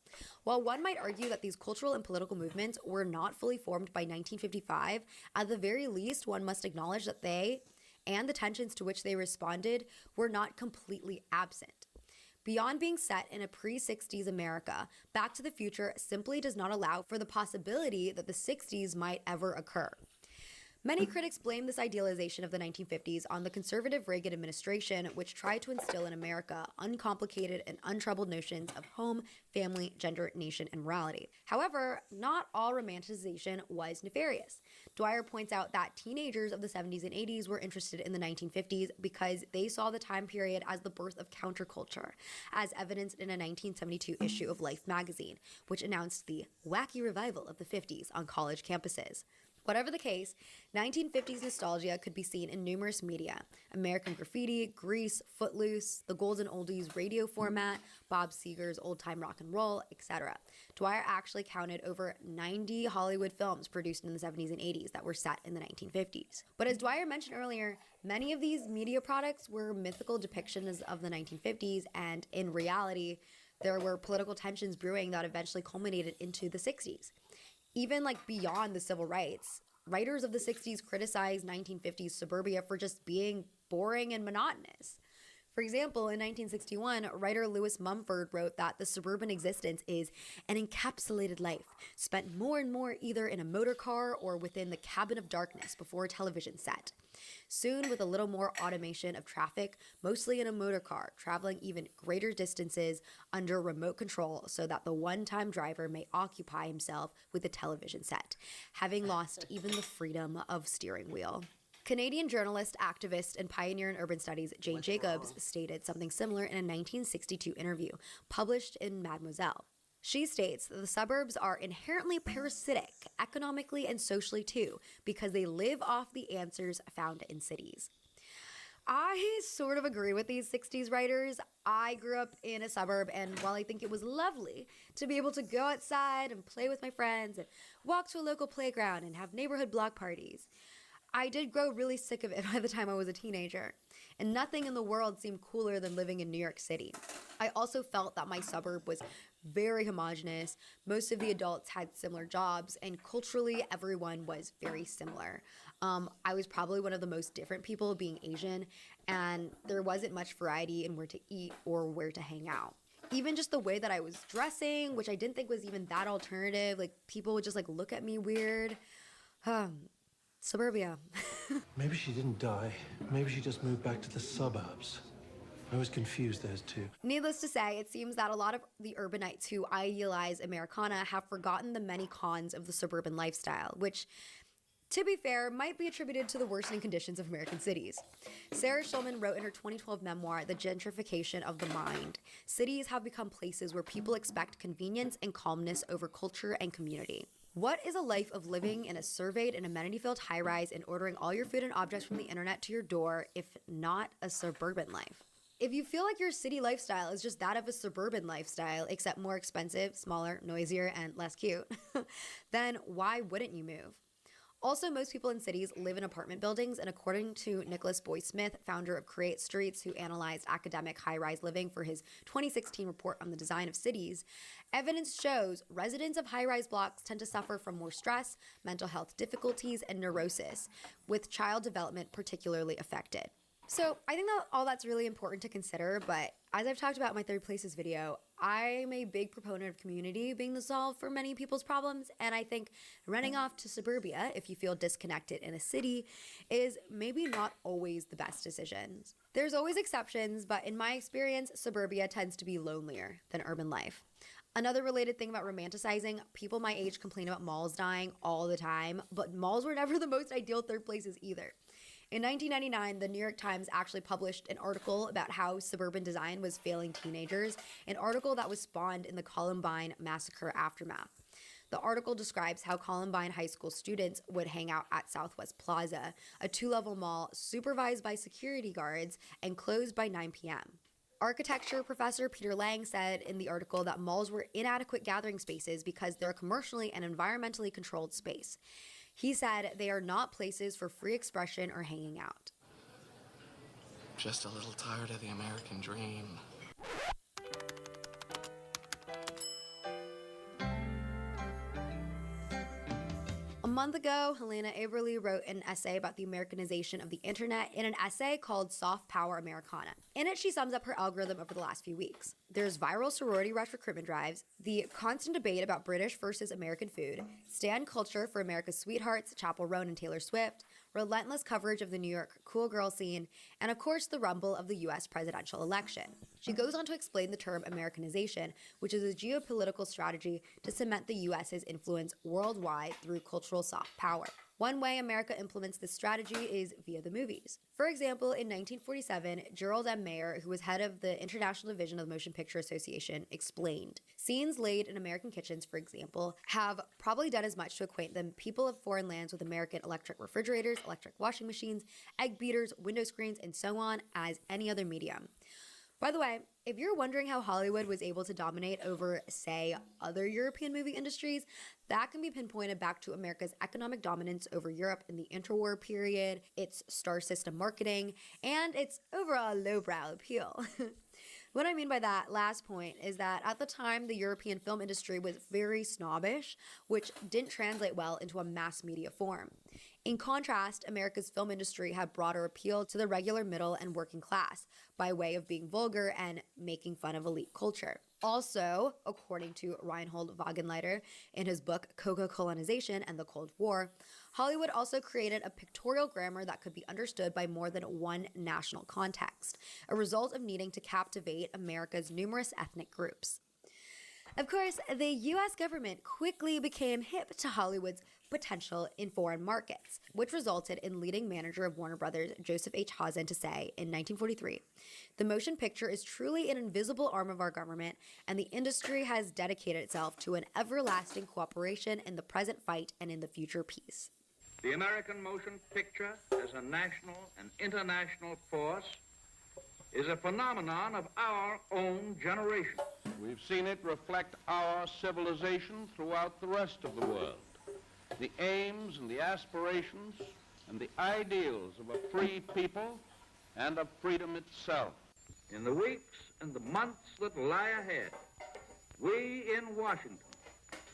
While one might argue that these cultural and political movements were not fully formed by 1955, at the very least, one must acknowledge that they and the tensions to which they responded were not completely absent. Beyond being set in a pre-60s America, Back to the Future simply does not allow for the possibility that the 60s might ever occur. Many critics blame this idealization of the 1950s on the conservative Reagan administration, which tried to instill in America uncomplicated and untroubled notions of home, family, gender, nation, and morality. However, not all romanticization was nefarious. Dwyer points out that teenagers of the 70s and 80s were interested in the 1950s because they saw the time period as the birth of counterculture, as evidenced in a 1972 issue of Life magazine, which announced the wacky revival of the 50s on college campuses. Whatever the case, 1950s nostalgia could be seen in numerous media: American Graffiti, Grease, Footloose, the Golden Oldies radio format, Bob Seger's Old Time Rock and Roll, etc. Dwyer actually counted over 90 Hollywood films produced in the 70s and 80s that were set in the 1950s. But as Dwyer mentioned earlier, many of these media products were mythical depictions of the 1950s, and in reality, there were political tensions brewing that eventually culminated into the 60s. Even beyond the civil rights, writers of the 60s criticized 1950s suburbia for just being boring and monotonous. For example, in 1961, writer Lewis Mumford wrote that the suburban existence is an encapsulated life, spent more and more either in a motor car or within the cabin of darkness before a television set. Soon, with a little more automation of traffic, mostly in a motor car, traveling even greater distances under remote control so that the one-time driver may occupy himself with the television set, having lost even the freedom of steering wheel. Canadian journalist, activist, and pioneer in urban studies Jane Jacobs stated something similar in a 1962 interview published in Mademoiselle. She states that the suburbs are inherently parasitic, economically and socially too, because they live off the answers found in cities. I sort of agree with these 60s writers. I grew up in a suburb, and while I think it was lovely to be able to go outside and play with my friends and walk to a local playground and have neighborhood block parties, I did grow really sick of it by the time I was a teenager, and nothing in the world seemed cooler than living in New York City. I also felt that my suburb was very homogenous. Most of the adults had similar jobs, and culturally, everyone was very similar. I was probably one of the most different people, being Asian, and there wasn't much variety in where to eat or where to hang out. Even just the way that I was dressing, which I didn't think was even that alternative, people would just look at me weird. Suburbia. Maybe she didn't die. Maybe she just moved back to the suburbs. I was confused those two. Needless to say, it seems that a lot of the urbanites who idealize Americana have forgotten the many cons of the suburban lifestyle, which, to be fair, might be attributed to the worsening conditions of American cities. Sarah Schulman wrote in her 2012 memoir, The Gentrification of the Mind, cities have become places where people expect convenience and calmness over culture and community. What is a life of living in a surveyed and amenity-filled high-rise and ordering all your food and objects from the internet to your door, if not a suburban life? If you feel like your city lifestyle is just that of a suburban lifestyle, except more expensive, smaller, noisier, and less cute, then why wouldn't you move? Also, most people in cities live in apartment buildings, and according to Nicholas Boy Smith, founder of Create Streets, who analyzed academic high-rise living for his 2016 report on the design of cities, evidence shows residents of high-rise blocks tend to suffer from more stress, mental health difficulties, and neurosis, with child development particularly affected. So I think that all that's really important to consider, but as I've talked about in my Third Places video, I'm a big proponent of community being the solve for many people's problems, and I think running off to suburbia if you feel disconnected in a city is maybe not always the best decision. There's always exceptions, but in my experience, suburbia tends to be lonelier than urban life. Another related thing about romanticizing, people my age complain about malls dying all the time, but malls were never the most ideal third places either. In 1999, the New York Times actually published an article about how suburban design was failing teenagers, an article that was spawned in the Columbine massacre aftermath. The article describes how Columbine high school students would hang out at Southwest Plaza, a 2-level mall supervised by security guards and closed by 9 p.m. Architecture professor Peter Lang said in the article that malls were inadequate gathering spaces because they're a commercially and environmentally controlled space. He said they are not places for free expression or hanging out. Just a little tired of the American dream. A month ago, Helena Aberle wrote an essay about the Americanization of the internet in an essay called Soft Power Americana. In it, she sums up her algorithm over the last few weeks. There's viral sorority rush recruitment drives, the constant debate about British versus American food, stan culture for America's sweethearts, Chappell Roan and Taylor Swift, relentless coverage of the New York cool girl scene, and of course the rumble of the US presidential election. She goes on to explain the term Americanization, which is a geopolitical strategy to cement the US's influence worldwide through cultural soft power. One way America implements this strategy is via the movies. For example, in 1947, Gerald M. Mayer, who was head of the International Division of the Motion Picture Association, explained, "Scenes laid in American kitchens, for example, have probably done as much to acquaint the people of foreign lands with American electric refrigerators, electric washing machines, egg beaters, window screens, and so on as any other medium." By the way, if you're wondering how Hollywood was able to dominate over, say, other European movie industries, that can be pinpointed back to America's economic dominance over Europe in the interwar period, its star system marketing, and its overall lowbrow appeal. What I mean by that last point is that at the time, the European film industry was very snobbish, which didn't translate well into a mass media form. In contrast, America's film industry had broader appeal to the regular middle and working class by way of being vulgar and making fun of elite culture. Also, according to Reinhold Wagenleiter in his book Coca-Colonization and the Cold War, Hollywood also created a pictorial grammar that could be understood by more than one national context, a result of needing to captivate America's numerous ethnic groups. Of course, the US government quickly became hip to Hollywood's potential in foreign markets, which resulted in leading manager of Warner Brothers, Joseph H. Hausen, to say in 1943, "The motion picture is truly an invisible arm of our government, and the industry has dedicated itself to an everlasting cooperation in the present fight and in the future peace." The American motion picture as a national and international force is a phenomenon of our own generation. We've seen it reflect our civilization throughout the rest of the world. The aims and the aspirations and the ideals of a free people and of freedom itself. In the weeks and the months that lie ahead, we in Washington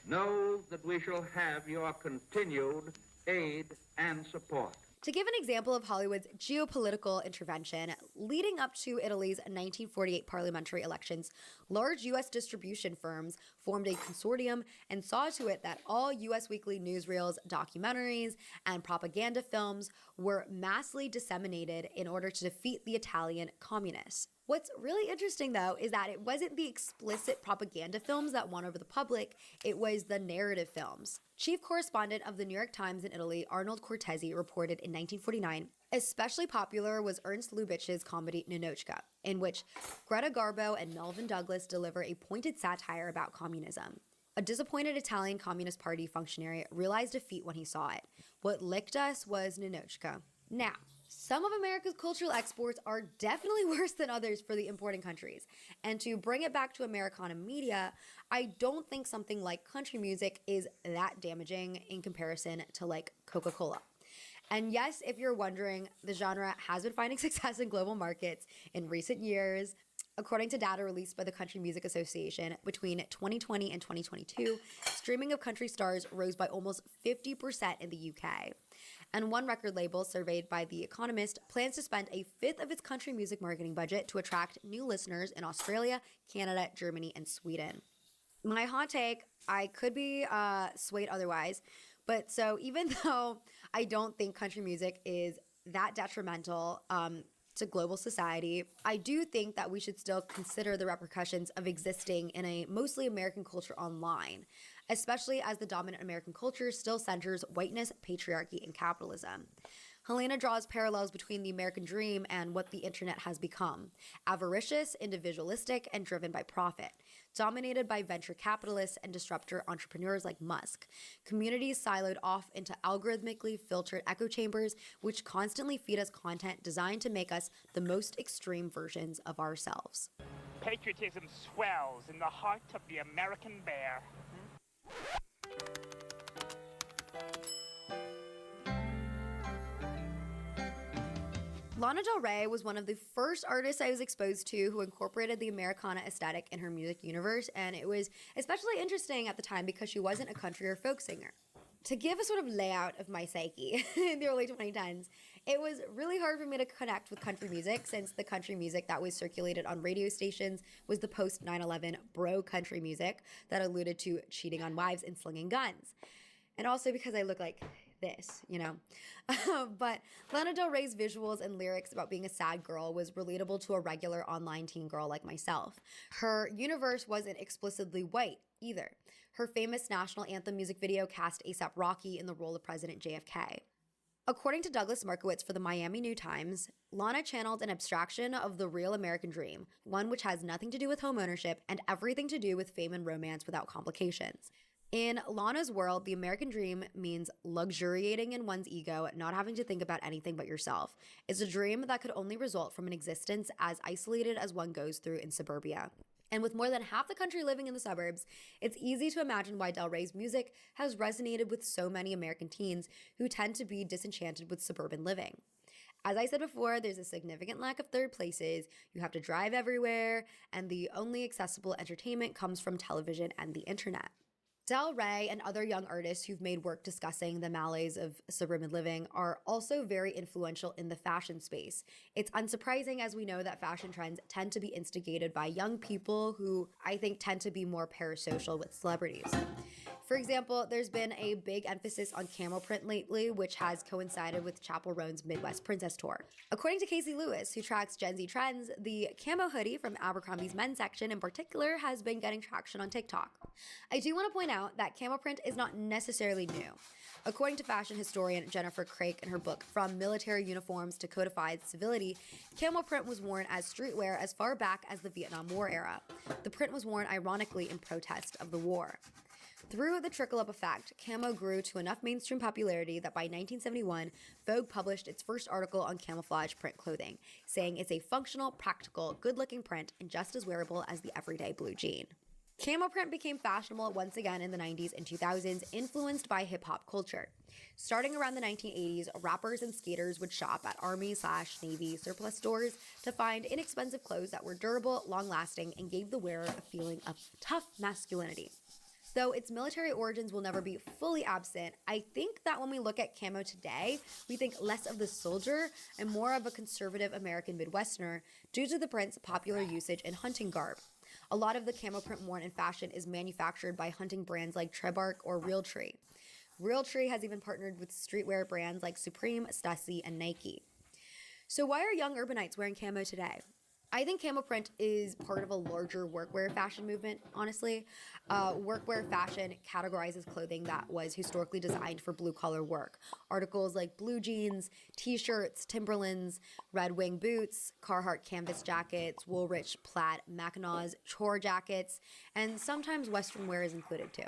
know that we shall have your continued aid and support. To give an example of Hollywood's geopolitical intervention, leading up to Italy's 1948 parliamentary elections, large U.S. distribution firms formed a consortium and saw to it that all U.S. weekly newsreels, documentaries, and propaganda films were massively disseminated in order to defeat the Italian communists. What's really interesting, though, is that it wasn't the explicit propaganda films that won over the public, it was the narrative films. Chief correspondent of the New York Times in Italy, Arnold Cortese, reported in 1949, especially popular was Ernst Lubitsch's comedy Ninotchka, in which Greta Garbo and Melvyn Douglas deliver a pointed satire about communism. A disappointed Italian Communist Party functionary realized defeat when he saw it. What licked us was Ninotchka. Now, some of America's cultural exports are definitely worse than others for the importing countries. And to bring it back to Americana media, I don't think something like country music is that damaging in comparison to like Coca-Cola. And yes, if you're wondering, the genre has been finding success in global markets in recent years. According to data released by the Country Music Association, between 2020 and 2022, streaming of country stars rose by almost 50% in the UK. And one record label surveyed by The Economist plans to spend a fifth of its country music marketing budget to attract new listeners in Australia, Canada, Germany, and Sweden. My hot take, I could be swayed otherwise, but so even though I don't think country music is that detrimental to global society, I do think that we should still consider the repercussions of existing in a mostly American culture online, especially as the dominant American culture still centers whiteness, patriarchy, and capitalism. Helena draws parallels between the American dream and what the internet has become: avaricious, individualistic, and driven by profit, dominated by venture capitalists and disruptor entrepreneurs like Musk. Communities siloed off into algorithmically filtered echo chambers, which constantly feed us content designed to make us the most extreme versions of ourselves. Patriotism swells in the heart of the American bear. Lana Del Rey was one of the first artists I was exposed to who incorporated the Americana aesthetic in her music universe, and it was especially interesting at the time because she wasn't a country or folk singer. To give a sort of layout of my psyche in the early 2010s, it was really hard for me to connect with country music since the country music that was circulated on radio stations was the post 9/11 bro country music that alluded to cheating on wives and slinging guns. And also because I look like this, you know. But Lana Del Rey's visuals and lyrics about being a sad girl was relatable to a regular online teen girl like myself. Her universe wasn't explicitly white either. Her famous national anthem music video cast A$AP Rocky in the role of President JFK. According to Douglas Markowitz for the Miami New Times, Lana channeled an abstraction of the real American dream, one which has nothing to do with homeownership and everything to do with fame and romance without complications. In Lana's world, the American dream means luxuriating in one's ego, not having to think about anything but yourself. It's a dream that could only result from an existence as isolated as one goes through in suburbia. And with more than half the country living in the suburbs, it's easy to imagine why Del Rey's music has resonated with so many American teens who tend to be disenchanted with suburban living. As I said before, there's a significant lack of third places, you have to drive everywhere, and the only accessible entertainment comes from television and the internet. Del Rey and other young artists who've made work discussing the malaise of suburban living are also very influential in the fashion space. It's unsurprising as we know that fashion trends tend to be instigated by young people who I think tend to be more parasocial with celebrities. For example, there's been a big emphasis on camel print lately, which has coincided with Chappell Roan's Midwest Princess Tour. According to Casey Lewis, who tracks Gen Z trends, the camo hoodie from Abercrombie's men's section in particular has been getting traction on TikTok. I do want to point out that camel print is not necessarily new. According to fashion historian Jennifer Craik in her book From Military Uniforms to Codified Civility, camel print was worn as streetwear as far back as the Vietnam War era. The print was worn ironically in protest of the war. Through the trickle-up effect, camo grew to enough mainstream popularity that by 1971, Vogue published its first article on camouflage print clothing, saying it's a functional, practical, good-looking print and just as wearable as the everyday blue jean. Camo print became fashionable once again in the 90s and 2000s, influenced by hip-hop culture. Starting around the 1980s, rappers and skaters would shop at Army/Navy surplus stores to find inexpensive clothes that were durable, long-lasting, and gave the wearer a feeling of tough masculinity. Though its military origins will never be fully absent, I think that when we look at camo today, we think less of the soldier and more of a conservative American Midwesterner due to the print's popular usage in hunting garb. A lot of the camo print worn in fashion is manufactured by hunting brands like Trebark or Realtree. Realtree has even partnered with streetwear brands like Supreme, Stussy, and Nike. So why are young urbanites wearing camo today? I think camo print is part of a larger workwear fashion movement, honestly. Workwear fashion categorizes clothing that was historically designed for blue-collar work. Articles like blue jeans, t-shirts, Timberlands, Red Wing boots, Carhartt canvas jackets, Woolrich plaid mackinaws, chore jackets, and sometimes Western wear is included too.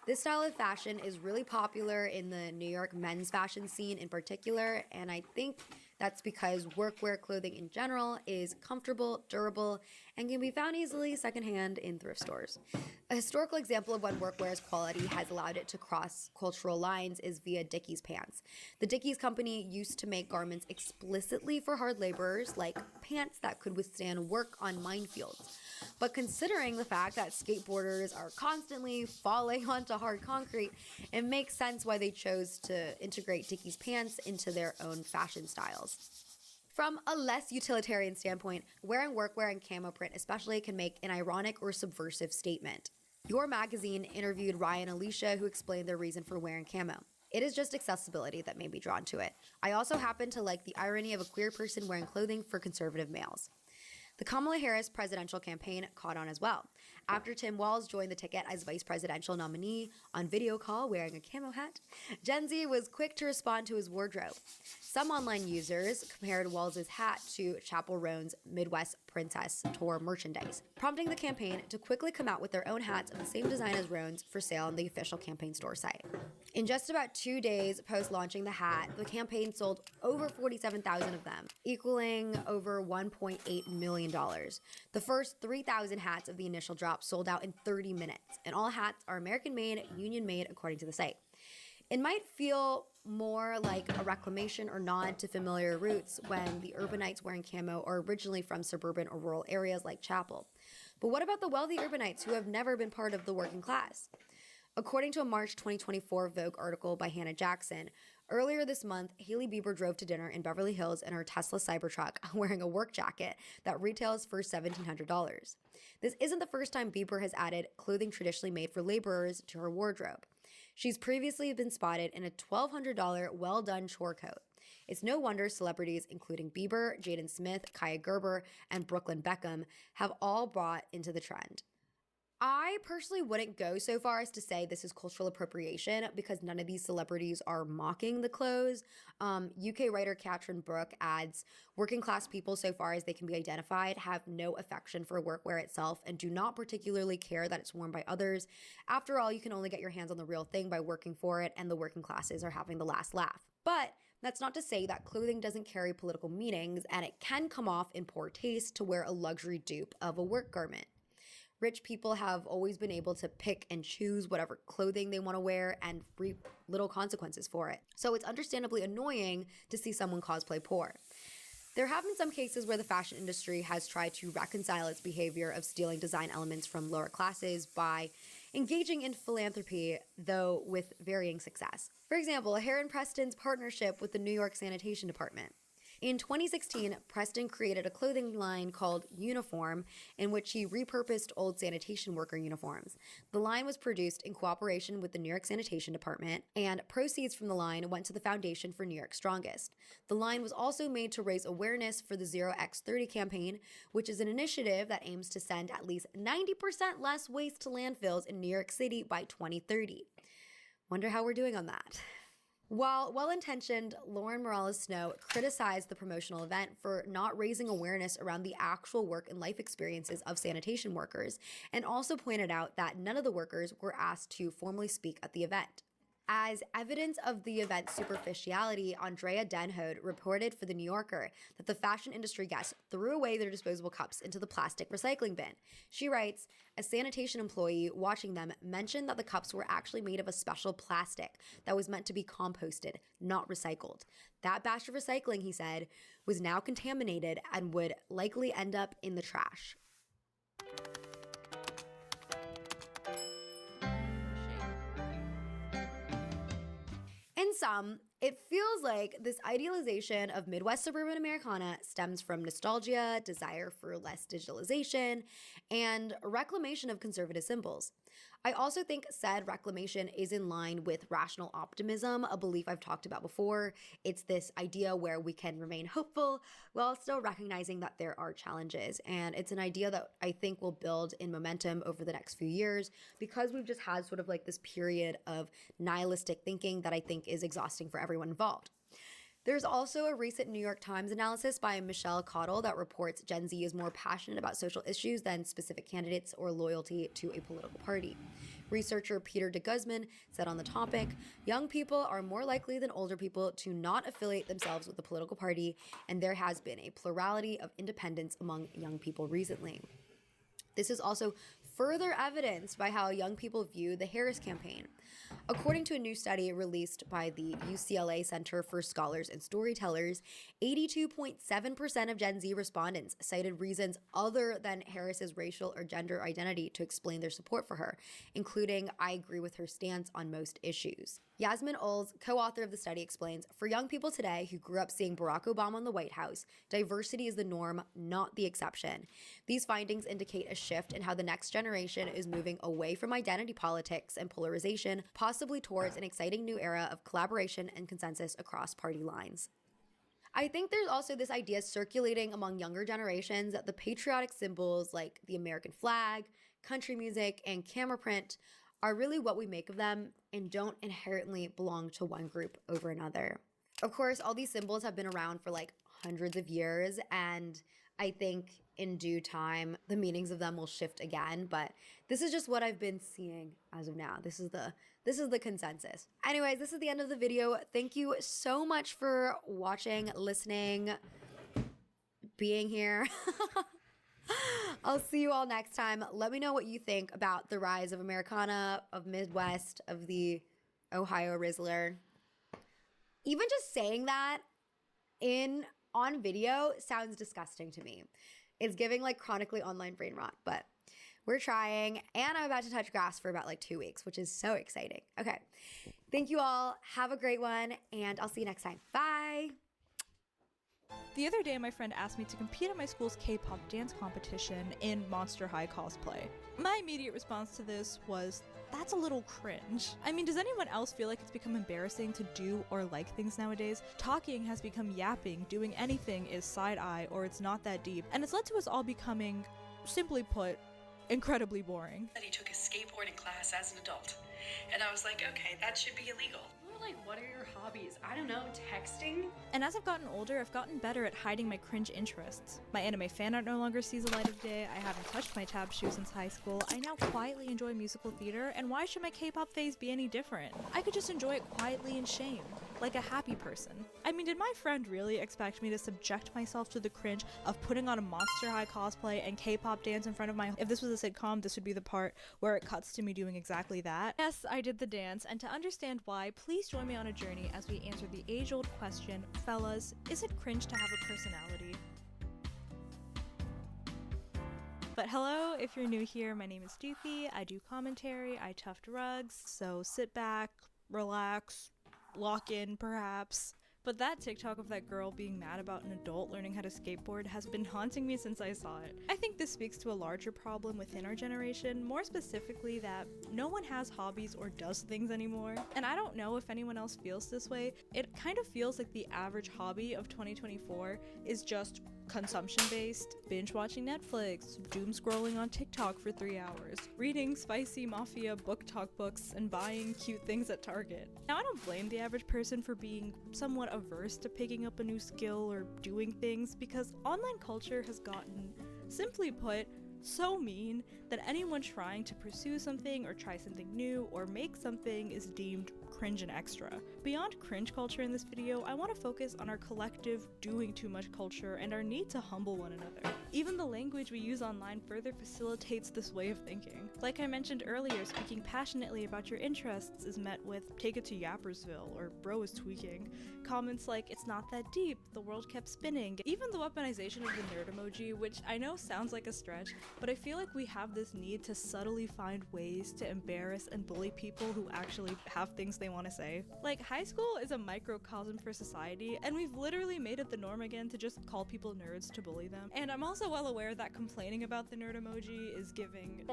This style of fashion is really popular in the New York men's fashion scene in particular, and I think That's because workwear clothing in general is comfortable, durable, and can be found easily secondhand in thrift stores. A historical example of when workwear's quality has allowed it to cross cultural lines is via Dickies pants. The Dickies company used to make garments explicitly for hard laborers, like pants that could withstand work on minefields. But considering the fact that skateboarders are constantly falling onto hard concrete, it makes sense why they chose to integrate Dickies pants into their own fashion styles. From a less utilitarian standpoint, wearing workwear and camo print especially can make an ironic or subversive statement. Your magazine interviewed Ryan and Alicia, who explained their reason for wearing camo. It is just accessibility that made me drawn to it. I also happen to like the irony of a queer person wearing clothing for conservative males. The Kamala Harris presidential campaign caught on as well. After Tim Walz joined the ticket as vice presidential nominee on video call wearing a camo hat, Gen Z was quick to respond to his wardrobe. Some online users compared Walz's hat to Chappell Roan's Midwest Princess Tour merchandise, prompting the campaign to quickly come out with their own hats of the same design as Roan's for sale on the official campaign store site. In just about 2 days post-launching the hat, the campaign sold over 47,000 of them, equaling over $1.8 million. The first 3,000 hats of the initial drop sold out in 30 minutes, and all hats are American-made, union-made, according to the site. It might feel more like a reclamation or nod to familiar roots when the urbanites wearing camo are originally from suburban or rural areas like Chappell. But what about the wealthy urbanites who have never been part of the working class? According to a March 2024 Vogue article by Hannah Jackson, earlier this month, Hailey Bieber drove to dinner in Beverly Hills in her Tesla Cybertruck wearing a work jacket that retails for $1,700. This isn't the first time Bieber has added clothing traditionally made for laborers to her wardrobe. She's previously been spotted in a $1,200 well-done chore coat. It's no wonder celebrities including Bieber, Jaden Smith, Kaya Gerber, and Brooklyn Beckham have all bought into the trend. I personally wouldn't go so far as to say this is cultural appropriation because none of these celebrities are mocking the clothes. UK writer Katrin Brooke adds, working class people, so far as they can be identified, have no affection for workwear itself and do not particularly care that it's worn by others. After all, you can only get your hands on the real thing by working for it, and the working classes are having the last laugh. But that's not to say that clothing doesn't carry political meanings, and it can come off in poor taste to wear a luxury dupe of a work garment. Rich people have always been able to pick and choose whatever clothing they want to wear and reap little consequences for it. So it's understandably annoying to see someone cosplay poor. There have been some cases where the fashion industry has tried to reconcile its behavior of stealing design elements from lower classes by engaging in philanthropy, though with varying success. For example, Heron Preston's partnership with the New York Sanitation Department. In 2016, Preston created a clothing line called Uniform, in which he repurposed old sanitation worker uniforms. The line was produced in cooperation with the New York Sanitation Department, and proceeds from the line went to the Foundation for New York Strongest. The line was also made to raise awareness for the 0x30 campaign, which is an initiative that aims to send at least 90% less waste to landfills in New York City by 2030. Wonder how we're doing on that. While well-intentioned, Lauren Morales-Snow criticized the promotional event for not raising awareness around the actual work and life experiences of sanitation workers, and also pointed out that none of the workers were asked to formally speak at the event. As evidence of the event's superficiality, Andrea Denhode reported for The New Yorker that the fashion industry guests threw away their disposable cups into the plastic recycling bin. She writes, a sanitation employee watching them mentioned that the cups were actually made of a special plastic that was meant to be composted, not recycled. That batch of recycling, he said, was now contaminated and would likely end up in the trash. In sum, it feels like this idealization of Midwest suburban Americana stems from nostalgia, desire for less digitalization, and reclamation of conservative symbols. I also think said reclamation is in line with rational optimism, a belief I've talked about before. It's this idea where we can remain hopeful while still recognizing that there are challenges. And it's an idea that I think will build in momentum over the next few years because we've just had sort of like this period of nihilistic thinking that I think is exhausting for everyone involved. There's also a recent New York Times analysis by Michelle Cottle that reports Gen Z is more passionate about social issues than specific candidates or loyalty to a political party. Researcher Peter de Guzman said on the topic, young people are more likely than older people to not affiliate themselves with a political party, and there has been a plurality of independents among young people recently. This is also further evidenced by how young people view the Harris campaign. According to a new study released by the UCLA Center for Scholars and Storytellers, 82.7% of Gen Z respondents cited reasons other than Harris's racial or gender identity to explain their support for her, including "I agree with her stance on most issues." Yasmin Ulz, co-author of the study, explains, "For young people today who grew up seeing Barack Obama in the White House, diversity is the norm, not the exception. These findings indicate a shift in how the next generation is moving away from identity politics and polarization, possibly towards an exciting new era of collaboration and consensus across party lines." I think there's also this idea circulating among younger generations that the patriotic symbols like the American flag, country music, and camera print are really what we make of them and don't inherently belong to one group over another. Of course, all these symbols have been around for like hundreds of years, and I think in due time, the meanings of them will shift again, but this is just what I've been seeing as of now. This is the consensus. Anyways, this is the end of the video. Thank you so much for watching, listening, being here. I'll see you all next time. Let me know what you think about the rise of Americana, of Midwest, of the Ohio Rizzler. Even just saying that on video sounds disgusting to me. It's giving like chronically online brain rot, but we're trying, and I'm about to touch grass for about like 2 weeks, which is so exciting. Okay, thank you all. Have a great one, and I'll see you next time. Bye. The other day, my friend asked me to compete at my school's K-pop dance competition in Monster High cosplay. My immediate response to this was, that's a little cringe. I mean, does anyone else feel like it's become embarrassing to do or like things nowadays? Talking has become yapping, doing anything is side-eye or it's not that deep, and it's led to us all becoming, simply put, incredibly boring. That he took a skateboarding class as an adult, and I was like, okay, that should be illegal. Like, what are your hobbies? I don't know, texting? And as I've gotten older, I've gotten better at hiding my cringe interests. My anime fan art no longer sees the light of day, I haven't touched my tab shoe since high school, I now quietly enjoy musical theater, and why should my K-pop phase be any different? I could just enjoy it quietly in shame, like a happy person. I mean, did my friend really expect me to subject myself to the cringe of putting on a Monster High cosplay and K-pop dance in front of my— If this was a sitcom, this would be the part where it cuts to me doing exactly that. Yes, I did the dance, and to understand why, please join me on a journey as we answer the age-old question, fellas, is it cringe to have a personality? But hello, if you're new here, my name is Dookie, I do commentary, I tuft rugs, so sit back, relax, lock in perhaps. But that TikTok of that girl being mad about an adult learning how to skateboard has been haunting me since I saw it. I think this speaks to a larger problem within our generation, more specifically that no one has hobbies or does things anymore. And I don't know if anyone else feels this way. It kind of feels like the average hobby of 2024 is just consumption-based, binge-watching Netflix, doom-scrolling on TikTok for 3 hours, reading spicy mafia book talk books, and buying cute things at Target. Now, I don't blame the average person for being somewhat averse to picking up a new skill or doing things, because online culture has gotten, simply put, so mean that anyone trying to pursue something or try something new or make something is deemed cringe and extra. Beyond cringe culture in this video, I want to focus on our collective doing too much culture and our need to humble one another. Even the language we use online further facilitates this way of thinking. Like I mentioned earlier, speaking passionately about your interests is met with "take it to Yappersville" or "bro is tweaking." Comments like "it's not that deep, the world kept spinning." Even the weaponization of the nerd emoji, which I know sounds like a stretch, but I feel like we have this need to subtly find ways to embarrass and bully people who actually have things they want to say. Like, high school is a microcosm for society, and we've literally made it the norm again to just call people nerds to bully them. And I'm also well aware that complaining about the nerd emoji is giving—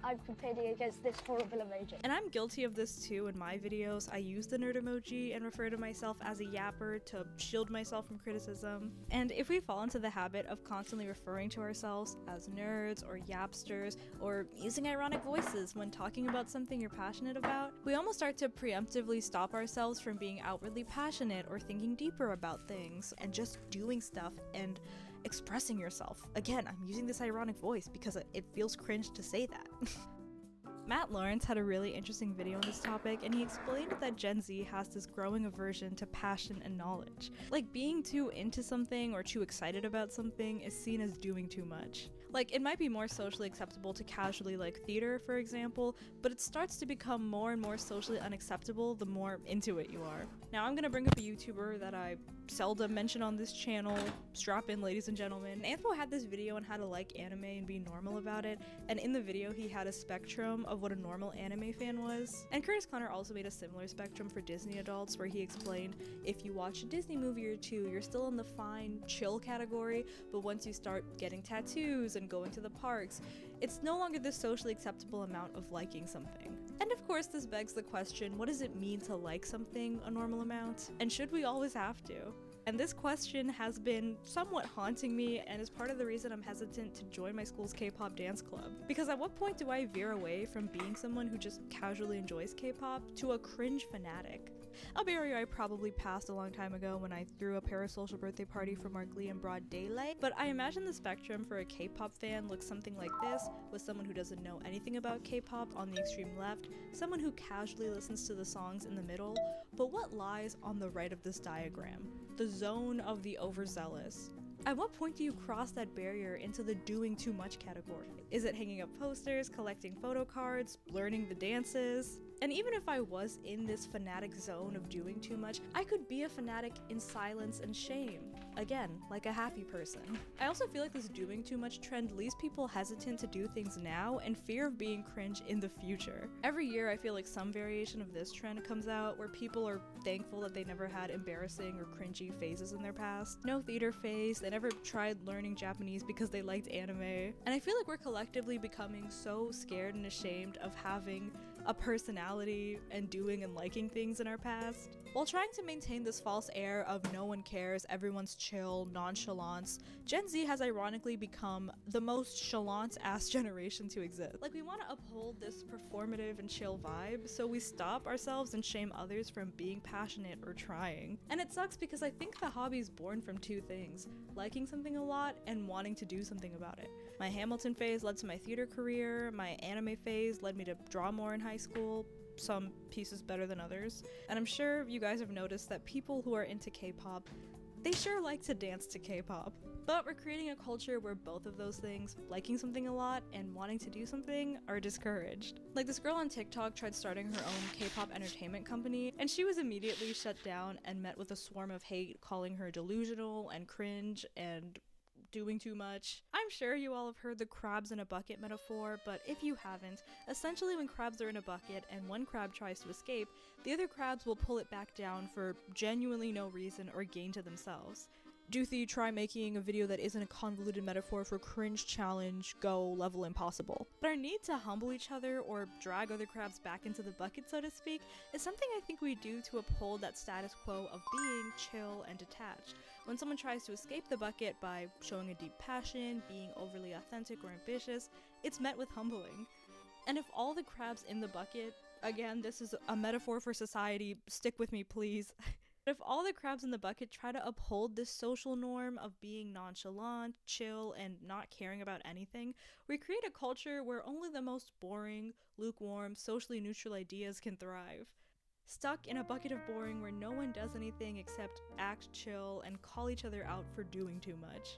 I'm competing against this horrible emoji. And I'm guilty of this too. In my videos, I use the nerd emoji and refer to myself as a yapper to shield myself from criticism. And if we fall into the habit of constantly referring to ourselves as nerds or yapsters, or using ironic voices when talking about something you're passionate about, we almost start to preemptively stop ourselves from being outwardly passionate or thinking deeper about things and just doing stuff and expressing yourself. Again, I'm using this ironic voice because it feels cringe to say that. Matt Lawrence had a really interesting video on this topic, and he explained that Gen Z has this growing aversion to passion and knowledge. Like, being too into something or too excited about something is seen as doing too much. Like, it might be more socially acceptable to casually like theater, for example, but it starts to become more and more socially unacceptable the more into it you are. Now, I'm gonna bring up a YouTuber that I seldom mention on this channel. Strap in, ladies and gentlemen. Anthro had this video on how to like anime and be normal about it, and in the video he had a spectrum of what a normal anime fan was. And Curtis Connor also made a similar spectrum for Disney adults, where he explained if you watch a Disney movie or two, you're still in the fine, chill category, but once you start getting tattoos and going to the parks, it's no longer the socially acceptable amount of liking something. And of course, this begs the question, what does it mean to like something a normal amount? And should we always have to? And this question has been somewhat haunting me, and is part of the reason I'm hesitant to join my school's K-pop dance club. Because at what point do I veer away from being someone who just casually enjoys K-pop to a cringe fanatic? A barrier I probably passed a long time ago when I threw a parasocial birthday party for Mark Lee in broad daylight, but I imagine the spectrum for a K-pop fan looks something like this, with someone who doesn't know anything about K-pop on the extreme left, someone who casually listens to the songs in the middle, but what lies on the right of this diagram? The zone of the overzealous. At what point do you cross that barrier into the doing too much category? Is it hanging up posters, collecting photo cards, learning the dances? And even if I was in this fanatic zone of doing too much, I could be a fanatic in silence and shame. Again, like a happy person. I also feel like this doing too much trend leaves people hesitant to do things now and fear of being cringe in the future. Every year I feel like some variation of this trend comes out where people are thankful that they never had embarrassing or cringy phases in their past. No theater phase, they never tried learning Japanese because they liked anime. And I feel like we're collectively becoming so scared and ashamed of having a personality and doing and liking things in our past. While trying to maintain this false air of no one cares, everyone's chill, nonchalance, Gen Z has ironically become the most chalant-ass generation to exist. Like, we want to uphold this performative and chill vibe, so we stop ourselves and shame others from being passionate or trying. And it sucks because I think the hobby is born from two things: liking something a lot and wanting to do something about it. My Hamilton phase led to my theater career, my anime phase led me to draw more in high school, some pieces better than others. And I'm sure you guys have noticed that people who are into K-pop, they sure like to dance to K-pop. But we're creating a culture where both of those things, liking something a lot and wanting to do something, are discouraged. Like, this girl on TikTok tried starting her own K-pop entertainment company, and she was immediately shut down and met with a swarm of hate, calling her delusional and cringe and doing too much. I'm sure you all have heard the crabs in a bucket metaphor, but if you haven't, essentially when crabs are in a bucket and one crab tries to escape, the other crabs will pull it back down for genuinely no reason or gain to themselves. Doothy, try making a video that isn't a convoluted metaphor for cringe challenge, go level impossible. But our need to humble each other or drag other crabs back into the bucket, so to speak, is something I think we do to uphold that status quo of being chill and detached. When someone tries to escape the bucket by showing a deep passion, being overly authentic or ambitious, it's met with humbling. And if all the crabs in the bucket, again, this is a metaphor for society, stick with me please. If all the crabs in the bucket try to uphold this social norm of being nonchalant, chill, and not caring about anything, we create a culture where only the most boring, lukewarm, socially neutral ideas can thrive. Stuck in a bucket of boring where no one does anything except act chill and call each other out for doing too much.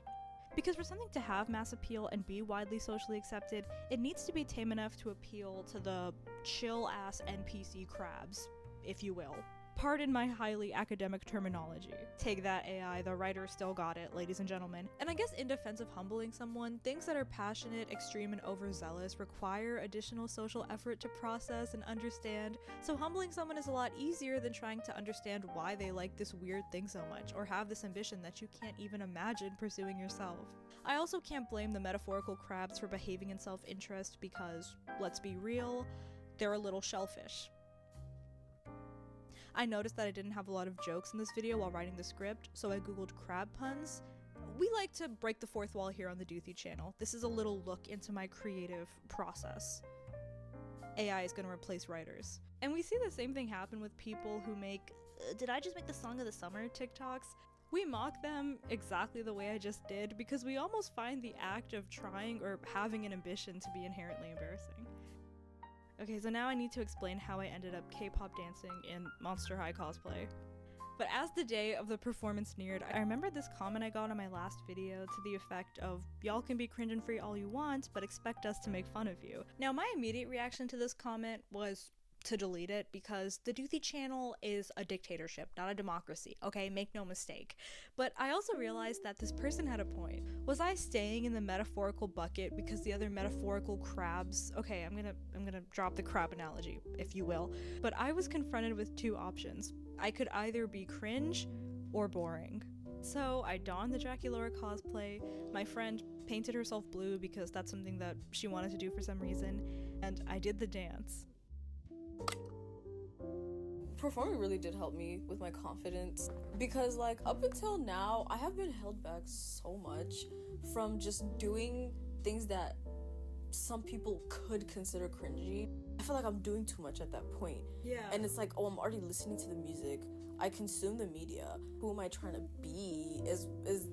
Because for something to have mass appeal and be widely socially accepted, it needs to be tame enough to appeal to the chill-ass NPC crabs, if you will. Pardon my highly academic terminology. Take that, AI, the writer still got it, ladies and gentlemen. And I guess in defense of humbling someone, things that are passionate, extreme, and overzealous require additional social effort to process and understand, so humbling someone is a lot easier than trying to understand why they like this weird thing so much, or have this ambition that you can't even imagine pursuing yourself. I also can't blame the metaphorical crabs for behaving in self-interest because, let's be real, they're a little shellfish. I noticed that I didn't have a lot of jokes in this video while writing the script, so I googled crab puns. We like to break the fourth wall here on the Doothy channel. This is a little look into my creative process. AI is gonna replace writers. And we see the same thing happen with people who make, did I just make the song of the summer TikToks? We mock them exactly the way I just did because we almost find the act of trying or having an ambition to be inherently embarrassing. Okay, so now I need to explain how I ended up K-pop dancing in Monster High cosplay. But as the day of the performance neared, I remember this comment I got on my last video to the effect of, "Y'all can be cringe and free all you want, but expect us to make fun of you." Now my immediate reaction to this comment was to delete it because the Doothy channel is a dictatorship, not a democracy, okay? Make no mistake. But I also realized that this person had a point. Was I staying in the metaphorical bucket because the other metaphorical crabs, okay, I'm gonna drop the crab analogy, if you will, but I was confronted with two options. I could either be cringe or boring. So I donned the Draculaura cosplay, my friend painted herself blue because that's something that she wanted to do for some reason, and I did the dance. Performing really did help me with my confidence because like up until now I have been held back so much from just doing things that some people could consider cringy. I feel like I'm doing too much at that point. Yeah. And it's like, oh, I'm already listening to the music. I consume the media. Who am I trying to be is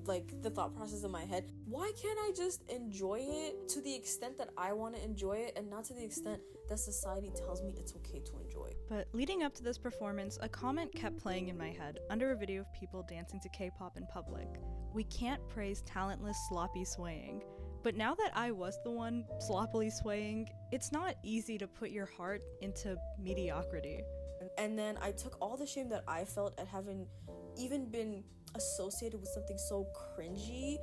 like the thought process in my head. Why can't I just enjoy it to the extent that I want to enjoy it and not to the extent that society tells me it's okay to enjoy? But leading up to this performance, a comment kept playing in my head under a video of people dancing to K-pop in public. "We can't praise talentless, sloppy swaying." But now that I was the one sloppily swaying, it's not easy to put your heart into mediocrity. And then I took all the shame that I felt at having even been associated with something so cringy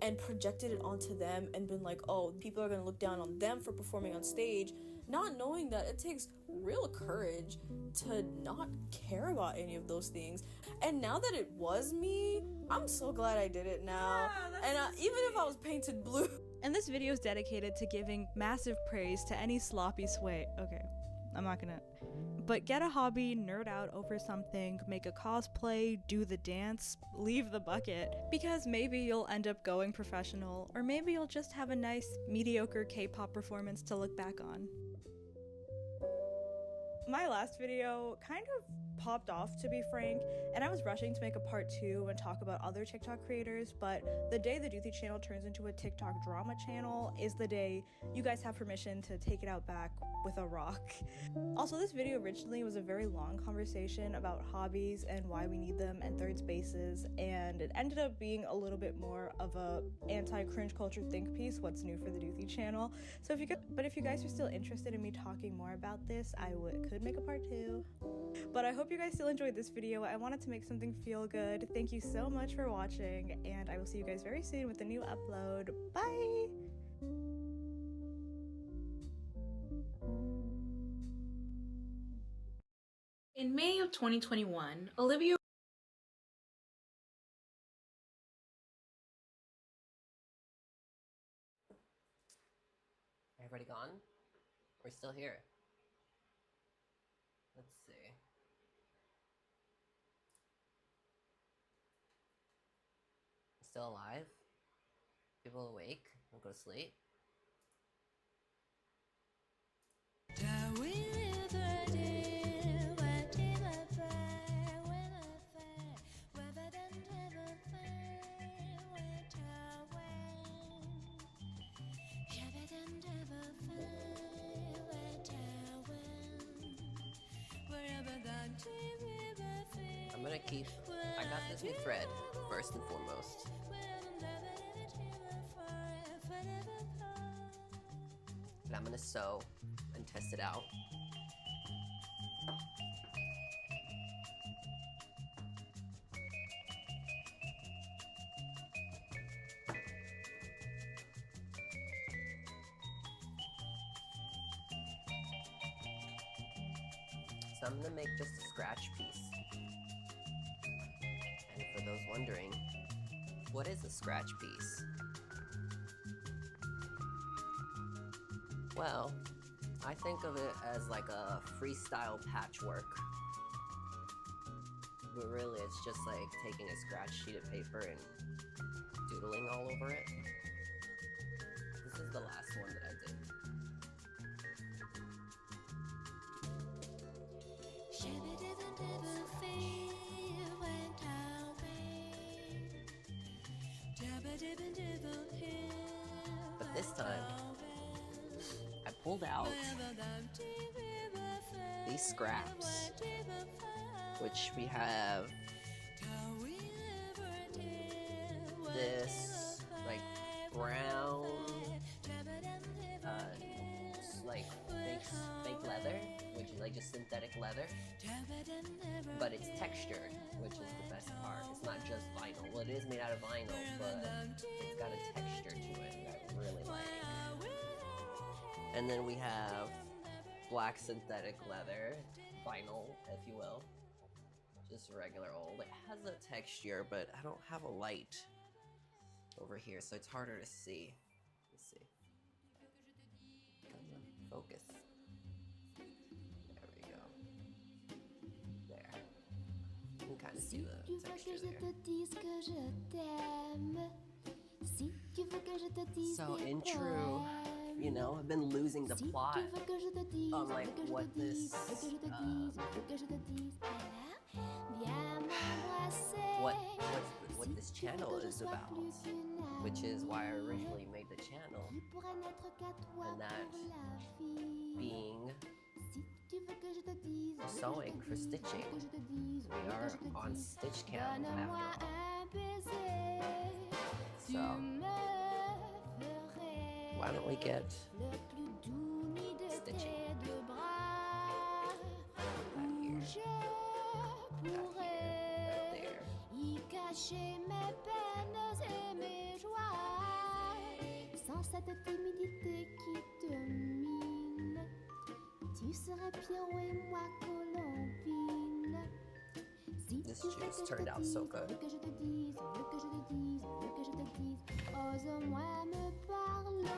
and projected it onto them and been like, oh, people are gonna look down on them for performing on stage, not knowing that it takes real courage to not care about any of those things. And now that it was me, I'm so glad I did it now. Yeah, and even if I was painted blue. And this video is dedicated to giving massive praise to any sloppy sway. Okay, I'm not gonna. But get a hobby, nerd out over something, make a cosplay, do the dance, leave the bucket, because maybe you'll end up going professional, or maybe you'll just have a nice, mediocre K-pop performance to look back on. My last video kind of popped off, to be frank, and I was rushing to make a part 2 and talk about other TikTok creators, but the day the Doothy channel turns into a TikTok drama channel is the day you guys have permission to take it out back with a rock. Also, this video originally was a very long conversation about hobbies and why we need them and third spaces, and it ended up being a little bit more of a anti-cringe culture think piece, what's new for the Doothy channel. So if you guys are still interested in me talking more about this, I could make a part 2. But I hope you guys still enjoyed this video. I wanted to make something feel good. Thank you so much for watching, and I will see you guys very soon with a new upload. Bye! In May of 2021, Olivia Everybody gone? We're still here. Let's see. Still alive? People awake? Don't go to sleep? I'm gonna keep, I got this new thread, first and foremost. And I'm gonna sew and test it out. So I'm gonna make just a scratch piece. And for those wondering, what is a scratch piece? Well, I think of it as like a freestyle patchwork. But really it's just like taking a scratch sheet of paper and doodling all over it. This is the last one that I did. But this time, I pulled out these scraps, which we have this like brown like fake leather, which is like just synthetic leather, but it's textured, which is the best part. It's not just vinyl. Well, it is made out of vinyl, but it's got a texture to it that I really like. And then we have black synthetic leather, vinyl, if you will. Just regular old. It has a texture, but I don't have a light over here, so it's harder to see. Let's see. Come on, focus. There we go. There. You can kind of see the texture there. So in true, you know, I've been losing the plot on like what this what this channel is about, which is why I originally made the channel, and that being sewing for stitching. We are on stitch cam after all. So why don't we get stitching? Cacher mes peines et mes joies, sans cette timidité qui te mine, tu serais Pierrot et moi Colombine. This juice turned out so good. Veux que je te dise, ose-moi me parler.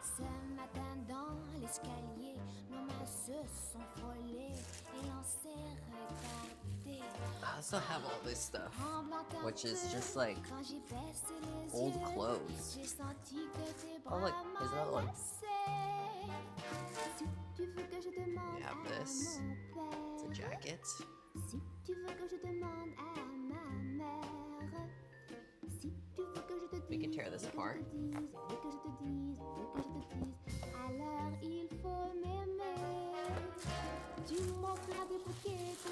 Ce matin dans l'escalier, nos mains se sont frôlées et l'on s'est regardé. I also have all this stuff, which is just like old clothes. Oh look, there's another one. We have this. It's a jacket. We can tear this apart.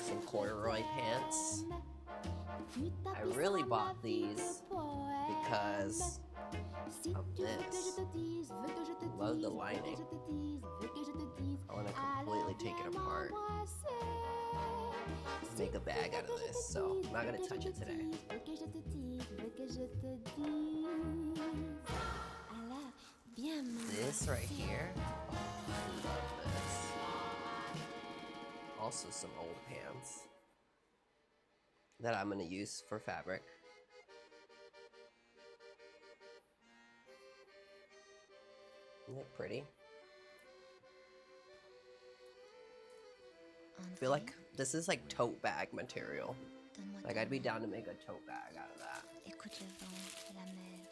Some corduroy pants. I really bought these because of this. Love the lining. I want to completely take it apart. Make a bag out of this, so I'm not going to touch it today. This right here, oh, I love this. Also some old pants that I'm gonna use for fabric. Isn't it pretty? I feel like this is like tote bag material. Like I'd be down to make a tote bag out of that. Écoute le vent et la mer.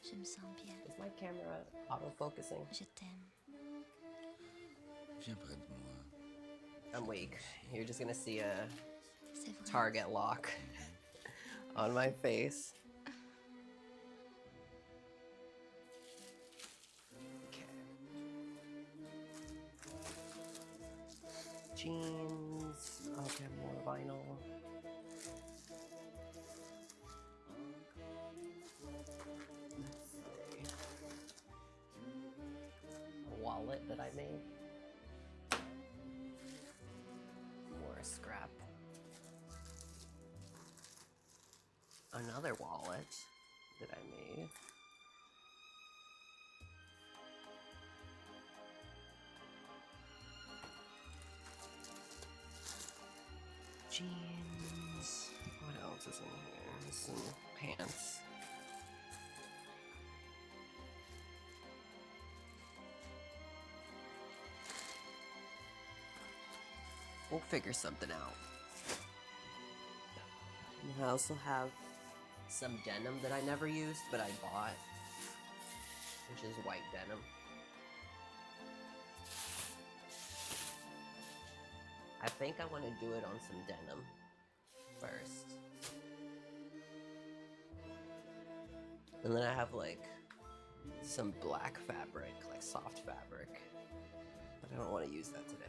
Je me sens bien. Is my camera auto-focusing? Je t'aime. Viens près de moi. I'm weak. You're just gonna see a target lock on my face. Okay. Jeans. Okay, more vinyl. A wallet that I made. More scrap. Another wallet that I made. Jeans. What else is in here? Some pants. We'll figure something out. And I also have some denim that I never used, but I bought, which is white denim. I think I want to do it on some denim first. And then I have like some black fabric, like soft fabric, But I don't want to use that today.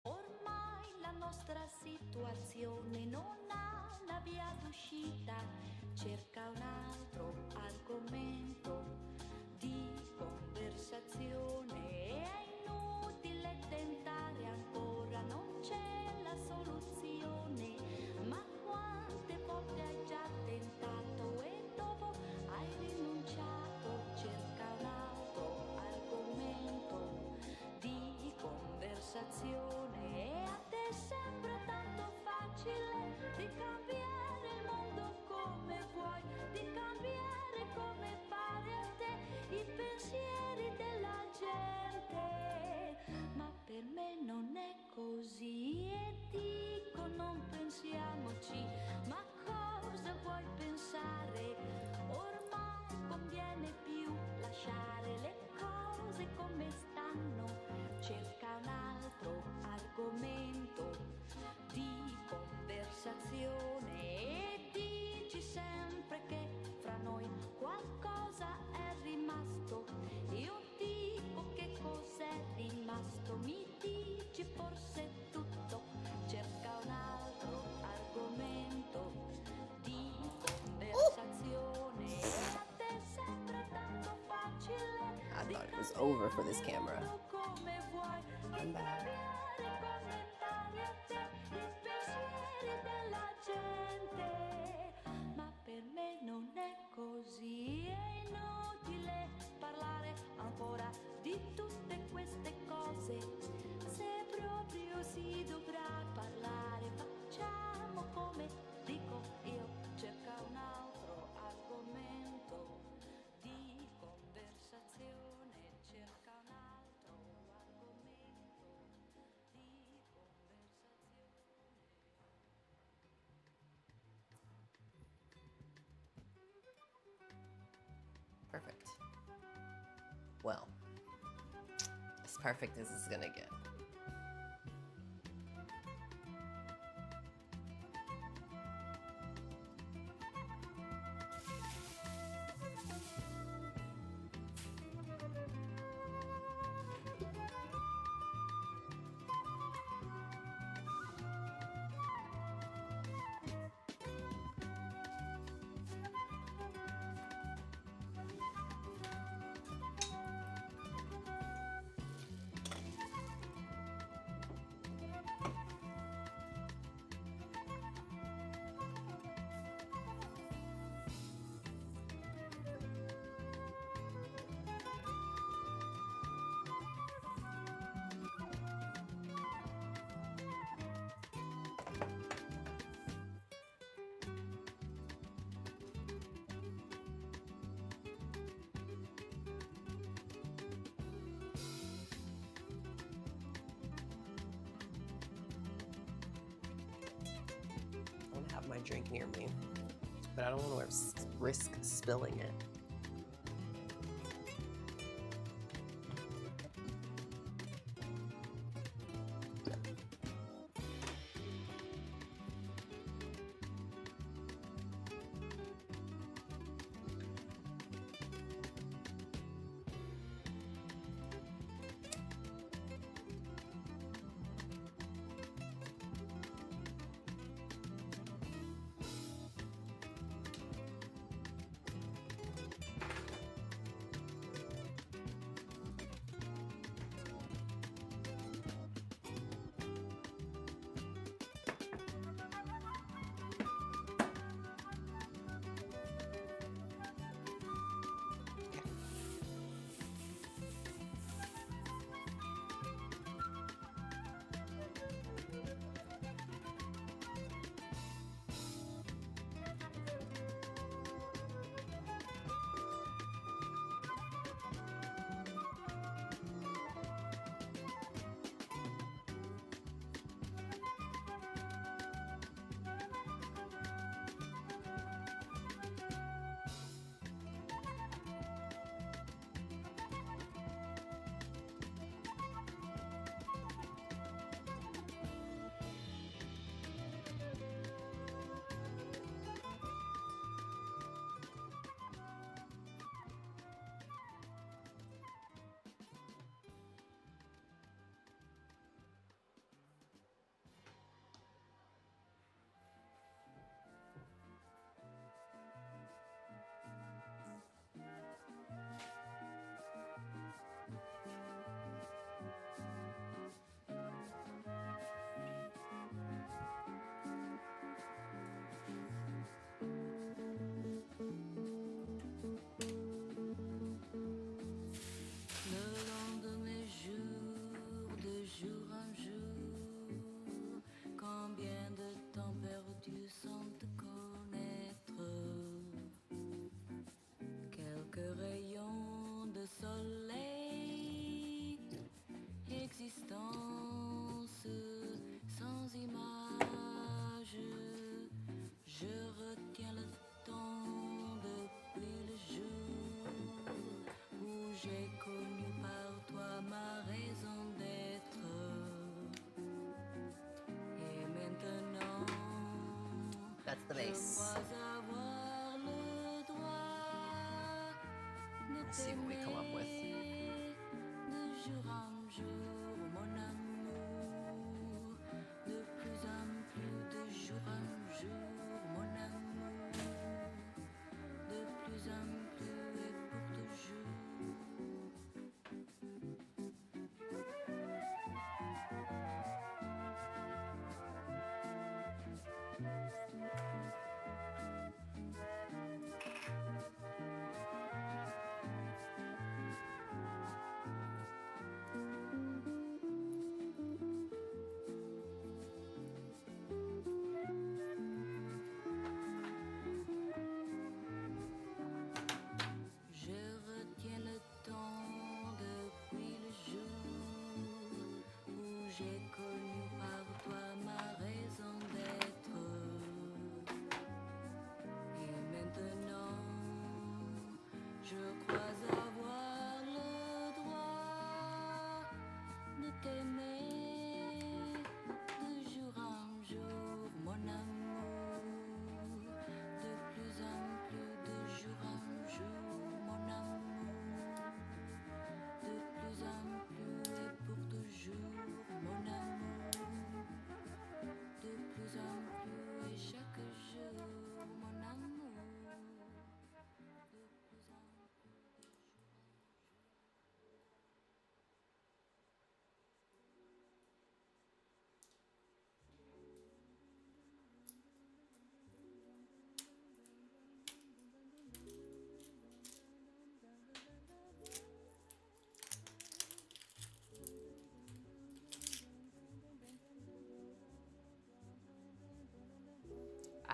Ormai la nostra situazione non ha una via d'uscita, cerca un altro argomento di conversazione. È inutile tentare ancora, non c'è la soluzione, ma quante volte hai già tentato e dopo hai rinunciato. Cerca un altro argomento di conversazione. E a te sembra tanto facile di cambiare il mondo come vuoi, di cambiare come pare a te i pensieri della gente. Ma per me non è così e dico non pensiamoci, ma cosa vuoi pensare? Ormai conviene più lasciare le cose come stanno. Cerca un altro argomento di conversazione e dici sempre che fra noi qualcosa è rimasto. Io dico che cos'è rimasto, mi dici forse tutto. Cerca un altro argomento di conversazione e a te sembra tanto facile. I thought it was over for this camera. I'm back. Ma per me non è così, è inutile parlare ancora, io si dovrà parlare, facciamo come dico io, cerca un altro argomento di conversazione, cerca un altro argomento di conversazione. Perfect. Well, as perfect as it's gonna get. I don't have my drink near me, but I don't want to risk spilling it. Existence sans image, je retiens le temps depuis le jour où j'ai connu par toi ma raison d'être. Et maintenant, That's the je bass. crois avoir le droit de Let's see what we come up with. de jour en jour, mon amour, de plus en plus, de jour en jour, mon amour, de plus en plus et pour toujours.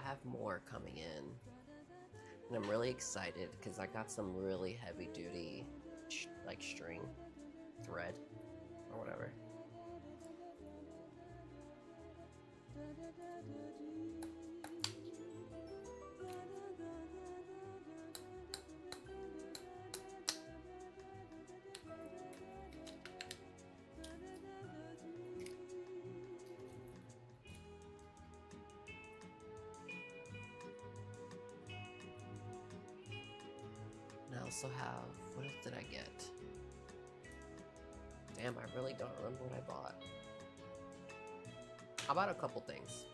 have more coming in. And I'm really excited because I got some really heavy duty like string, thread, or whatever. And I also have, what else did I get? Damn, I really don't remember what I bought. How about a couple things?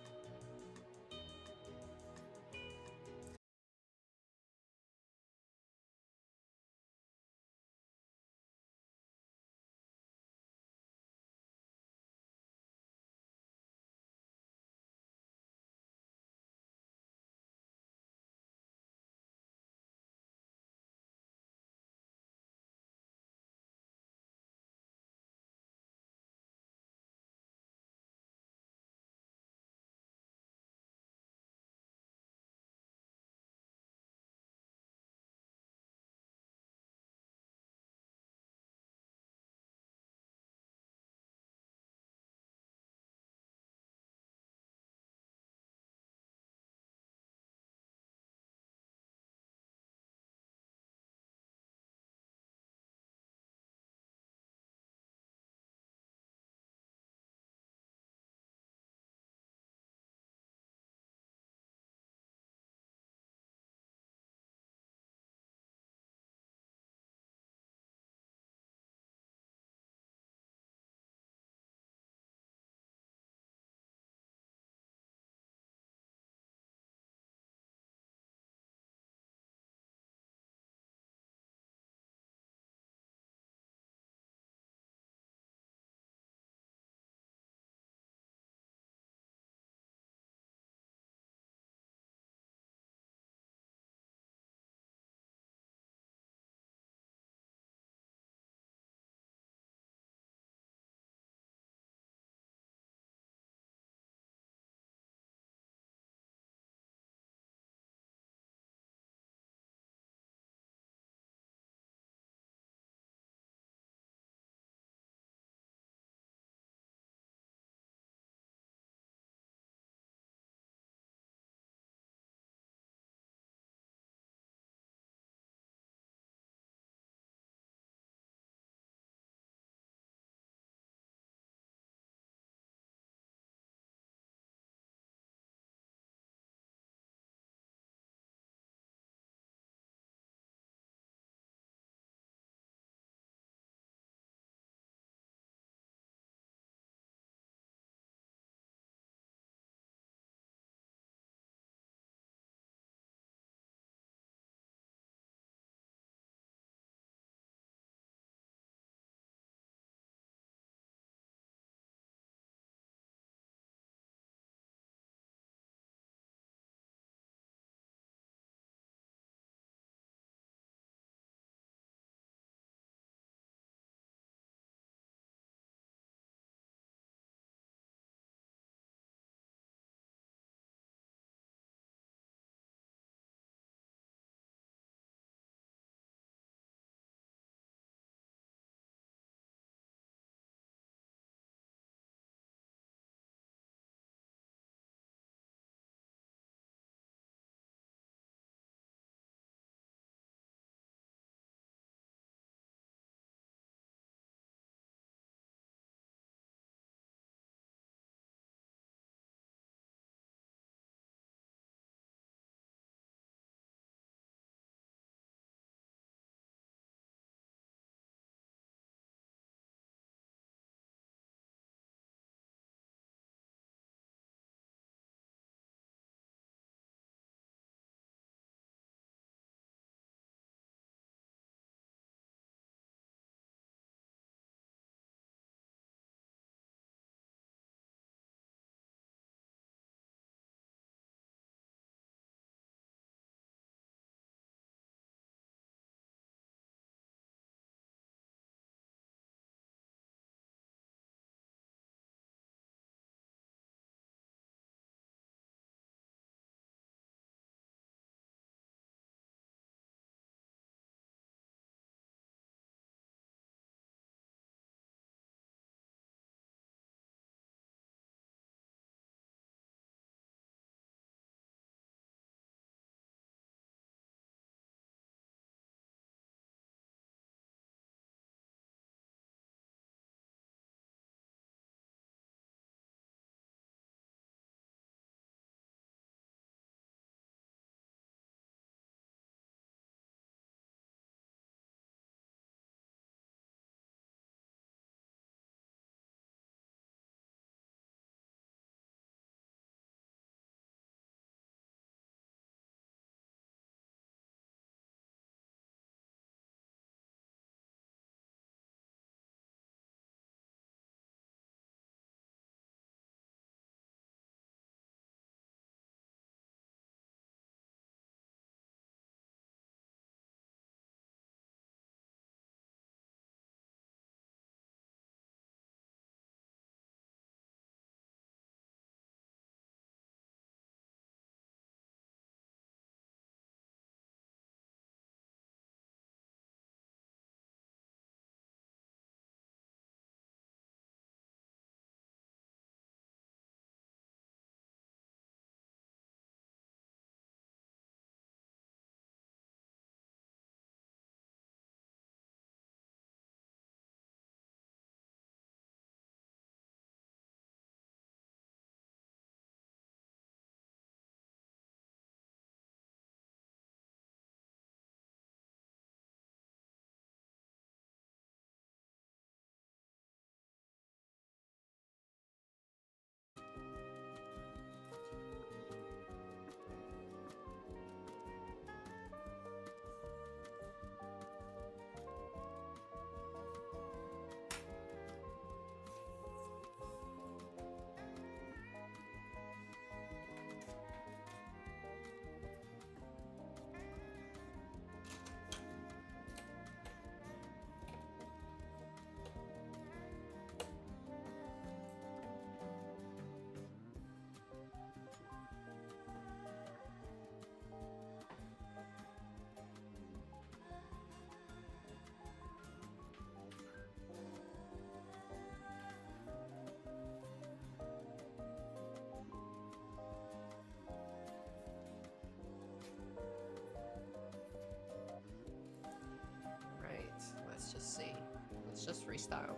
style.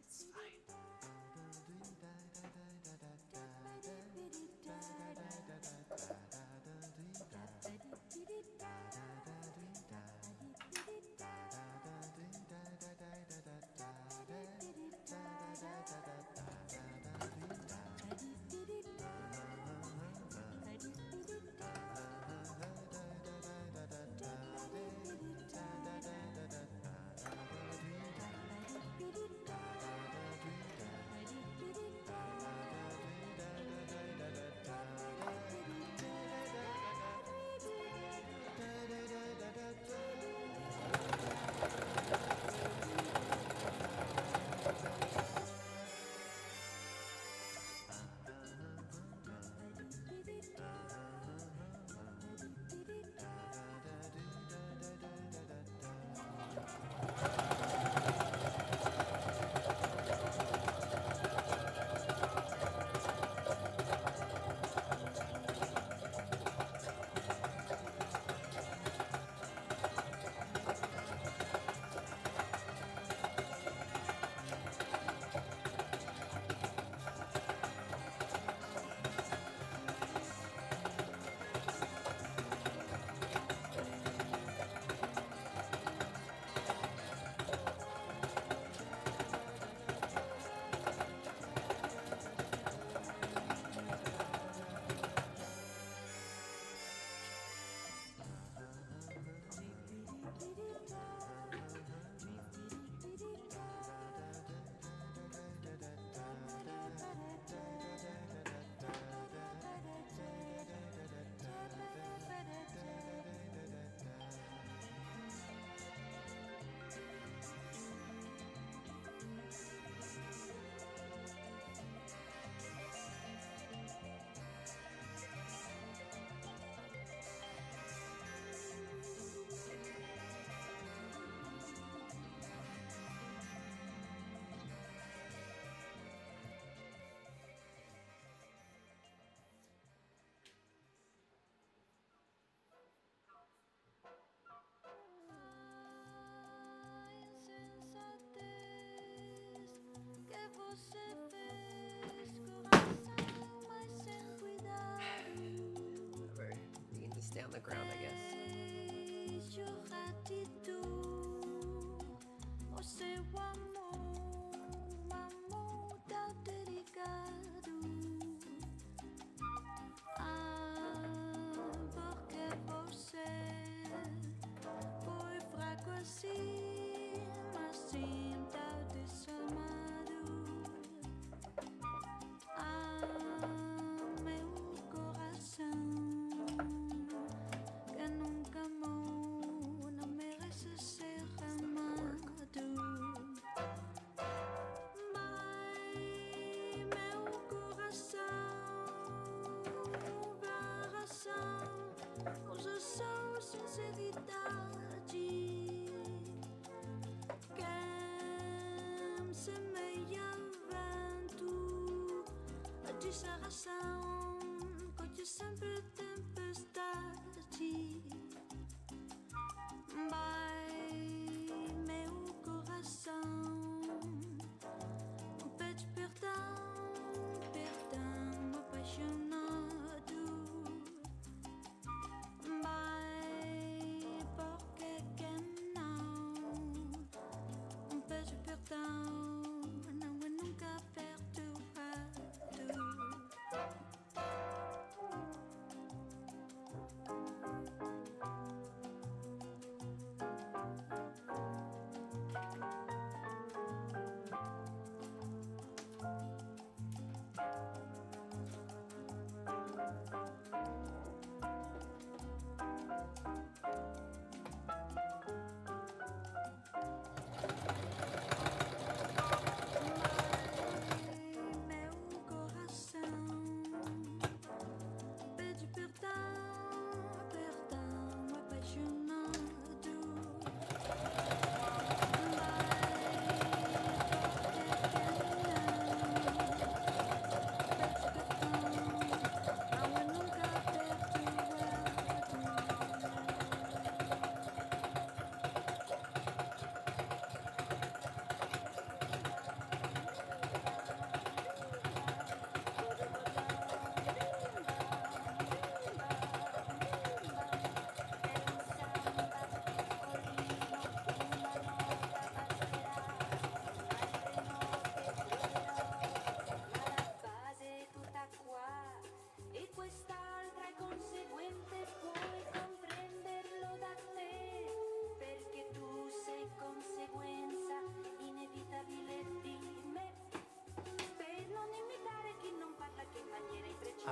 It's fine. We're laying this down the ground, I guess. Coche sempre tempestade. Vai, meu coração, pede perdão, perdão apaixonado. Vai, porque que não? Pede perdão, não é nunca perdoado.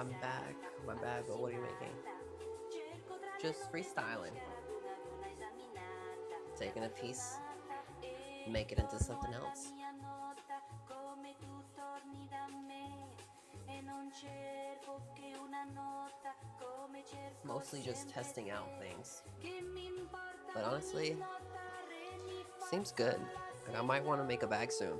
I'm back. My bad, but what are you making? Just freestyling. Taking a piece, make it into something else. Mostly just testing out things. But honestly, seems good. Like I might want to make a bag soon.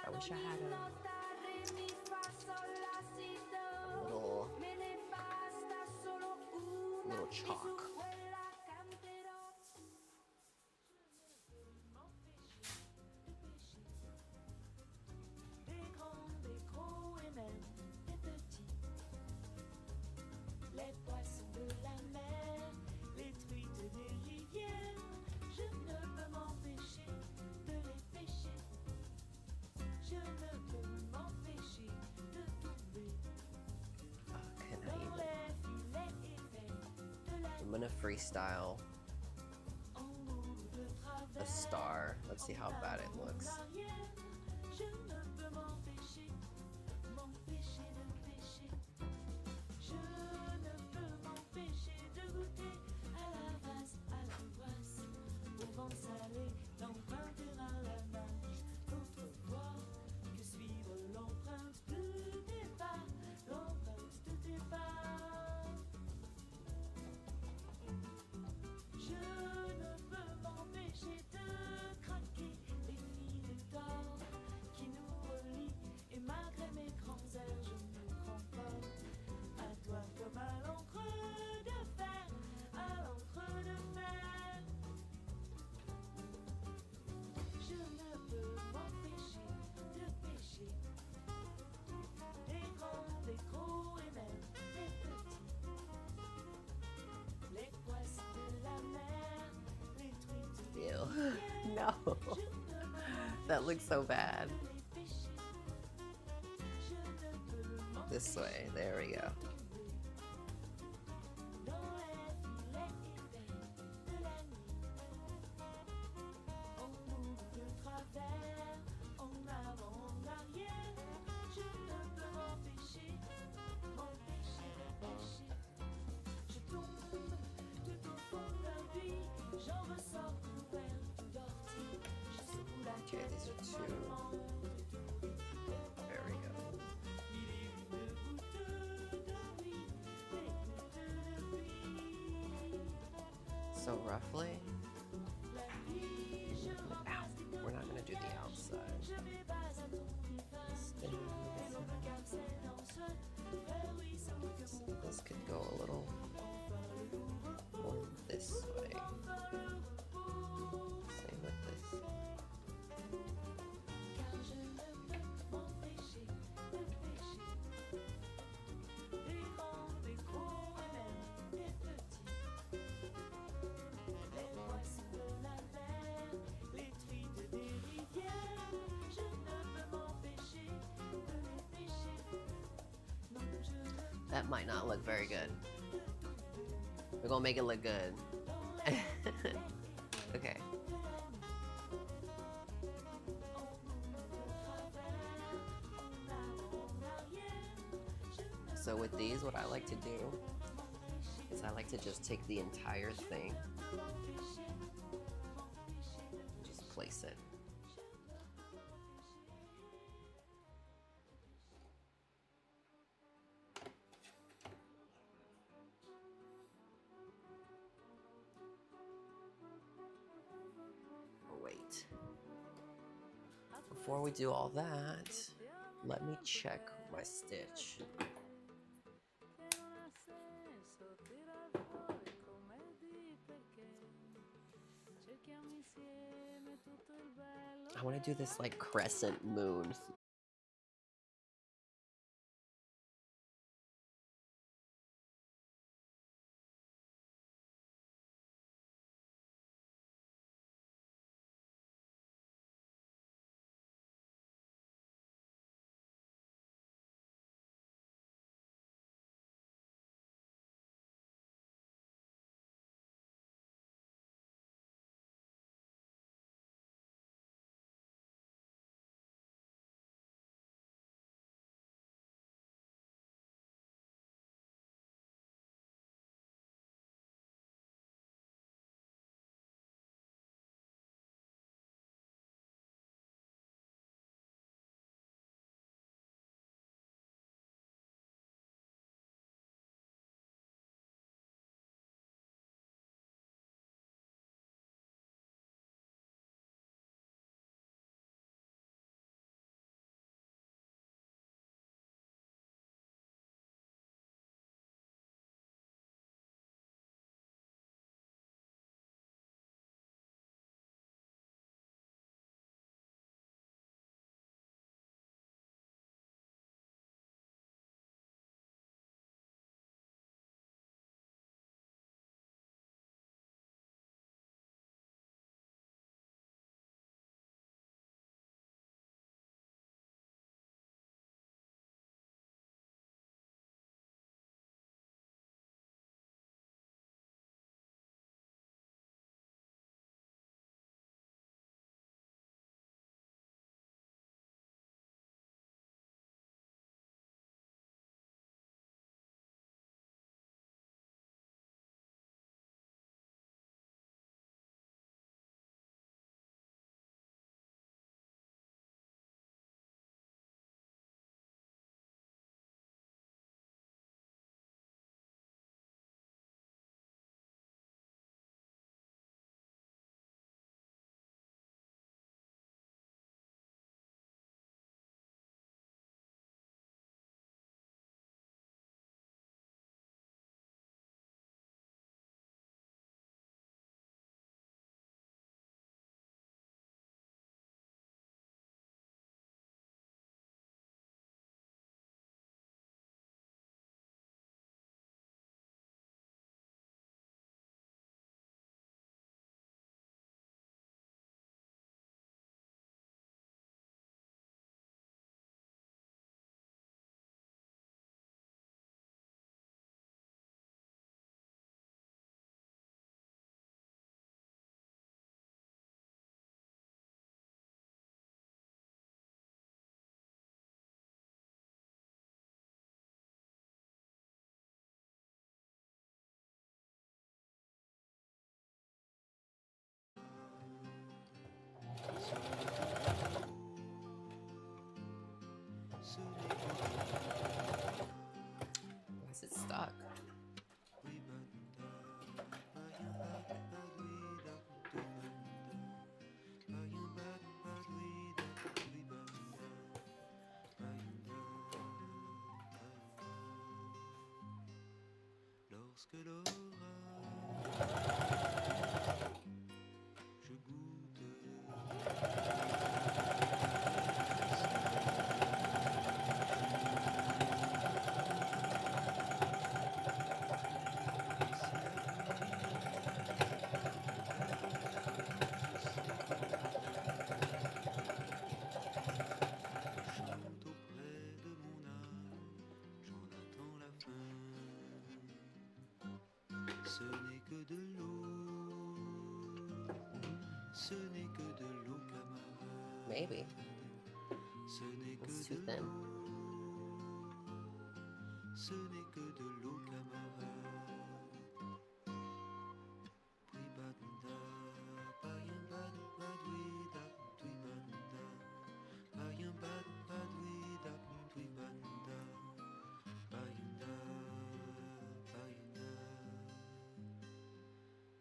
I wish I had a little chalk. I'm gonna freestyle a star. Let's see how bad it looks. Ew. No. That looks so bad. This way. There we go. Okay, these are two. There we go. So roughly, ow, we're not gonna do the outside. This could go a little more this way. Same with this. That might not look very good. We're gonna make it look good. Okay. So with these, what I like to do is I like to just take the entire thing, just place it. Wait. Before we do all that, let me check my stitch. I want to do this like crescent moon stuck. Lorsque l'orage, je goûte. Chante auprès de mon âme, j'en attends la fin. Ce n'est que de l'eau, ce n'est que de l'eau, camarade. Maybe. Ce n'est que It's de too thin. l'eau, ce n'est que de l'eau, camarade. Pui-ba-da, pa-yam-ba-da-ba-dwi-da, pui-ba-da, pa-yam-ba-da-ba-dwi-da, pui-ba-da, pa-yam-da, pa-yam-da.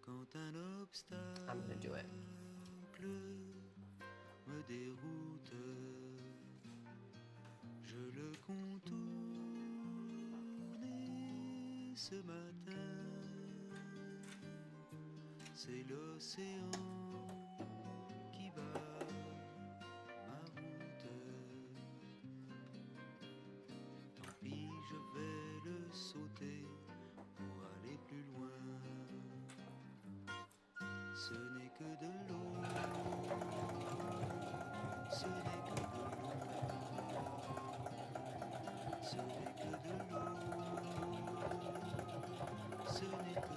Quand un obstacle I'm gonna do it. me déroute, je le contourne et ce matin, c'est l'océan qui bat ma route. Tant pis, je vais le sauter pour aller plus loin. Ce n'est que de l'eau, ce n'est que de l'eau, ce n'est que de l'eau, ce n'est que de l'eau.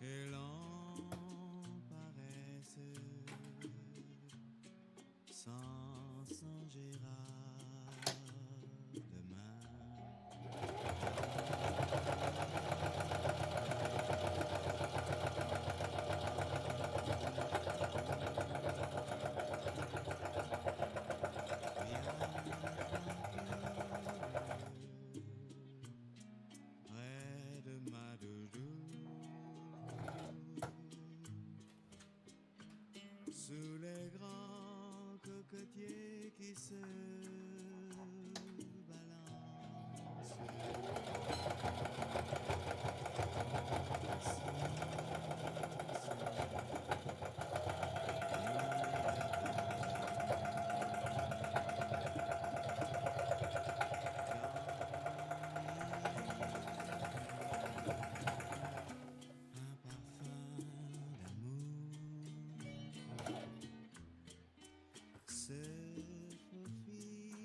Et l'en paresse sans songer à demain. Près de ma doudou, sous les grands cocotiers qui se balancent. Un parfum d'amour se faufile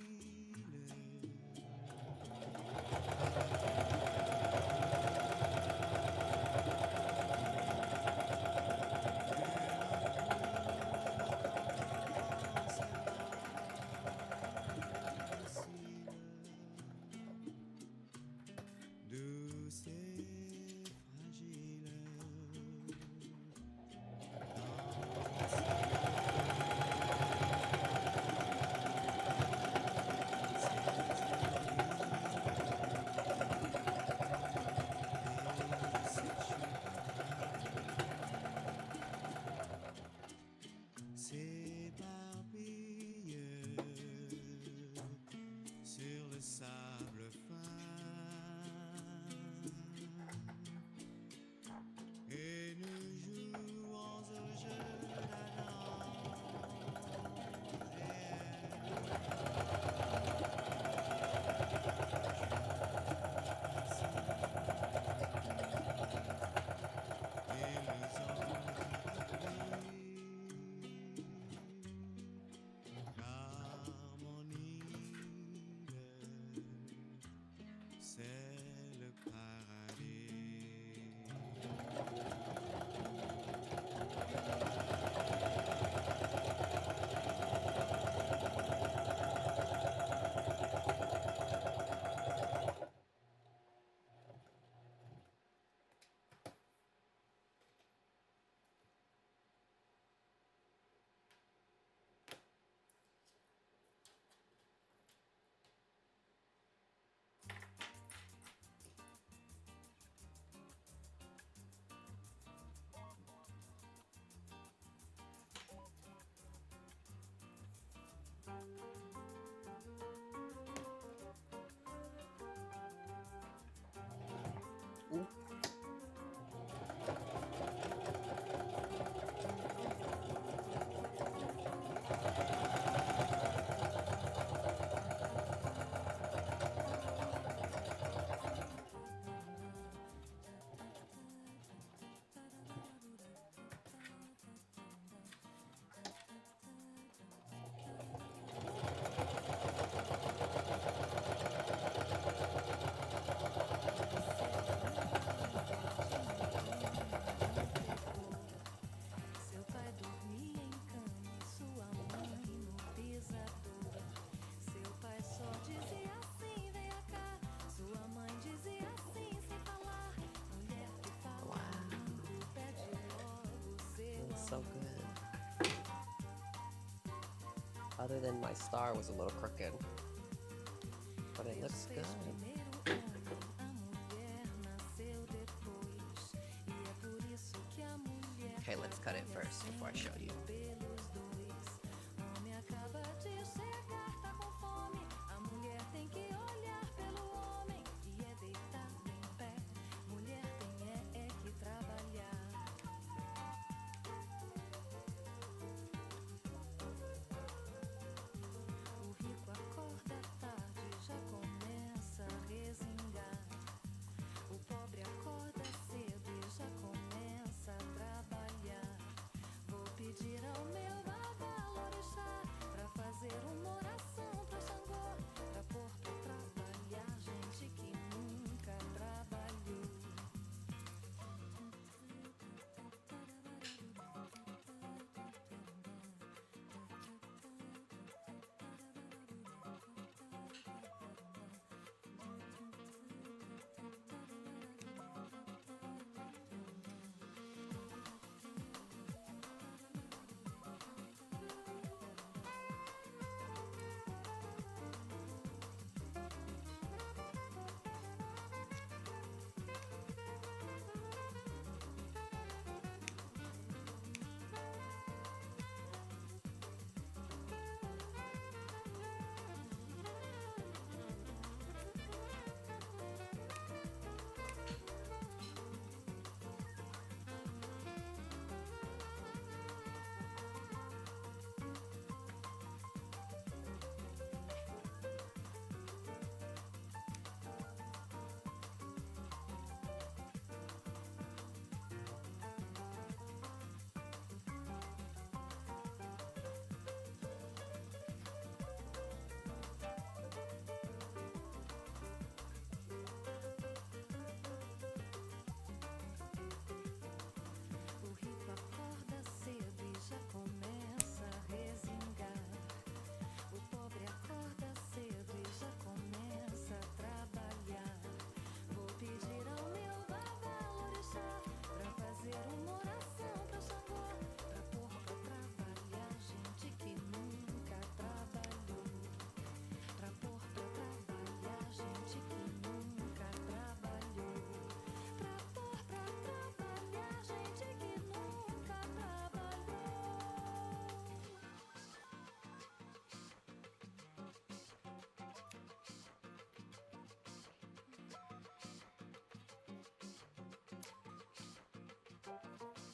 Other than my star was a little crooked. But it looks good. Okay, let's cut it first before I show you.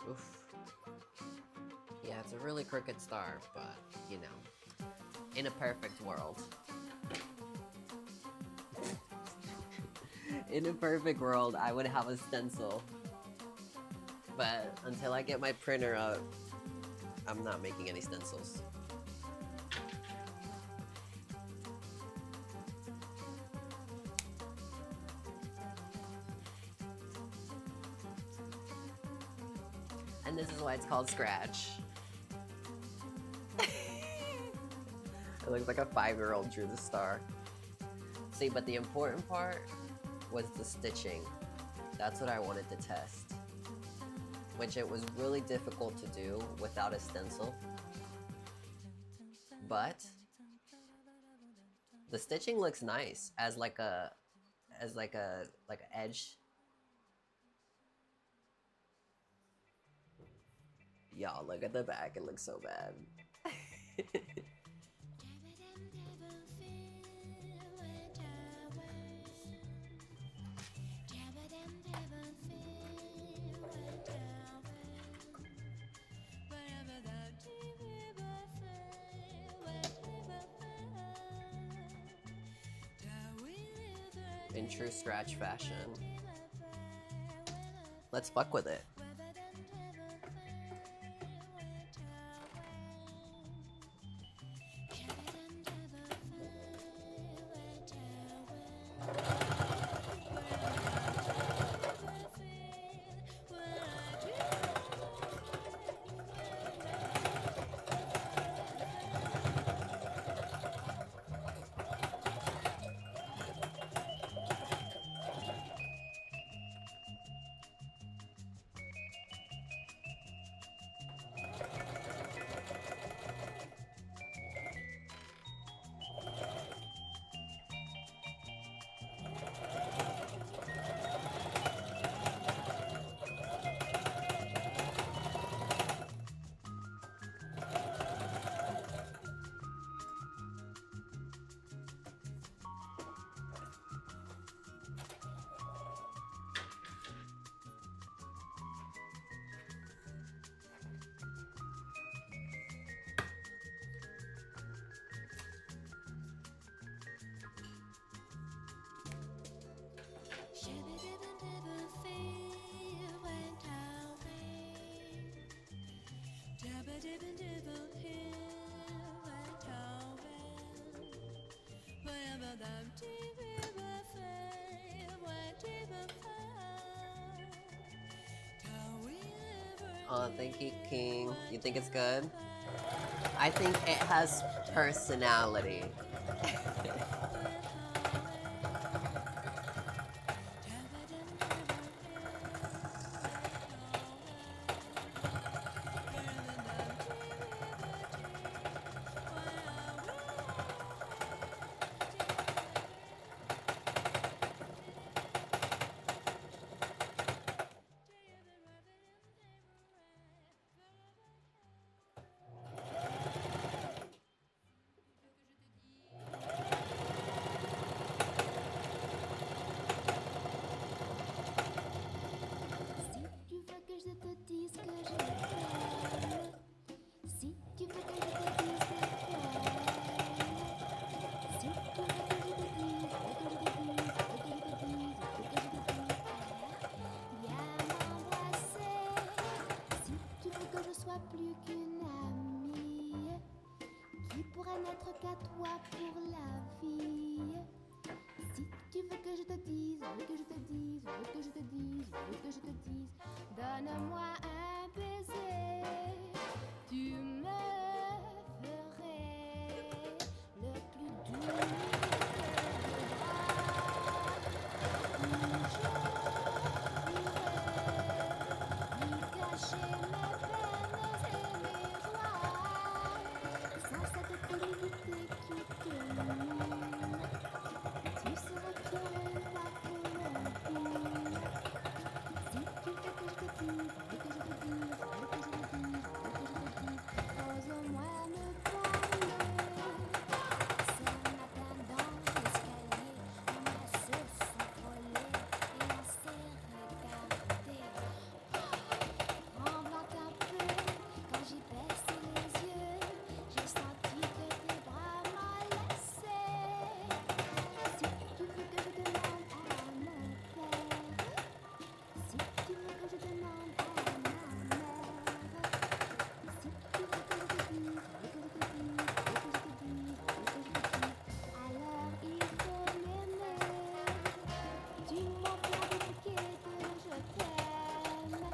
Oof. Yeah, it's a really crooked star, but, you know, in a perfect world. In a perfect world, I would have a stencil. But until I get my printer up, I'm not making any stencils. And this is why it's called Scratch. It looks like a 5-year-old drew the star. See, but the important part was the stitching. That's what I wanted to test. Which it was really difficult to do without a stencil. But the stitching looks nice as like an edge. Y'all, look at the back, it looks so bad. In true Scratch fashion. Let's fuck with it. Oh, thank you, King. You think it's good? I think it has personality. Plus qu'une amie qui pourrait n'être qu'à toi pour la vie. Si tu veux que je te dise, veux que je te dise, veux que je te dise, veux que je te dise, donne-moi un baiser. Tu me ferais le plus doux de bras où je pourrais lui cacher mes peines et mes joies. Sans cette timidité qui te mine, tu serais bien ma colombine. Si tu veux que je te dise, veux que je te dise, veux que je te dise, veux que je te dise, ose-moi me parler. Ce matin dans l'escalier, nos mains se sont frôlées et on s'est regardé. Tremblant un peu quand j'y baissais les yeux, j'ai senti que tes bras m'enlaçaient. Si tu veux que je demande à mon père, si tu veux que je demande à ma mère, si tu veux que je te dise, veux que je te dise, veux que je te dise, veux que je te dise, alors il faut m'aimer. Tu m'offres des bouquets de je t'aime.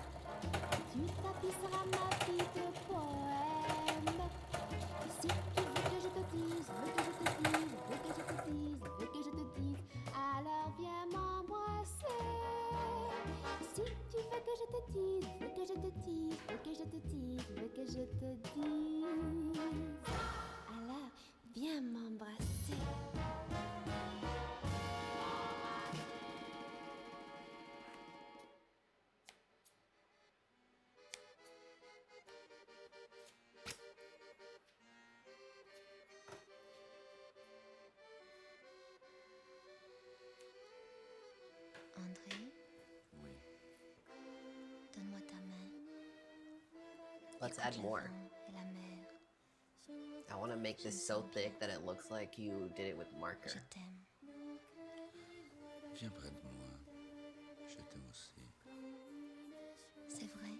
Tu tapisseras ma vie de poèmes. Si tu veux que je te dise, veux que je te dise, veux que je te dise, veux que je te dise, alors viens m'embrasser. Si tu veux que je te dise, veux que je te dise, veux que je te dise, veux que je te dise, alors viens m'embrasser. André? Oui. Donne-moi ta main. Let's add more. Et la mer. I want to make this so thick that it looks like you did it with marker. Je t'aime. Viens près de moi. Je t'aime aussi. C'est vrai?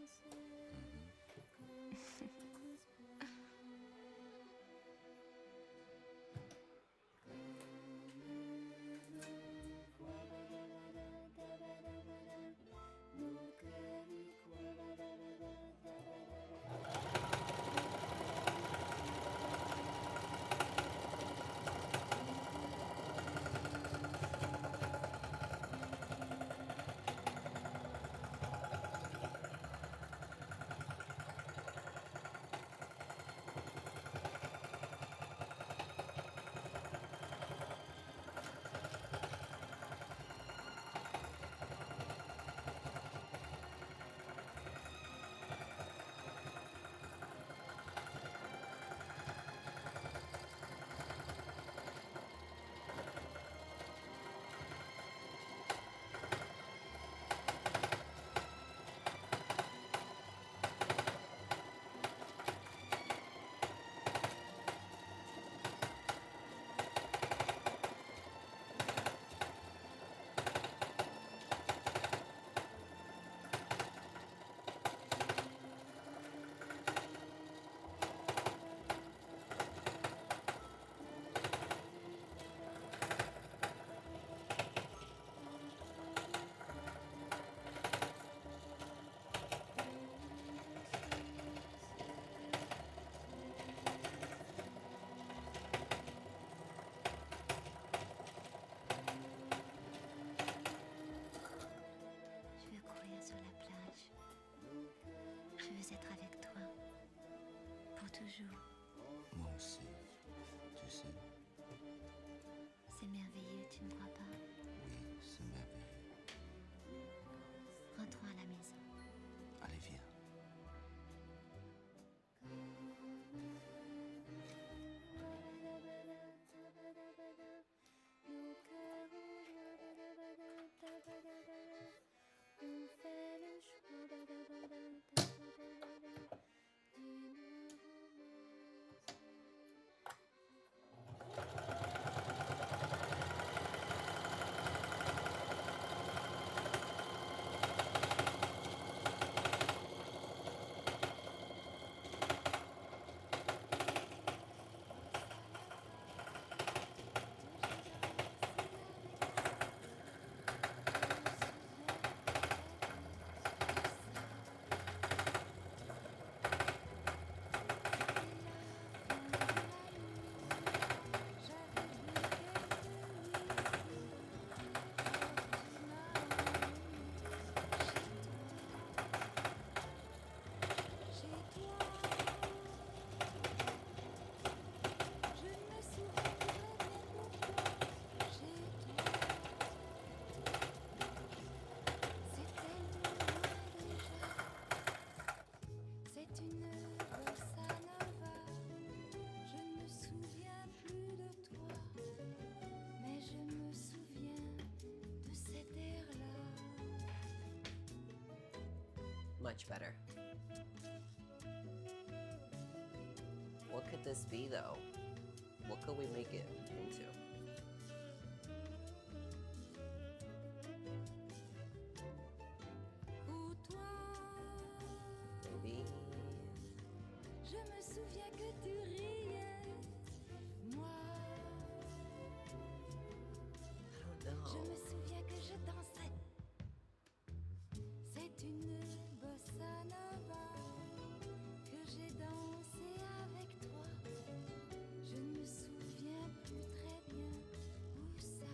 veux être avec toi. Pour toujours. Moi aussi, tu sais. C'est merveilleux, tu ne crois pas? Oui, c'est merveilleux. Rentrons à la maison. Allez, viens. Much better. What could this be, though? What could we make it into? Maybe... Je me souviens que tu riais, moi. I don't know. Je me souviens que je dansais. C'est une bossa nova que j'ai dansé avec toi. Je ne me souviens plus très bien où ça.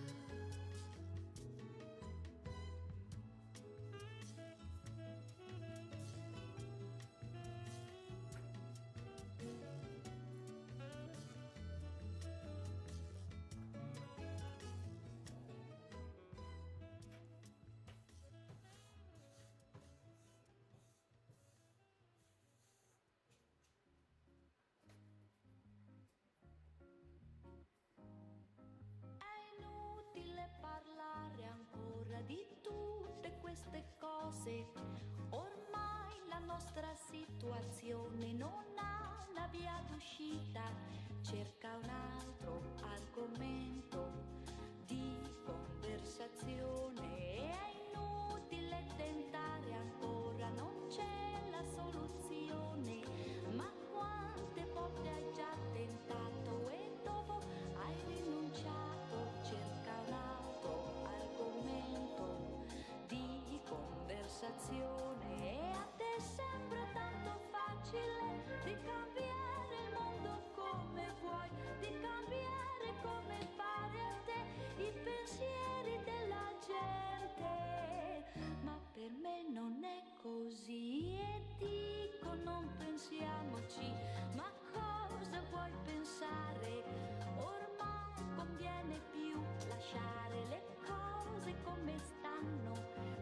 Parlare ancora di tutte queste cose. Ormai la nostra situazione non ha una via d'uscita. Cerca un altro argomento di conversazione. È inutile tentare ancora, non c'è la soluzione. Ma quante volte hai già tentato e dopo hai rinunciato? Cerca un altro argomento di conversazione e a te sembra tanto facile di cambiare il mondo come vuoi, di cambiare come pare a te i pensieri della gente, ma per me non è così e dico non pensiamoci, ma cosa vuoi pensare? Ormai conviene più lasciare le cose come stanno,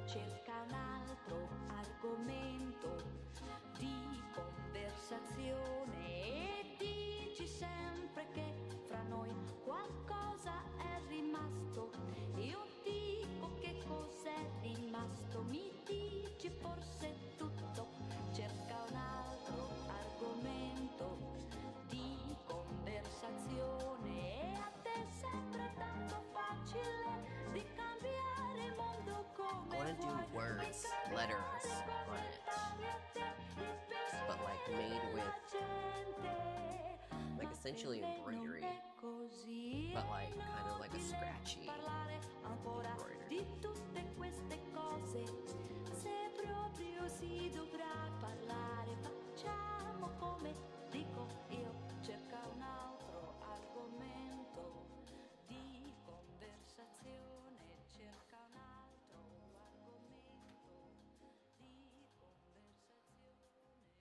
cerca un altro argomento di conversazione e dici sempre che fra noi qualcosa è rimasto. Io dico che cos'è rimasto, mi dici forse tutto, cerca un altro argomento di conversazione e a te sembra tanto facile di cambiare il mondo come I want to do words, letters on it, but like made with like essentially embroidery, but like kind of like a scratchy embroidery. di tutte queste cose. Se proprio si dovrà parlare, facciamo come dico io, cerca un altro argomento di conversazione, cerca un altro argomento di conversazione.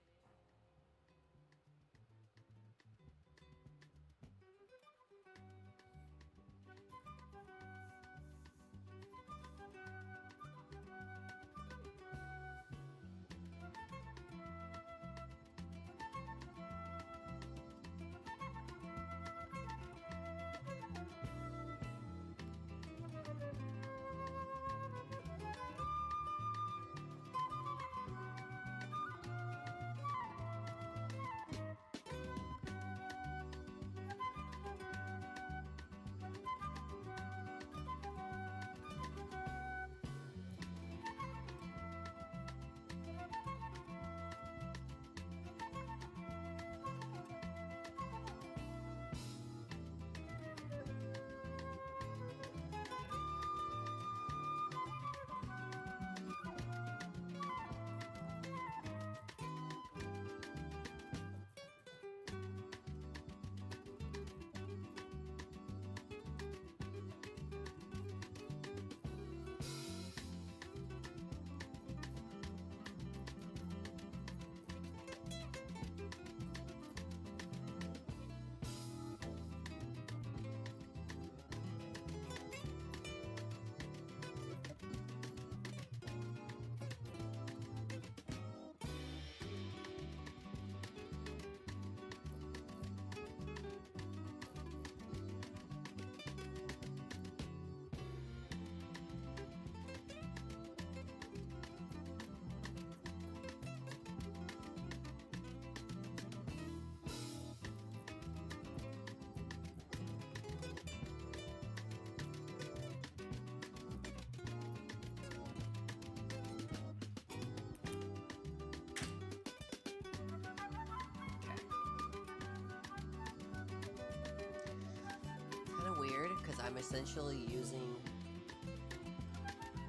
essentially using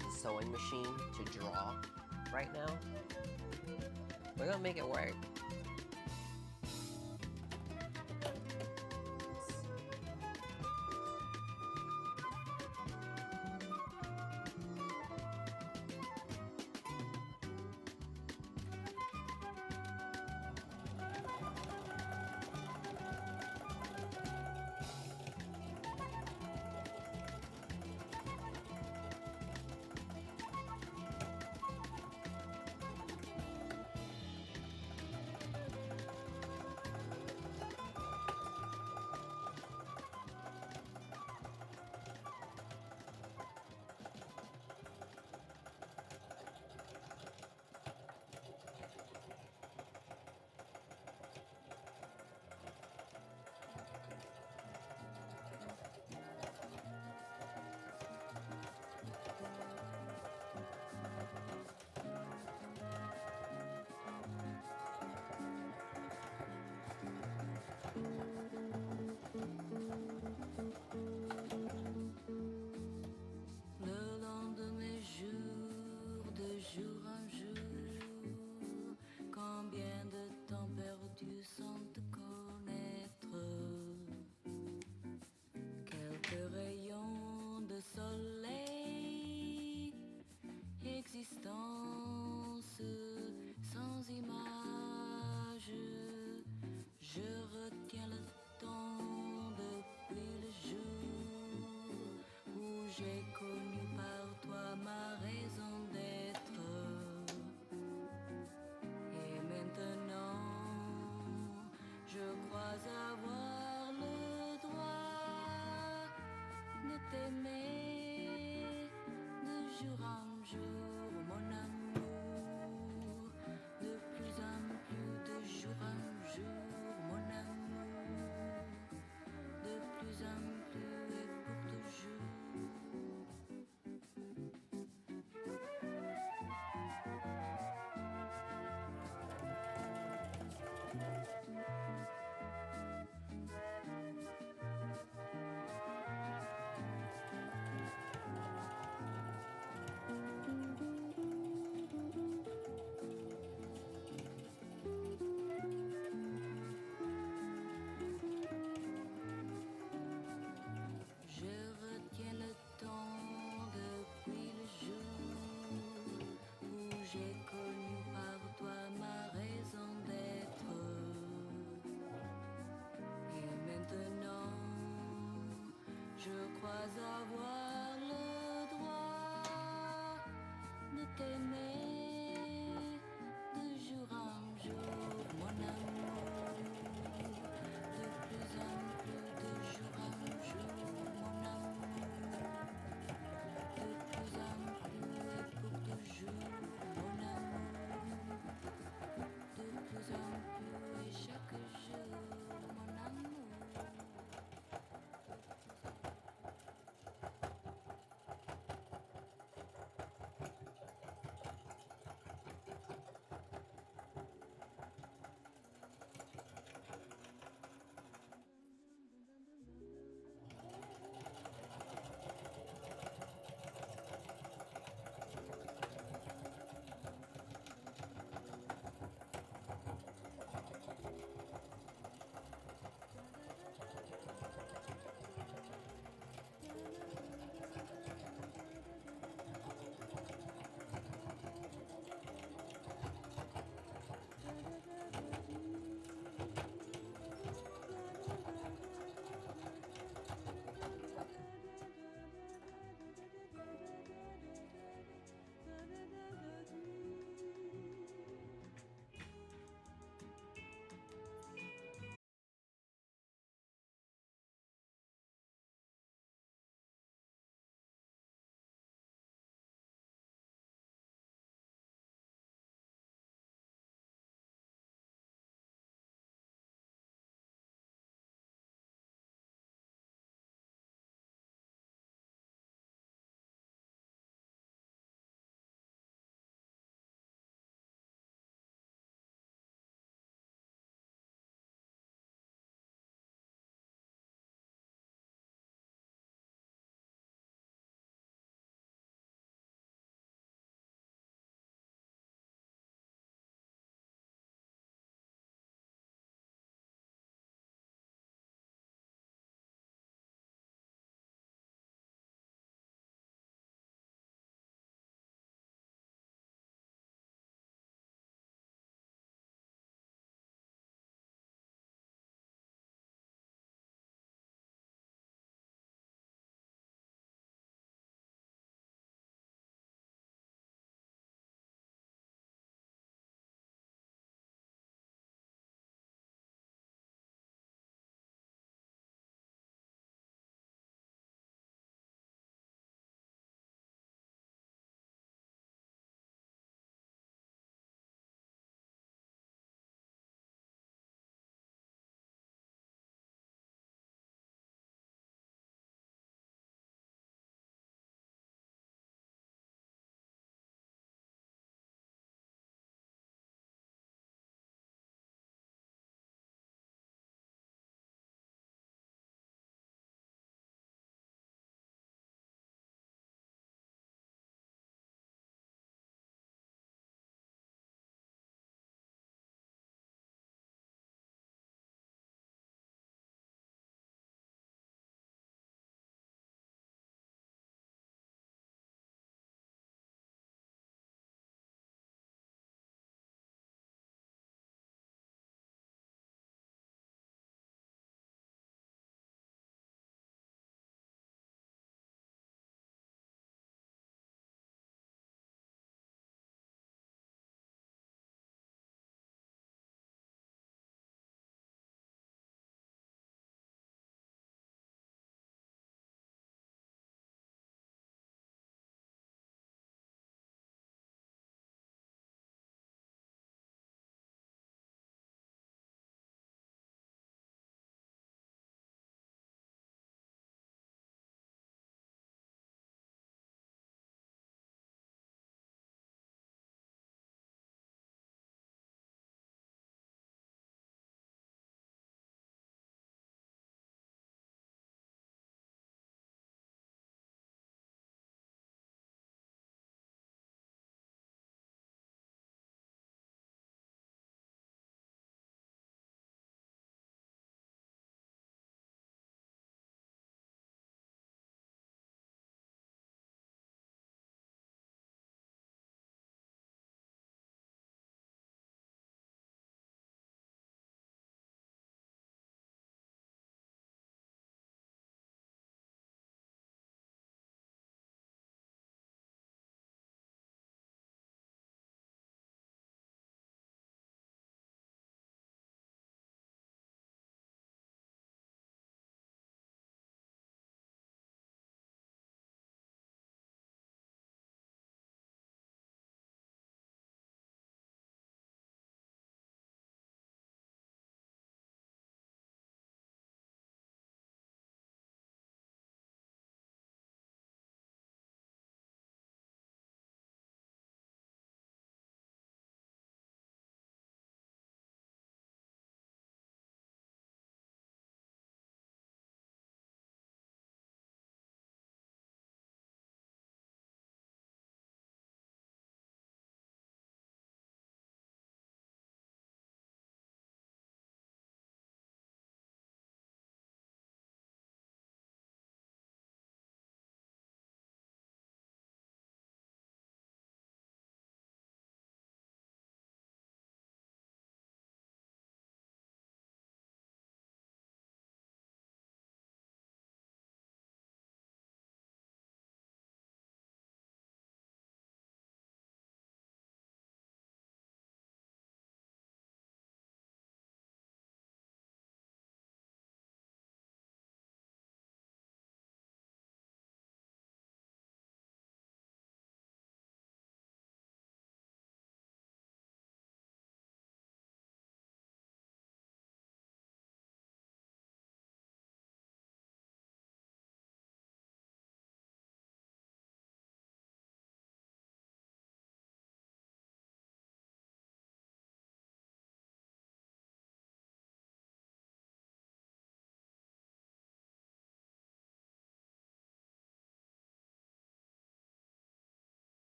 the sewing machine to draw right now. We're gonna make it work. Le long de mes jours, de jour en jour, combien de temps perdu sans te connaître. Quelques rayons de soleil, existence sans image. Je retiens le temps depuis le jour où j'ai connu par toi ma raison d'être. Et maintenant, je crois avoir le droit de t'aimer de jour en jour, mon amour, de plus en plus, de jour en jour, mon amour, de plus en plus et pour toujours.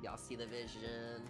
Y'all see the vision?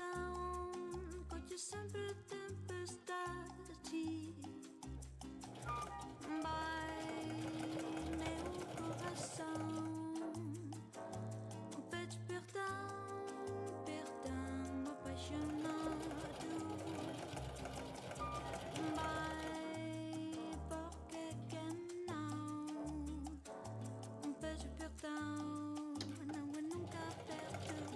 coração, coche sempre tempestade. Vai, meu coração, pede perdão, perdão apaixonado. Vai, porque que não? Pede perdão, não, eu nunca perdoado.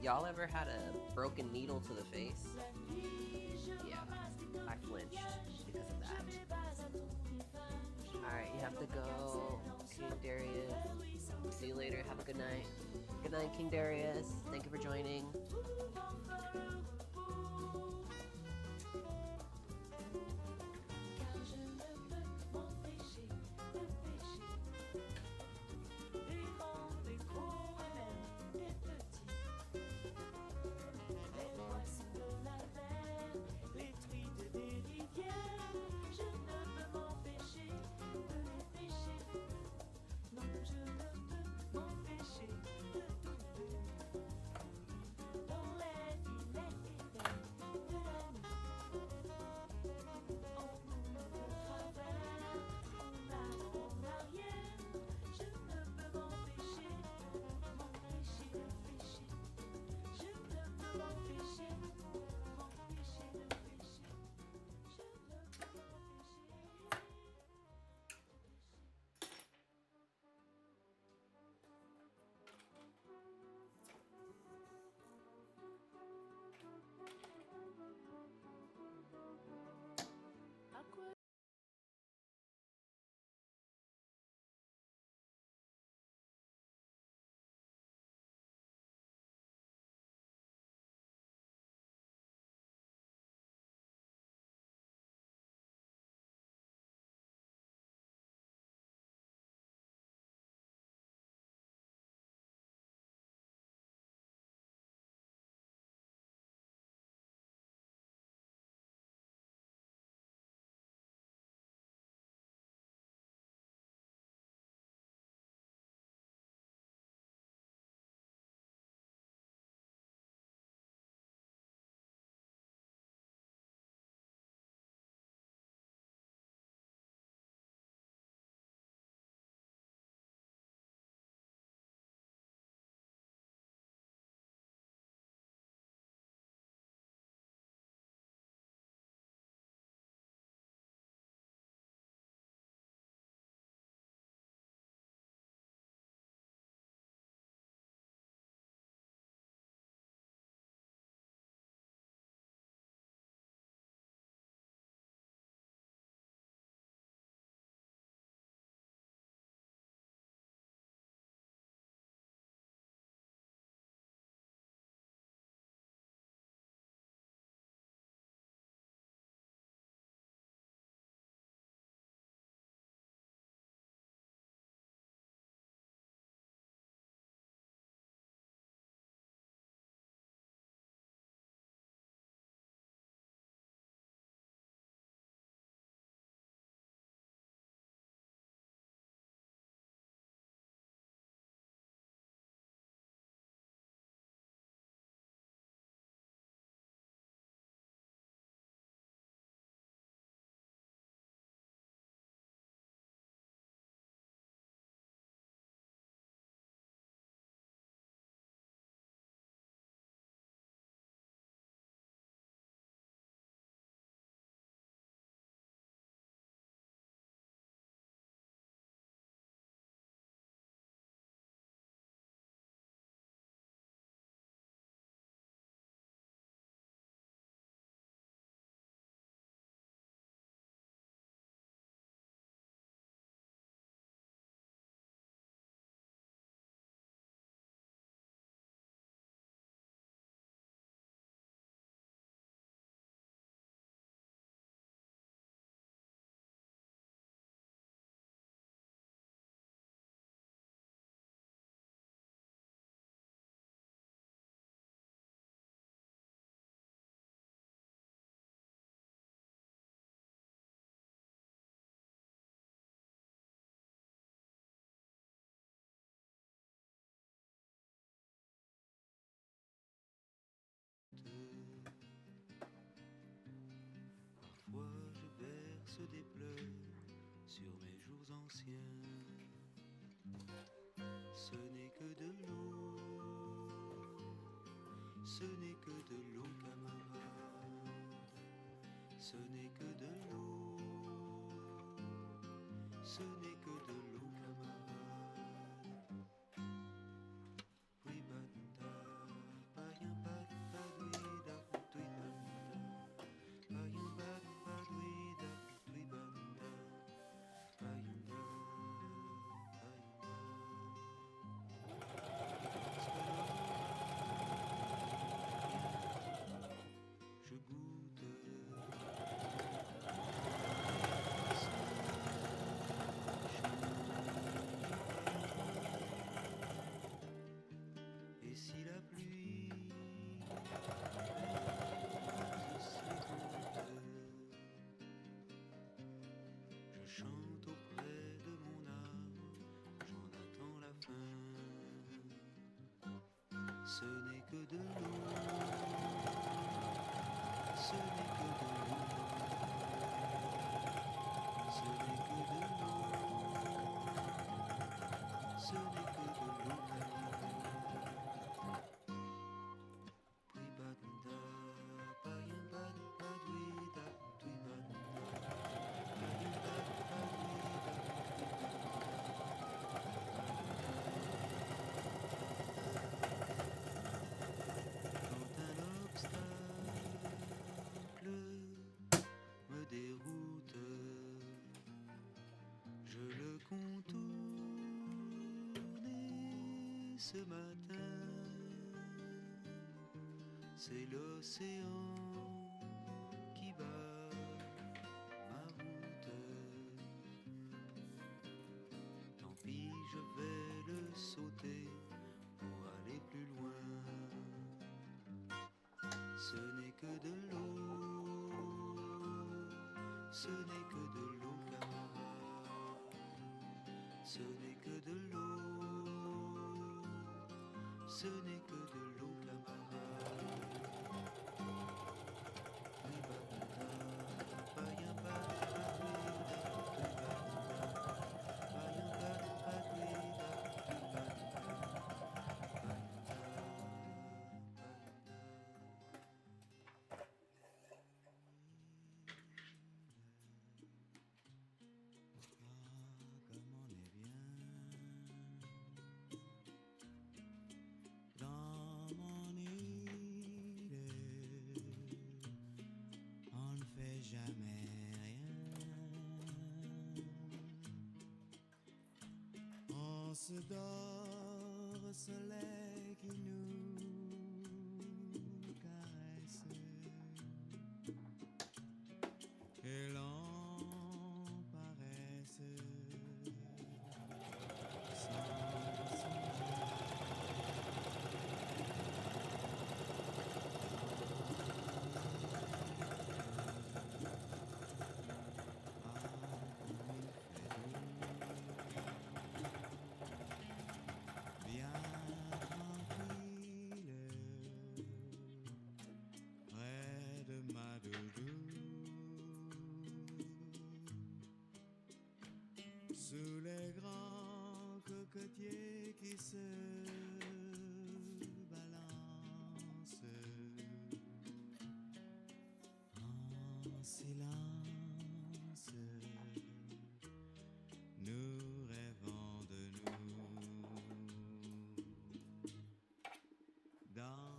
Y'all ever had a broken needle to the face? Yeah, I flinched because of that. Alright, you have to go, King Darius. See you later, have a good night. Good night, King Darius. Thank you for joining. Parfois je verse des pleurs sur mes jours anciens. Ce n'est que de l'eau, ce n'est que de l'eau, camarade. Ce n'est que de l'eau, ce n'est que de l'eau, camarade. Oui, bata, païen. chante auprès de mon âme, j'en attends la fin. Ce n'est que de l'eau, ce n'est que de l'eau, ce n'est que de l'eau, ce n'est que de l'eau. Me déroute, je le contournais ce matin. C'est l'océan qui bat ma route. Tant pis, je vais le sauter pour aller plus loin. Ce n'est que de l'eau, ce n'est que de l'eau, camarade. Ce n'est que de l'eau, ce n'est que de l'eau, camarade. Jamais rien. On se dort au soleil qui nous caresse et l'on paresse sans sous les grands cocotiers qui se balancent en silence, nous rêvons de nous dans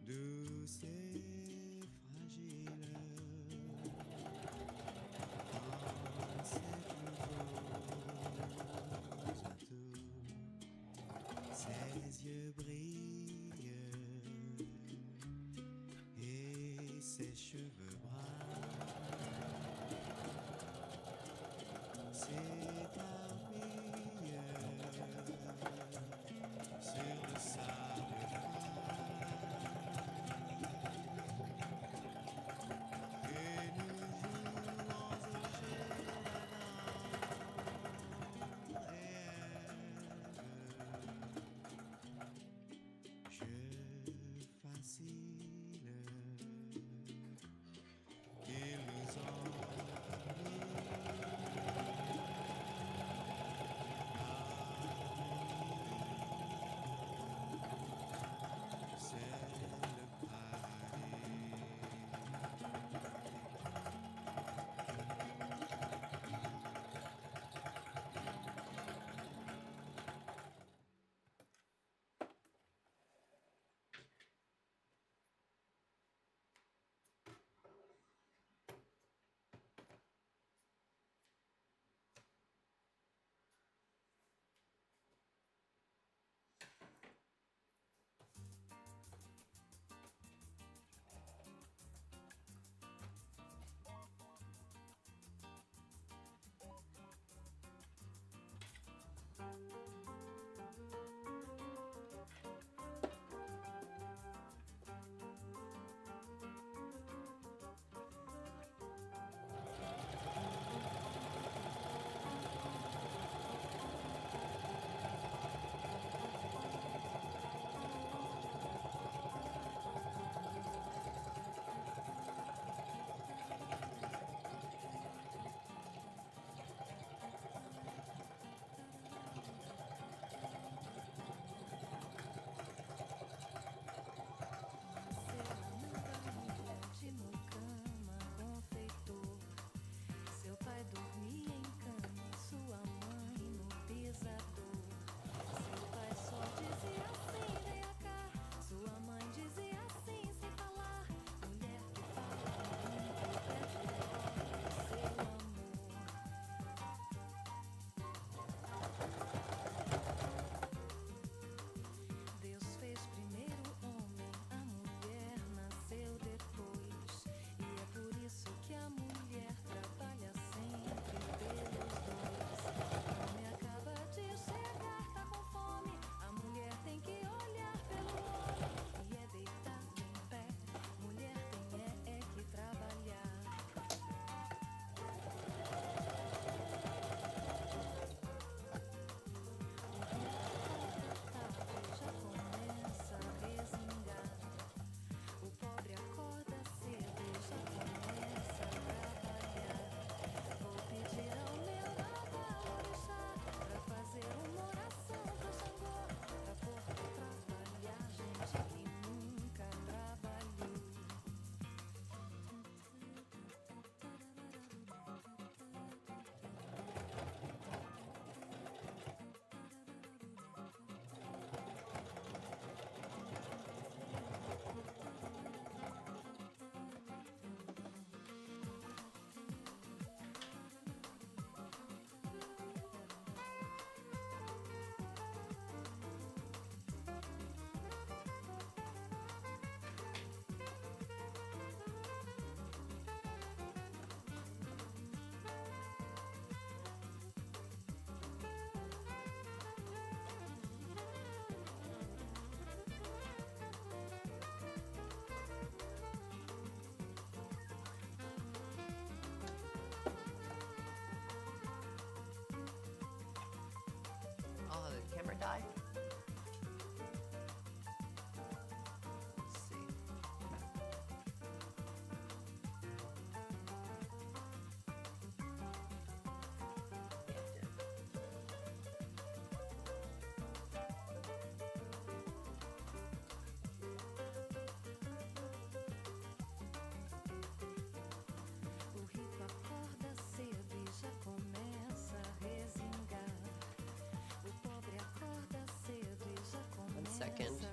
douce et fragile, dans ses plus beaux atouts, ses yeux brillent et ses cheveux bruns s'éparpillent sur le sable fin. Facile, qu'ils nous ont second.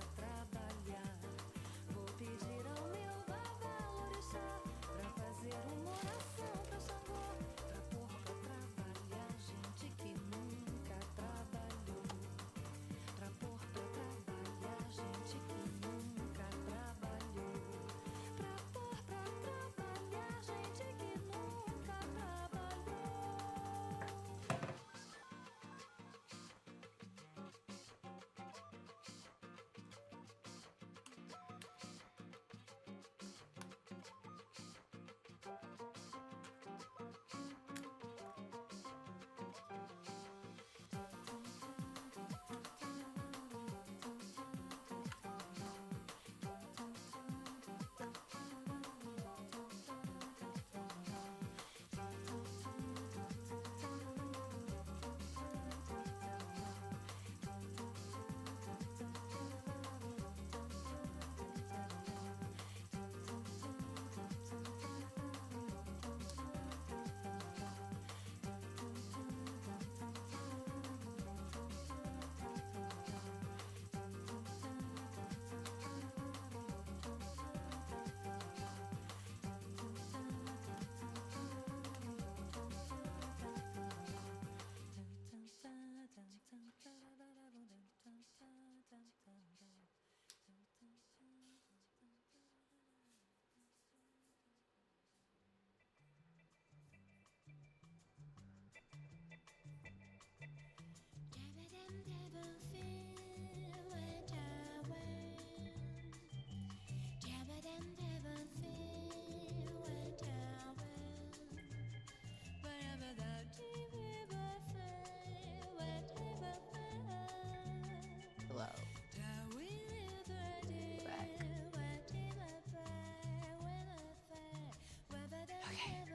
Hello.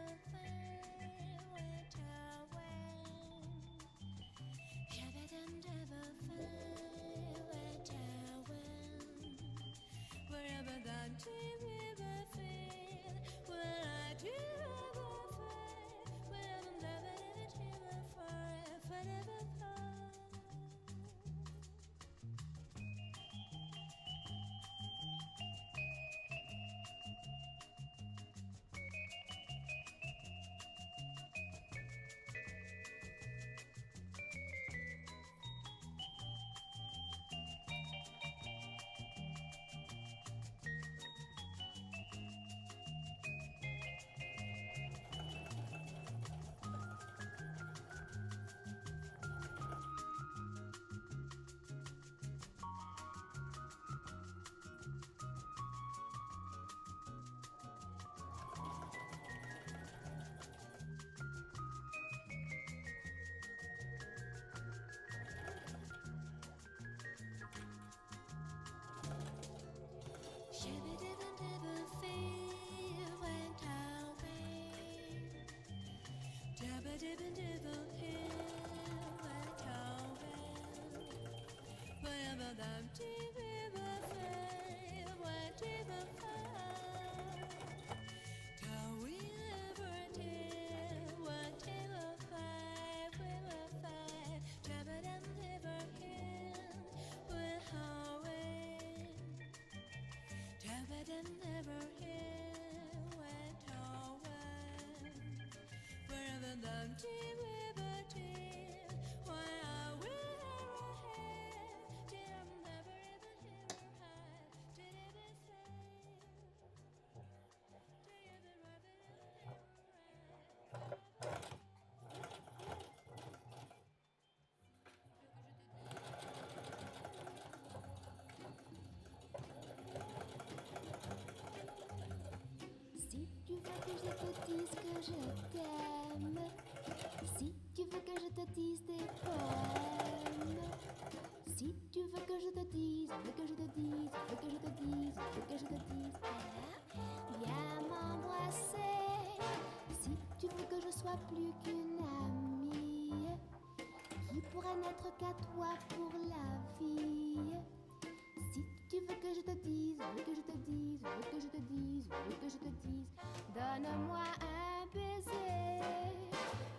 Back. Si tu veux que je te dise que je t'aime, si tu veux que je te dise des poèmes, si tu veux que je te dise, veux que je te dise, veux que je te dise, veux que je te dise, viens m'embrasser. Si tu veux que je sois plus qu'une amie, qui pourrait n'être qu'à toi pour la vie. Si tu veux que je te dise, veux que je te dise, veux que je te dise, veux que je te dise, donne-moi un baiser.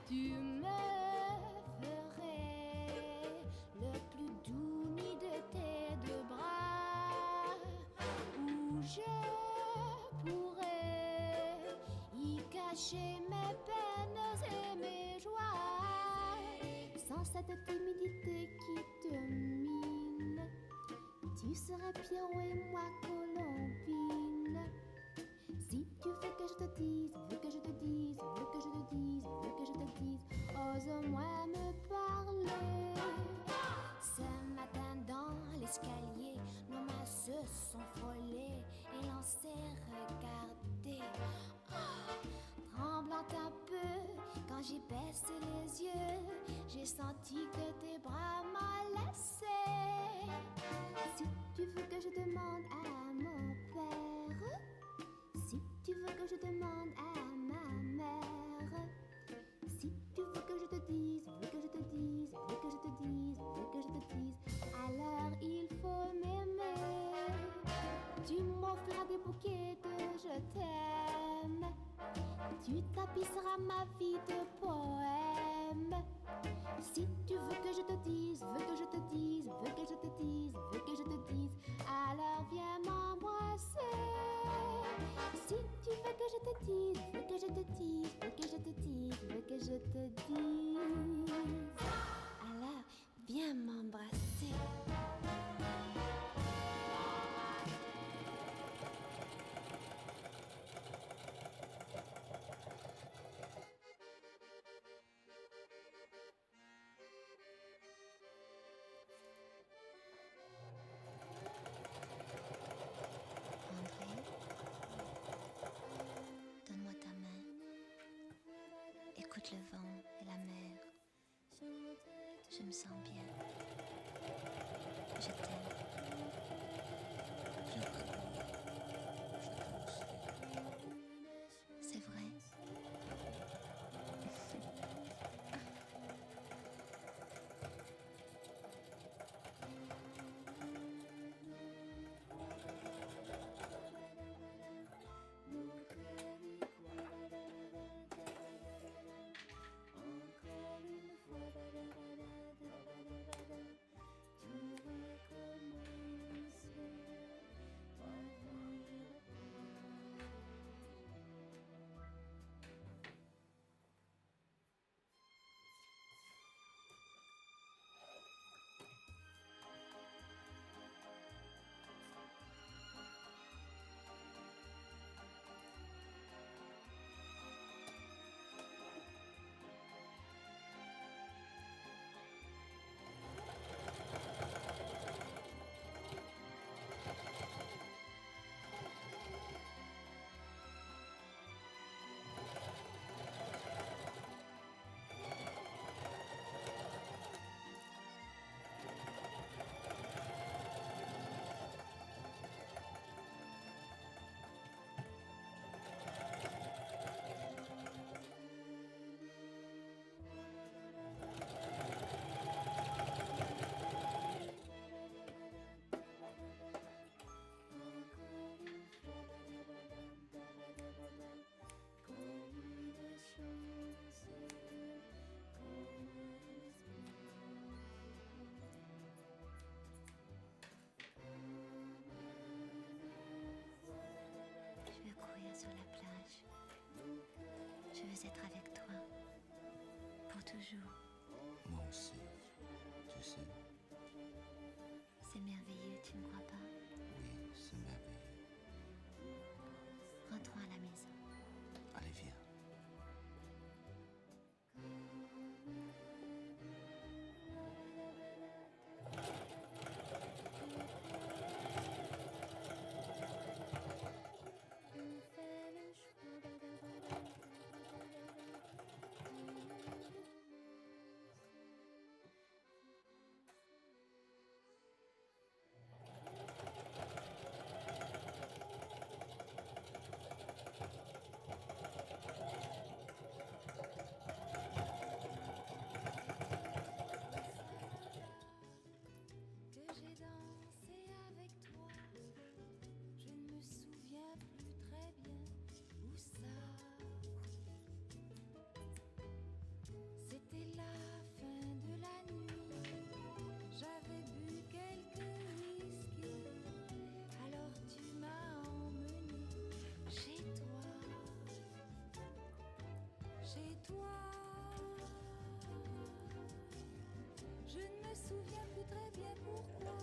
Tu me ferais le plus doux nid de tes deux bras. je pourrais y cacher mes peines et mes joies, sans cette timidité qui te mine. Tu serais Pierrot et moi Colombine. Si tu veux que je te dise, veux que je te dise, veux que je te dise, veux que je te dise, ose-moi me parler. Ce matin dans l'escalier, nos mains se sont frôlées et l'on s'est regardé. Oh, tremblant un peu, quand j'ai baissé les yeux, j'ai senti que tes bras m'enlaçaient. Si tu veux que je demande à mon père, si tu veux que je demande à ma mère, si tu veux que je te dise, veux que je te dise, veux que je te dise, veux que je te dise, alors il faut m'aimer. Tu m'offriras des bouquets de je t'aime. Tu tapisseras ma vie de poèmes. Si tu veux que je te dise, veux que je te dise, veux que je te dise, veux que je te dise, alors viens m'embrasser. Si tu veux que je te dise, veux que je te dise, veux que je te dise, veux que je te dise, alors viens m'embrasser. Donne-moi ta main. Écoute le vent et la mer. Je me sens bien. Je t'aime. C'est vrai. Sur la plage. Je veux être avec toi. Pour toujours. Moi aussi, tu sais. C'est merveilleux, tu ne crois pas? Oui, c'est merveilleux. Rentrons à la maison. Allez, viens. souviens plus très bien pourquoi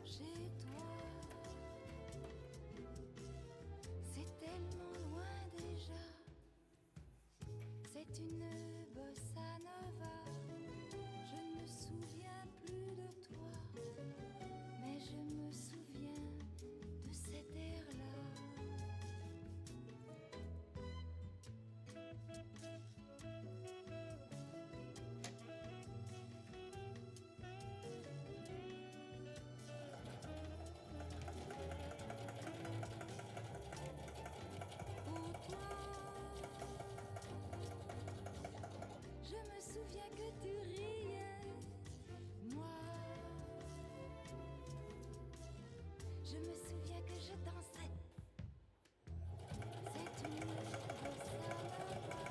chez toi. C'est tellement loin déjà. C'est une bossa nova. Je ne me souviens plus de toi, mais je me souviens de cet air-là. Je me souviens que tu riais, moi. Je me souviens que je dansais. C'est une bossa nova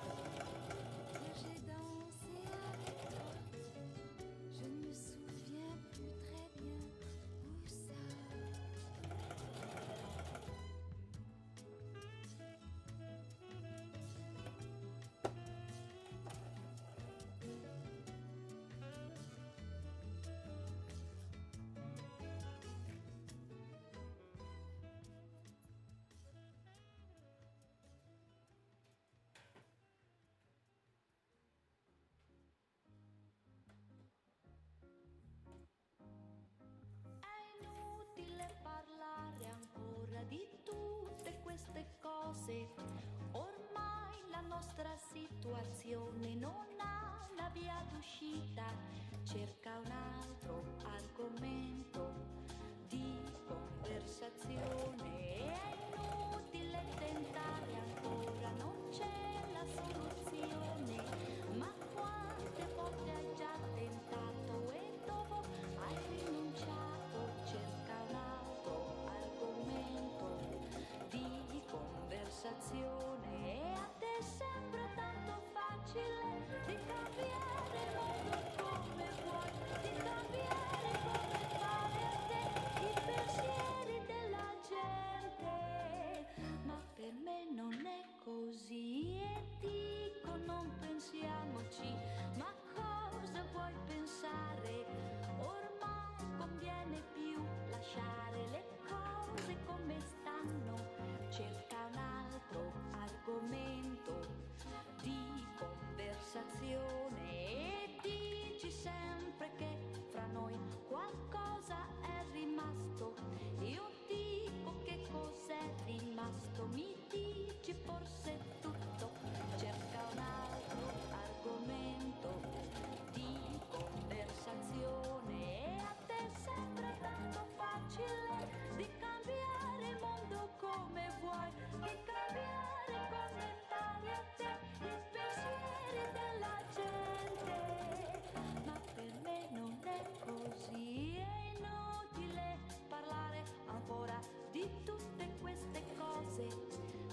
que j'ai dansé avec toi. Je ne me souviens plus très bien où ça. Inutile parlare ancora di tutte queste cose. Ormai la nostra situazione non ha una via d'uscita. Cerca un altro argomento di conversazione. È inutile tentare ancora, non c'è la soluzione. Ma quante volte hai già tentato e dopo hai rinunciato? Cerca un altro argomento di conversazione e a te sembra tanto facile di cambiare il mondo come vuoi, di cambiare come fare a te i pensieri della gente. Ma per me non è così e dico non pensiamoci, ma cosa vuoi pensare? Ormai conviene più lasciare le cose come stanno. Cerca un altro argomento di conversazione e dici sempre che fra noi qualcosa è rimasto. Io dico che cos'è rimasto, mi dici forse tutto. Cerca un altro argomento di conversazione e a te sembra tanto facile di cambiare il mondo come vuoi, di cambiare come pare a te i pensieri della gente. Ma per me non è così, è inutile parlare ancora di tutte queste cose.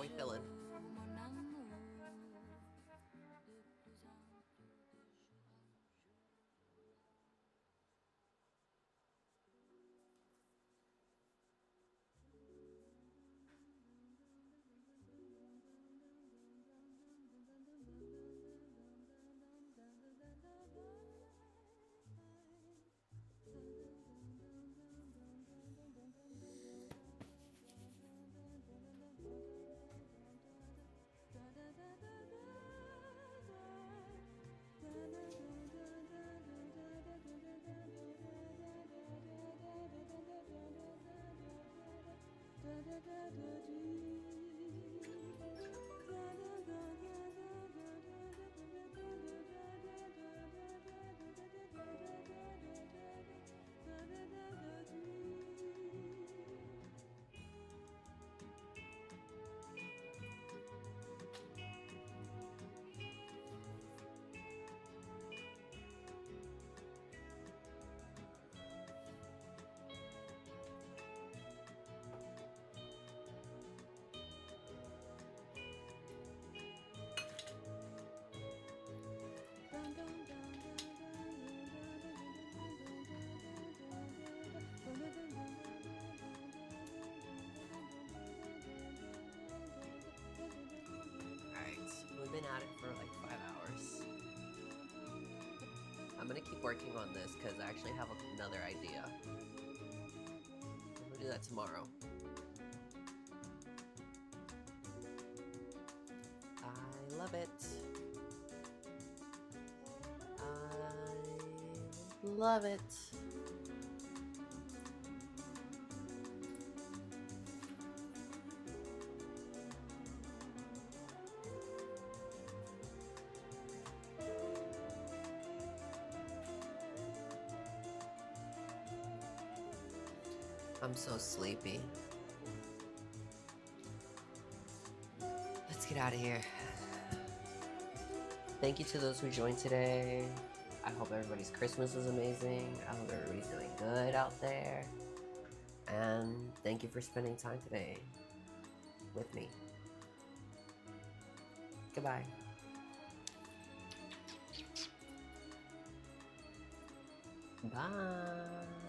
How we feeling? We've been at it for like 5 hours. I'm gonna keep working on this because I actually have another idea. I'm gonna do that tomorrow. I love it. I love it. I'm so sleepy. Let's get out of here. Thank you to those who joined today. I hope everybody's Christmas is amazing. I hope everybody's doing good out there. And thank you for spending time today with me. Goodbye. Bye.